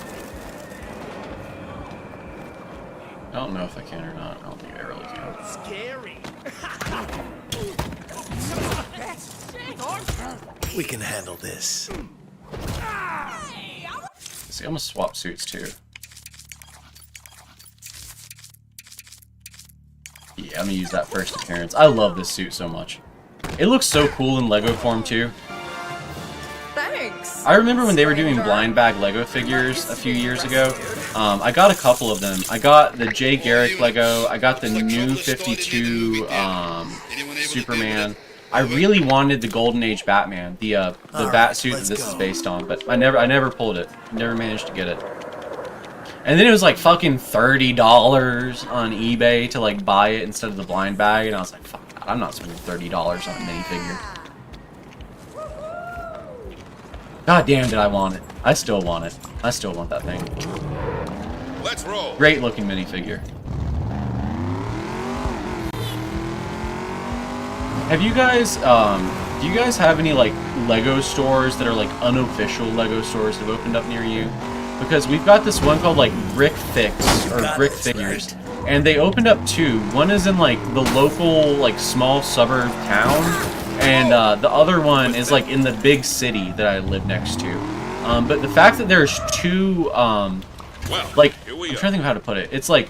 I don't know if I can or not. I don't think I really can. Scary. We can handle this. See, I'm gonna swap suits too. Yeah, I'm gonna use that first appearance. I love this suit so much. It looks so cool in Lego form too. Thanks. I remember when they were doing blind bag Lego figures a few years ago. I got a couple of them. I got the Jay Garrick Lego. I got the new 52 Superman. I really wanted the Golden Age Batman, the bat suit that this is based on, but I never pulled it. Never managed to get it. And then it was like fucking $30 on eBay to like buy it instead of the blind bag, and I was like, fuck that, I'm not spending $30 on a minifigure. God damn, did I want it. I still want it. I still want that thing. Let's roll. Great looking minifigure. Have you guys, do you guys have any like Lego stores that are like unofficial Lego stores that have opened up near you? Because we've got this one called like Brick Fix or Brick Figures, and they opened up two. One is in like the local like small suburb town, and the other one is like in the big city that I live next to. But the fact that there's two, like, I'm trying to think of how to put it. It's like,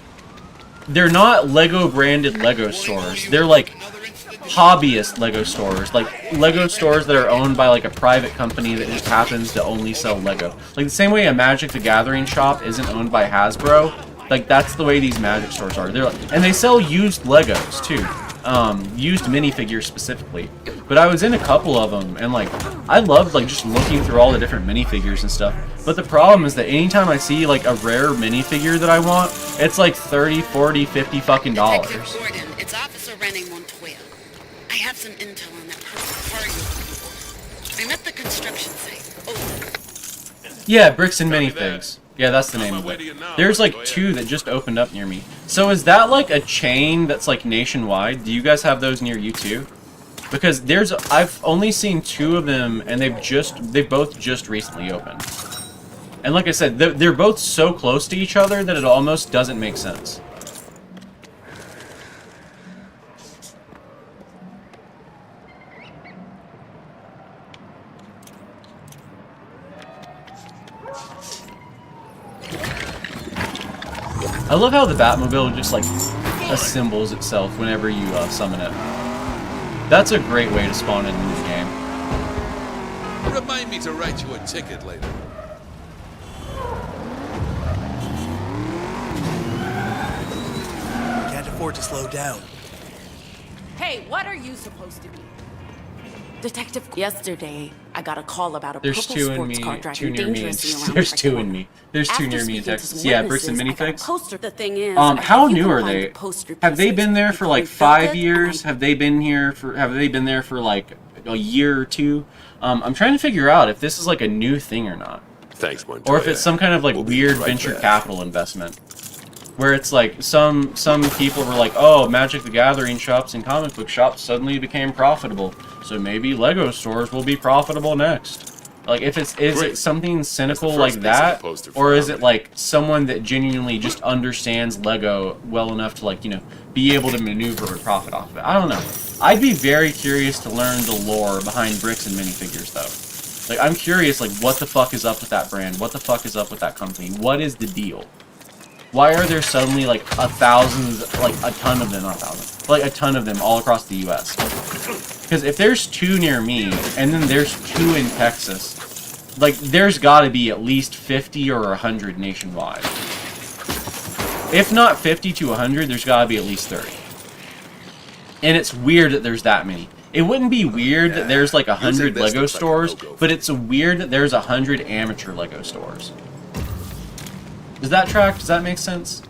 they're not Lego branded Lego stores. They're like hobbyist Lego stores. Like Lego stores that are owned by like a private company that just happens to only sell Lego. Like the same way a Magic the Gathering shop isn't owned by Hasbro. Like that's the way these Magic stores are. They're like, and they sell used Legos too. Used minifigures specifically. But I was in a couple of them, and like I loved like just looking through all the different minifigures and stuff. But the problem is that anytime I see like a rare minifigure that I want, it's like 30, 40, 50 fucking dollars. Detective Gordon, it's Officer Rennie Montoya. I have some intel on that perfect car you're looking for. I'm at the construction site. Over. Yeah, Bricks and Minifigs. Yeah, that's the name of it. There's like two that just opened up near me. So is that like a chain that's like nationwide? Do you guys have those near you too? Because I've only seen two of them, and they've both just recently opened. And like I said, they're both so close to each other that it almost doesn't make sense. I love how the Batmobile just like assembles itself whenever you summon it. That's a great way to spawn it into the game. Remind me to write you a ticket later. Can't afford to slow down. Hey, what are you supposed to be? Detective, yesterday I got a call about a There's purple two in sports me, car two driving near me. dangerously around There's my two corner. in me. There's two After near me in speaking to Texas. some Yeah, Bricks and witnesses, I got a Minifigs. poster. The thing is, How if you new can are find they? the poster Have they pieces, been there for like you feel 5 good? years? Have they been here for? Have they been there for like a year or two? I'm trying to figure out if this is like a new thing or not. Thanks, Montoya. Or if it's some kind of like weird venture capital investment. Where it's like some people were like, oh, Magic the Gathering shops and comic book shops suddenly became profitable, so maybe Lego stores will be profitable next. Like, is it something cynical like that, or is it like someone that genuinely just understands Lego well enough to like, you know, be able to maneuver or profit off of it? I don't know. I'd be very curious to learn the lore behind Bricks and Minifigures though. Like, I'm curious, like, what the fuck is up with that brand? What the fuck is up with that company? What is the deal? Why are there suddenly like a ton of them, not 1,000, like a ton of them all across the U.S.? Because if there's two near me, and then there's two in Texas, like there's got to be at least 50 or 100 nationwide. If not 50 to 100, there's got to be at least 30. And it's weird that there's that many. It wouldn't be weird that there's like 100 Lego stores, but it's weird that there's 100 amateur Lego stores. Does that track? Does that make sense?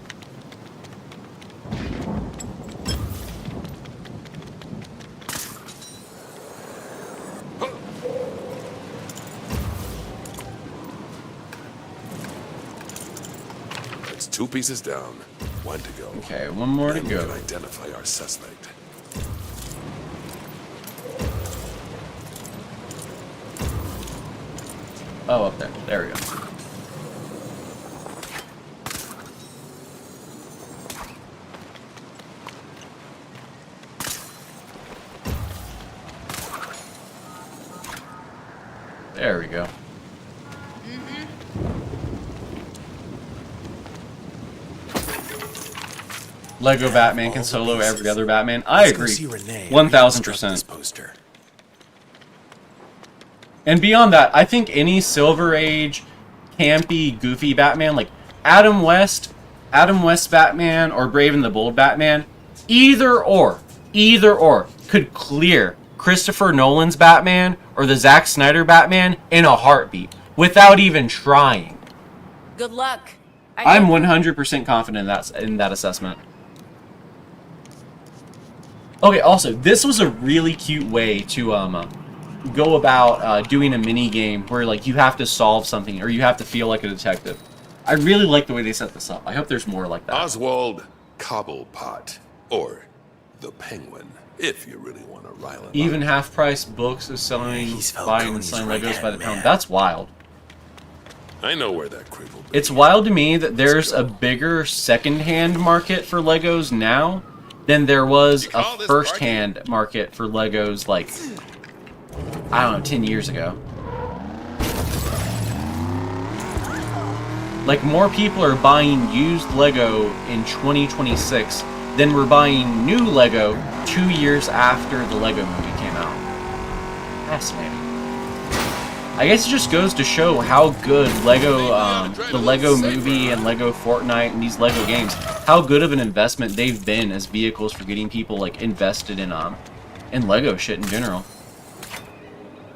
2 pieces down, 1 to go. Okay, 1 more to Then we go. can identify our suspect. Oh, up there. There we go. There we go. Lego Batman can solo every other Batman. I Let's go agree. see Renee. 1000%. Poster. And beyond that, I think any Silver Age, campy, goofy Batman, like Adam West Batman, or Brave and the Bold Batman, either or, could clear Christopher Nolan's Batman or the Zack Snyder Batman in a heartbeat, without even trying. Good luck. I'm 100% confident in that assessment. Okay, also, this was a really cute way to go about doing a mini game where like you have to solve something or you have to feel like a detective. I really like the way they set this up. I hope there's more like that. Oswald Cobblepot, or the Penguin, if you really want to rile him Even up. half-price books is selling, He's buying and Falcone's selling right Legos by the hand pound. man. That's wild. I know where that creep will be. It's wild to me that there's a bigger second-hand market for Legos now than there was a first-hand market for Legos, like, I don't know, 10 years ago. Like, more people are buying used Lego in 2026 than were buying new Lego 2 years after the Lego movie came out. Fascinating. I guess it just goes to show how good Lego, the Lego movie and Lego Fortnite and these Lego games, how good of an investment they've been as vehicles for getting people like invested in Lego shit in general.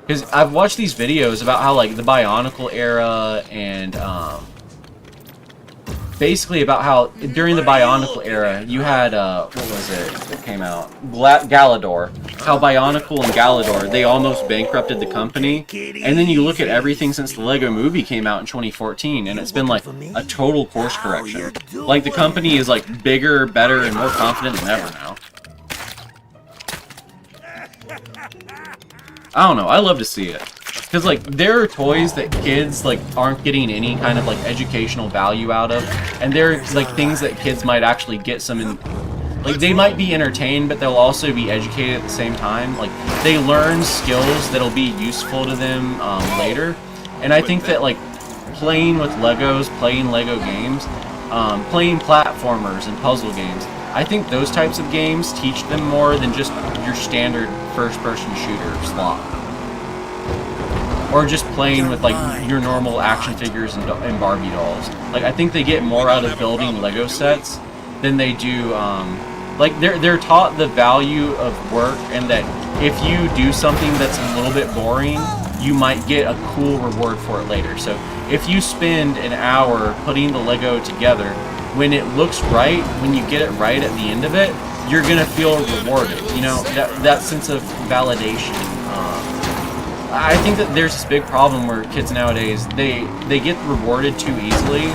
Because I've watched these videos about how like the Bionicle era and basically about how during the Bionicle era you had what was it that came out? Galador. How Bionicle and Galador, they almost bankrupted the company. And then you look at everything since the Lego movie came out in 2014 and it's been like a total course correction. Like the company is like bigger, better, and more confident than ever now. I don't know, I love to see it. Because, like, there are toys that kids, like, aren't getting any kind of, like, educational value out of. And they're, like, things that kids might actually get some, like, they might be entertained, but they'll also be educated at the same time. Like, they learn skills that'll be useful to them later. And I think that, like, playing with Legos, playing Lego games, playing platformers and puzzle games, I think those types of games teach them more than just your standard first-person shooter slot. Or just playing with like your normal action figures and Barbie dolls. Like I think they get more out of building Lego sets than they do. Like they're taught the value of work and that if you do something that's a little bit boring, you might get a cool reward for it later. So if you spend an hour putting the Lego together, when it looks right, when you get it right at the end of it, you're gonna feel rewarded. You know, that sense of validation. I think that there's this big problem where kids nowadays, they get rewarded too easily.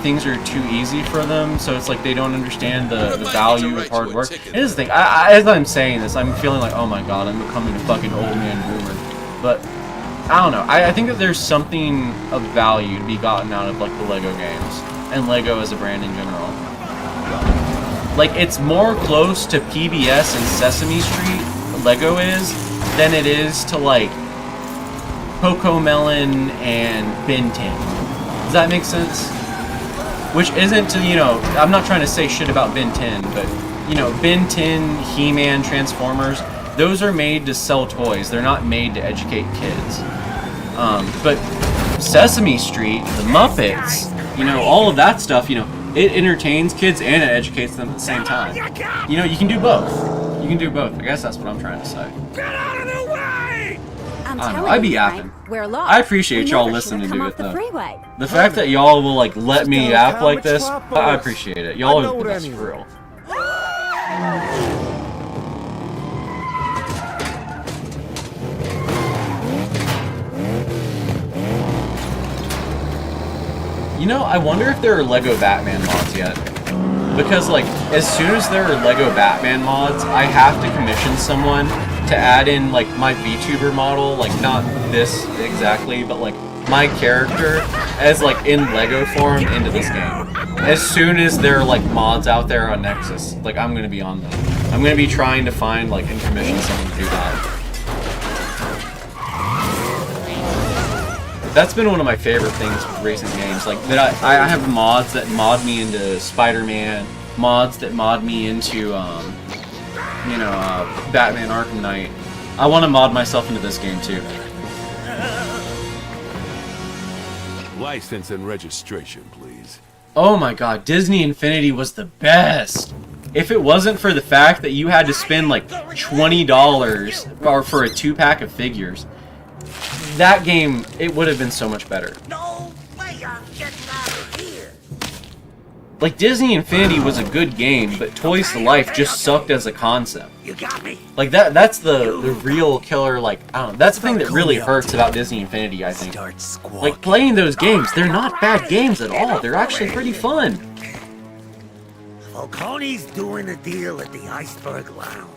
Things are too easy for them, so it's like they don't understand the value of hard work. And here's the thing, as I'm saying this, I'm feeling like, oh my god, I'm becoming a fucking old man boomer. But, I don't know, I think that there's something of value to be gotten out of like the Lego games, and Lego as a brand in general. Like, it's more close to PBS and Sesame Street, Lego is, than it is to like Cocomelon and Ben 10. Does that make sense? Which isn't to, you know, I'm not trying to say shit about Ben 10, but you know, Ben 10, He-Man, Transformers, those are made to sell toys. They're not made to educate kids. But Sesame Street, the Muppets, you know, all of that stuff, you know, it entertains kids and it educates them at the same time. You know, you can do both. You can do both. I guess that's what I'm trying to say. I'm I don't know, telling I'd be you, yapping. Frank, we're lost. I appreciate We y'all never listening should've to come it off the though. freeway. The fact that y'all will like let me yap like this, I appreciate it. Y'all I are know the what I best mean. for real. You know, I wonder if there are Lego Batman mods yet. Because, like, as soon as there are Lego Batman mods, I have to commission someone to add in, like, my VTuber model, like, not this exactly, but, like, my character as, like, in Lego form into this game. As soon as there are, like, mods out there on Nexus, like, I'm gonna be on them. I'm gonna be trying to find, like, and commission someone to do that. That's been one of my favorite things with racing games. Like, that I have mods that mod me into Spider-Man, mods that mod me into, you know, Batman Arkham Knight. I want to mod myself into this game, too. License and registration, please. Oh my god, Disney Infinity was the best! If it wasn't for the fact that you had to spend, like, $20 or for a 2-pack of figures, that game, it would have been so much better. No way I'm getting out of here. Like, Disney Infinity was a good game, but Toys to Life just sucked as a concept. You got me. Like, that's the real killer, like, I don't know, that's the thing that really hurts about Disney Infinity, I think. Like, playing those games, they're not bad games at all. They're actually pretty fun. Falcone's doing a deal at the Iceberg Lounge.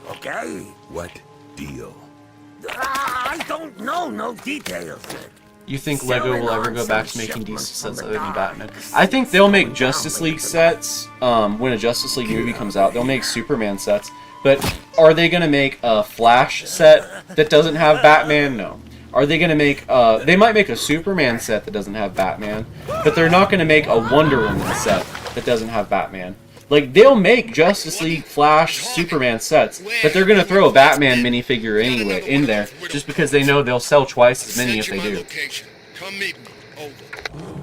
Okay? What deal? I don't know no details yet. You think Lego will ever go back to making DC sets other than Batman? I think they'll make Justice League sets when a Justice League movie comes out. They'll make Superman sets. But are they going to make a Flash set that doesn't have Batman? No. Are they going to make... they might make a Superman set that doesn't have Batman, but they're not going to make a Wonder Woman set that doesn't have Batman. Like, they'll make Justice League, Flash, Superman sets, but they're going to throw a Batman minifigure anyway in there, just because they know they'll sell twice as many if they do.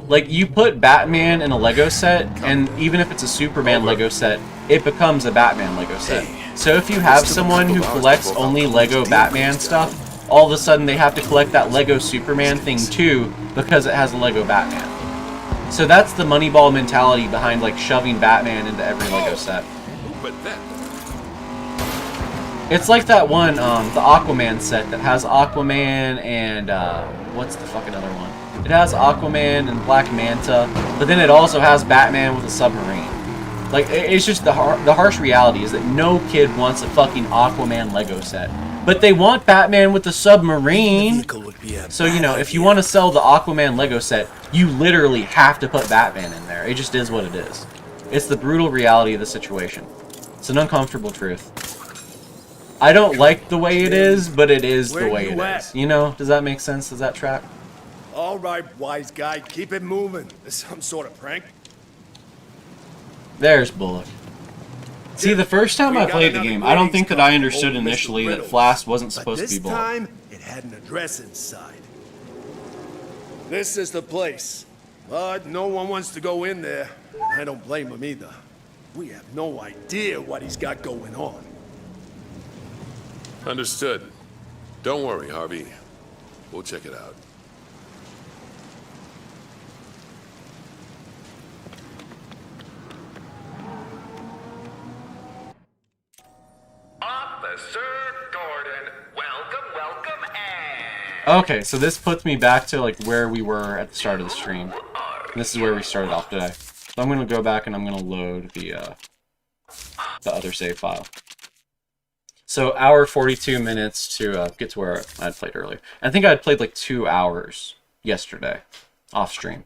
Like, you put Batman in a Lego set, and even if it's a Superman Lego set, it becomes a Batman Lego set. So if you have someone who collects only Lego Batman stuff, all of a sudden they have to collect that Lego Superman thing too, because it has a Lego Batman. So that's the Moneyball mentality behind, like, shoving Batman into every Lego set. It's like that one, the Aquaman set that has Aquaman and, what's the fucking other one? It has Aquaman and Black Manta, but then it also has Batman with a submarine. Like, it's just the harsh reality is that no kid wants a fucking Aquaman Lego set. But they want Batman with the submarine. So, you know, if you want to sell the Aquaman Lego set, you literally have to put Batman in there. It just is what it is. It's the brutal reality of the situation. It's an uncomfortable truth. I don't like the way it is, but it is the way it is. You know, does that make sense? Does that track? All right, wise guy, keep it moving. Is some sort of prank? There's Bullock. See, the first time I played the game, I don't think that I understood initially that Flask wasn't supposed to be Bullock. This time, it had an address inside. This is the place. But no one wants to go in there. I don't blame him either. We have no idea what he's got going on. Understood. Don't worry, Harvey. We'll check it out. Officer Gordon, welcome, and... Okay, so this puts me back to, like, where we were at the start of the stream. This is where we started off today. So I'm going to go back and I'm going to load the other save file. So, hour 42 minutes to get to where I had played earlier. I think I had played like 2 hours yesterday, off stream.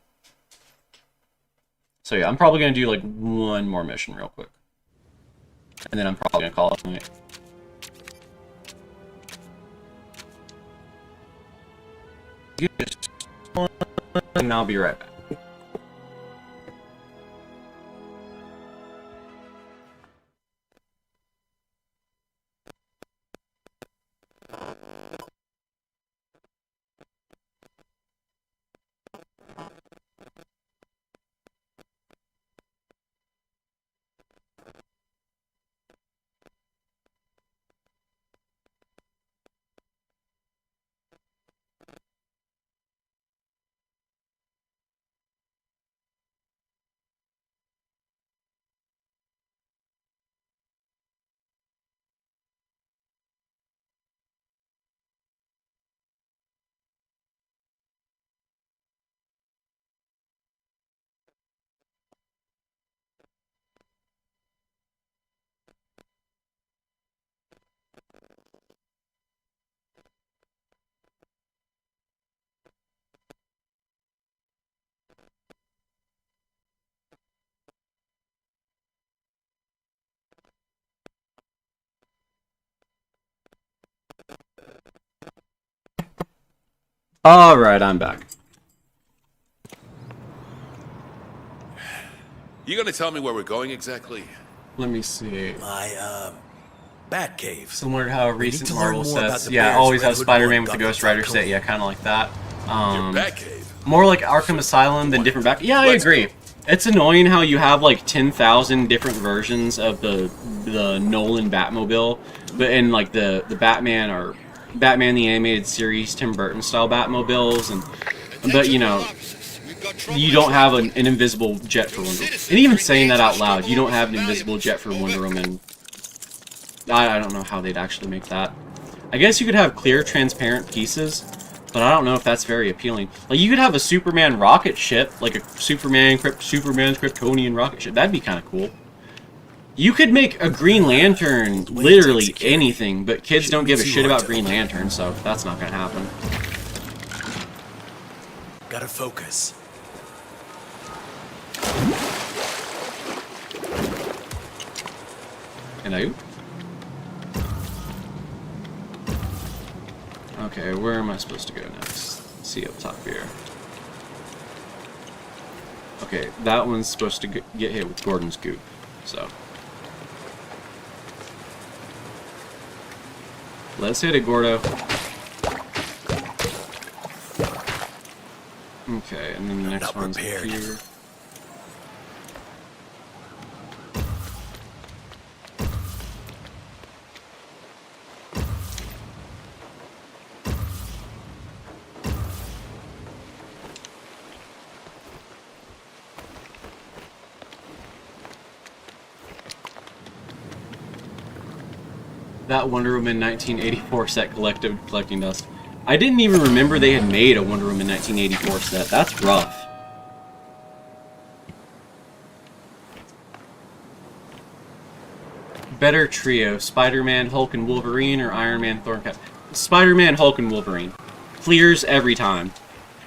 So yeah, I'm probably going to do like one more mission real quick. And then I'm probably going to call it a night. And I'll be right back. Alright, I'm back. You gonna tell me where we're going exactly? Let me see. My, Batcave. Similar to how We need recent to learn Marvel more about sets. the Yeah, bears always Red have Hood Spider-Man One with the got Ghost from Rider Falcone. set. Yeah, kind of like that. Batcave. More like Arkham Asylum than different back. Yeah, I agree. It's annoying how you have like 10,000 different versions of the Nolan Batmobile, but in like the Batman or Batman the Animated Series Tim Burton style Batmobiles, but you know, you don't have an invisible jet for Wonder Woman. And even saying that out loud, you don't have an invisible jet for Wonder Woman. I don't know how they'd actually make that. I guess you could have clear, transparent pieces, but I don't know if that's very appealing. Like, you could have a Superman rocket ship, like a Superman's Kryptonian rocket ship. That'd be kind of cool. You could make a Green Lantern literally anything, but kids don't give a shit about Green Lantern, so that's not gonna happen. Gotta focus. Hello? Okay, where am I supposed to go next? Let's see up top here. Okay, that one's supposed to get hit with Gordon's goop, so. Let's hit it, Gordo. Okay, and then the next one's here. That Wonder Woman 1984 set collecting dust. I didn't even remember they had made a Wonder Woman 1984 set. That's rough. Better trio: Spider-Man, Hulk, and Wolverine, or Iron Man, Thor, and Cap. Spider-Man, Hulk, and Wolverine. Clears every time.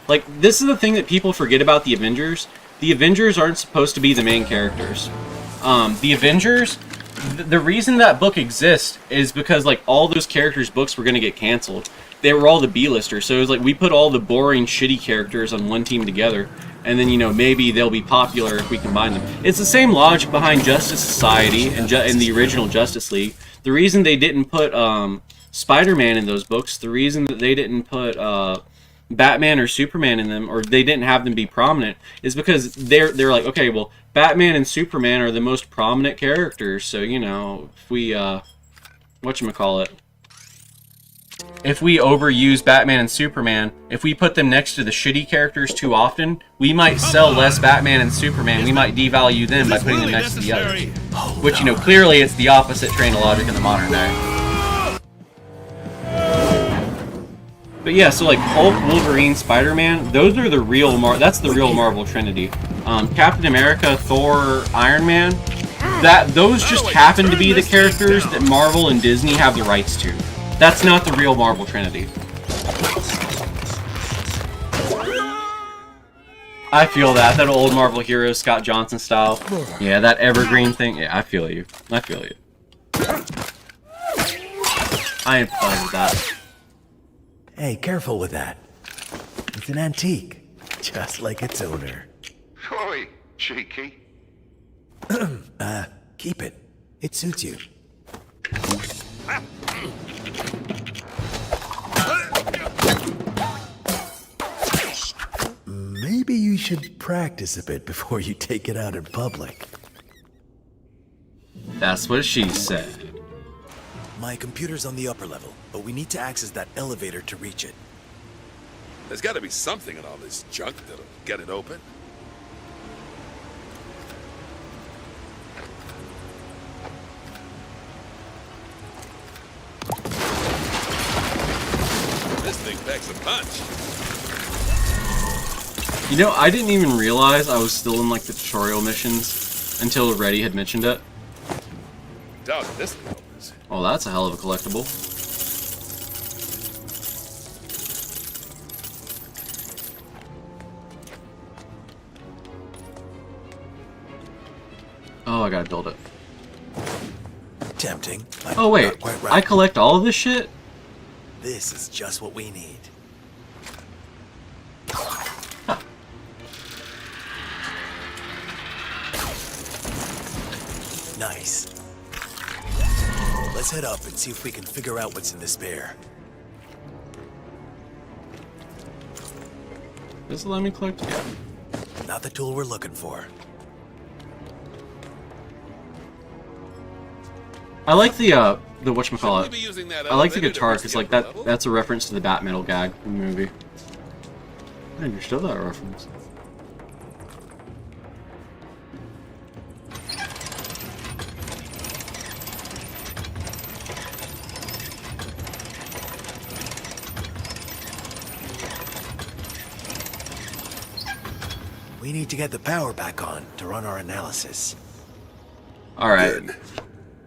Like, this is the thing that people forget about the Avengers. The Avengers aren't supposed to be the main characters. The Avengers... The reason that book exists is because, like, all those characters' books were going to get canceled. They were all the B-listers, so it was like, we put all the boring, shitty characters on one team together, and then, you know, maybe they'll be popular if we combine them. It's the same logic behind Justice Society and the original Justice League. The reason they didn't put Spider-Man in those books, the reason that they didn't put Batman or Superman in them, or they didn't have them be prominent, is because they're like, okay, well, Batman and Superman are the most prominent characters, so, you know, if we, whatchamacallit, if we overuse Batman and Superman, if we put them next to the shitty characters too often, we might sell less Batman and Superman. We might devalue them by putting them next to the others. Which, you know, clearly it's the opposite train of logic in the modern day. But yeah, so like Hulk, Wolverine, Spider-Man, those are the real that's the real Marvel Trinity. Captain America, Thor, Iron Man, those just happen to be the characters that Marvel and Disney have the rights to. That's not the real Marvel Trinity. I feel that old Marvel hero Scott Johnson style. Yeah, that evergreen thing. Yeah, I feel you. I feel you. I empathize with that. Hey, careful with that. It's an antique, just like its owner. Oi, cheeky. Keep it. It suits you. Maybe you should practice a bit before you take it out in public. That's what she said. My computer's on the upper level, but we need to access that elevator to reach it. There's got to be something in all this junk that'll get it open. This thing packs a punch. You know, I didn't even realize I was still in, like, the tutorial missions until Reddy had mentioned it. Doubt this thing opens. Oh, that's a hell of a collectible. Oh, I gotta build it. Tempting. Oh, wait. I collect all of this shit? This is just what we need. Nice. Let's head up and see if we can figure out what's in this bear. Does it let me collect? Yeah. Not the tool we're looking for. I like the whatchamacallit. I like the guitar because like that's a reference to the Bat Metal gag in the movie. I understood that reference. We need to get the power back on to run our analysis. Alright.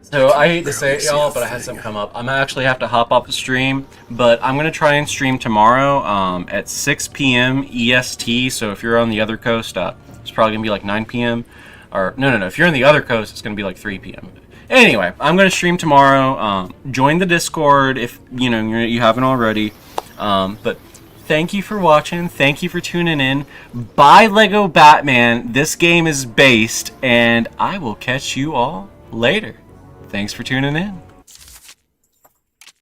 So I hate to say it, y'all, but I had something come up. I'm gonna actually have to hop off the stream, but I'm gonna try and stream tomorrow at 6 p.m. EST. So if you're on the other coast, it's probably gonna be like 9 p.m. Or no. If you're on the other coast, it's gonna be like 3 p.m. Anyway, I'm gonna stream tomorrow. Join the Discord if you haven't already. But thank you for watching. Thank you for tuning in. Buy Lego Batman. This game is based, and I will catch you all later. Thanks for tuning in.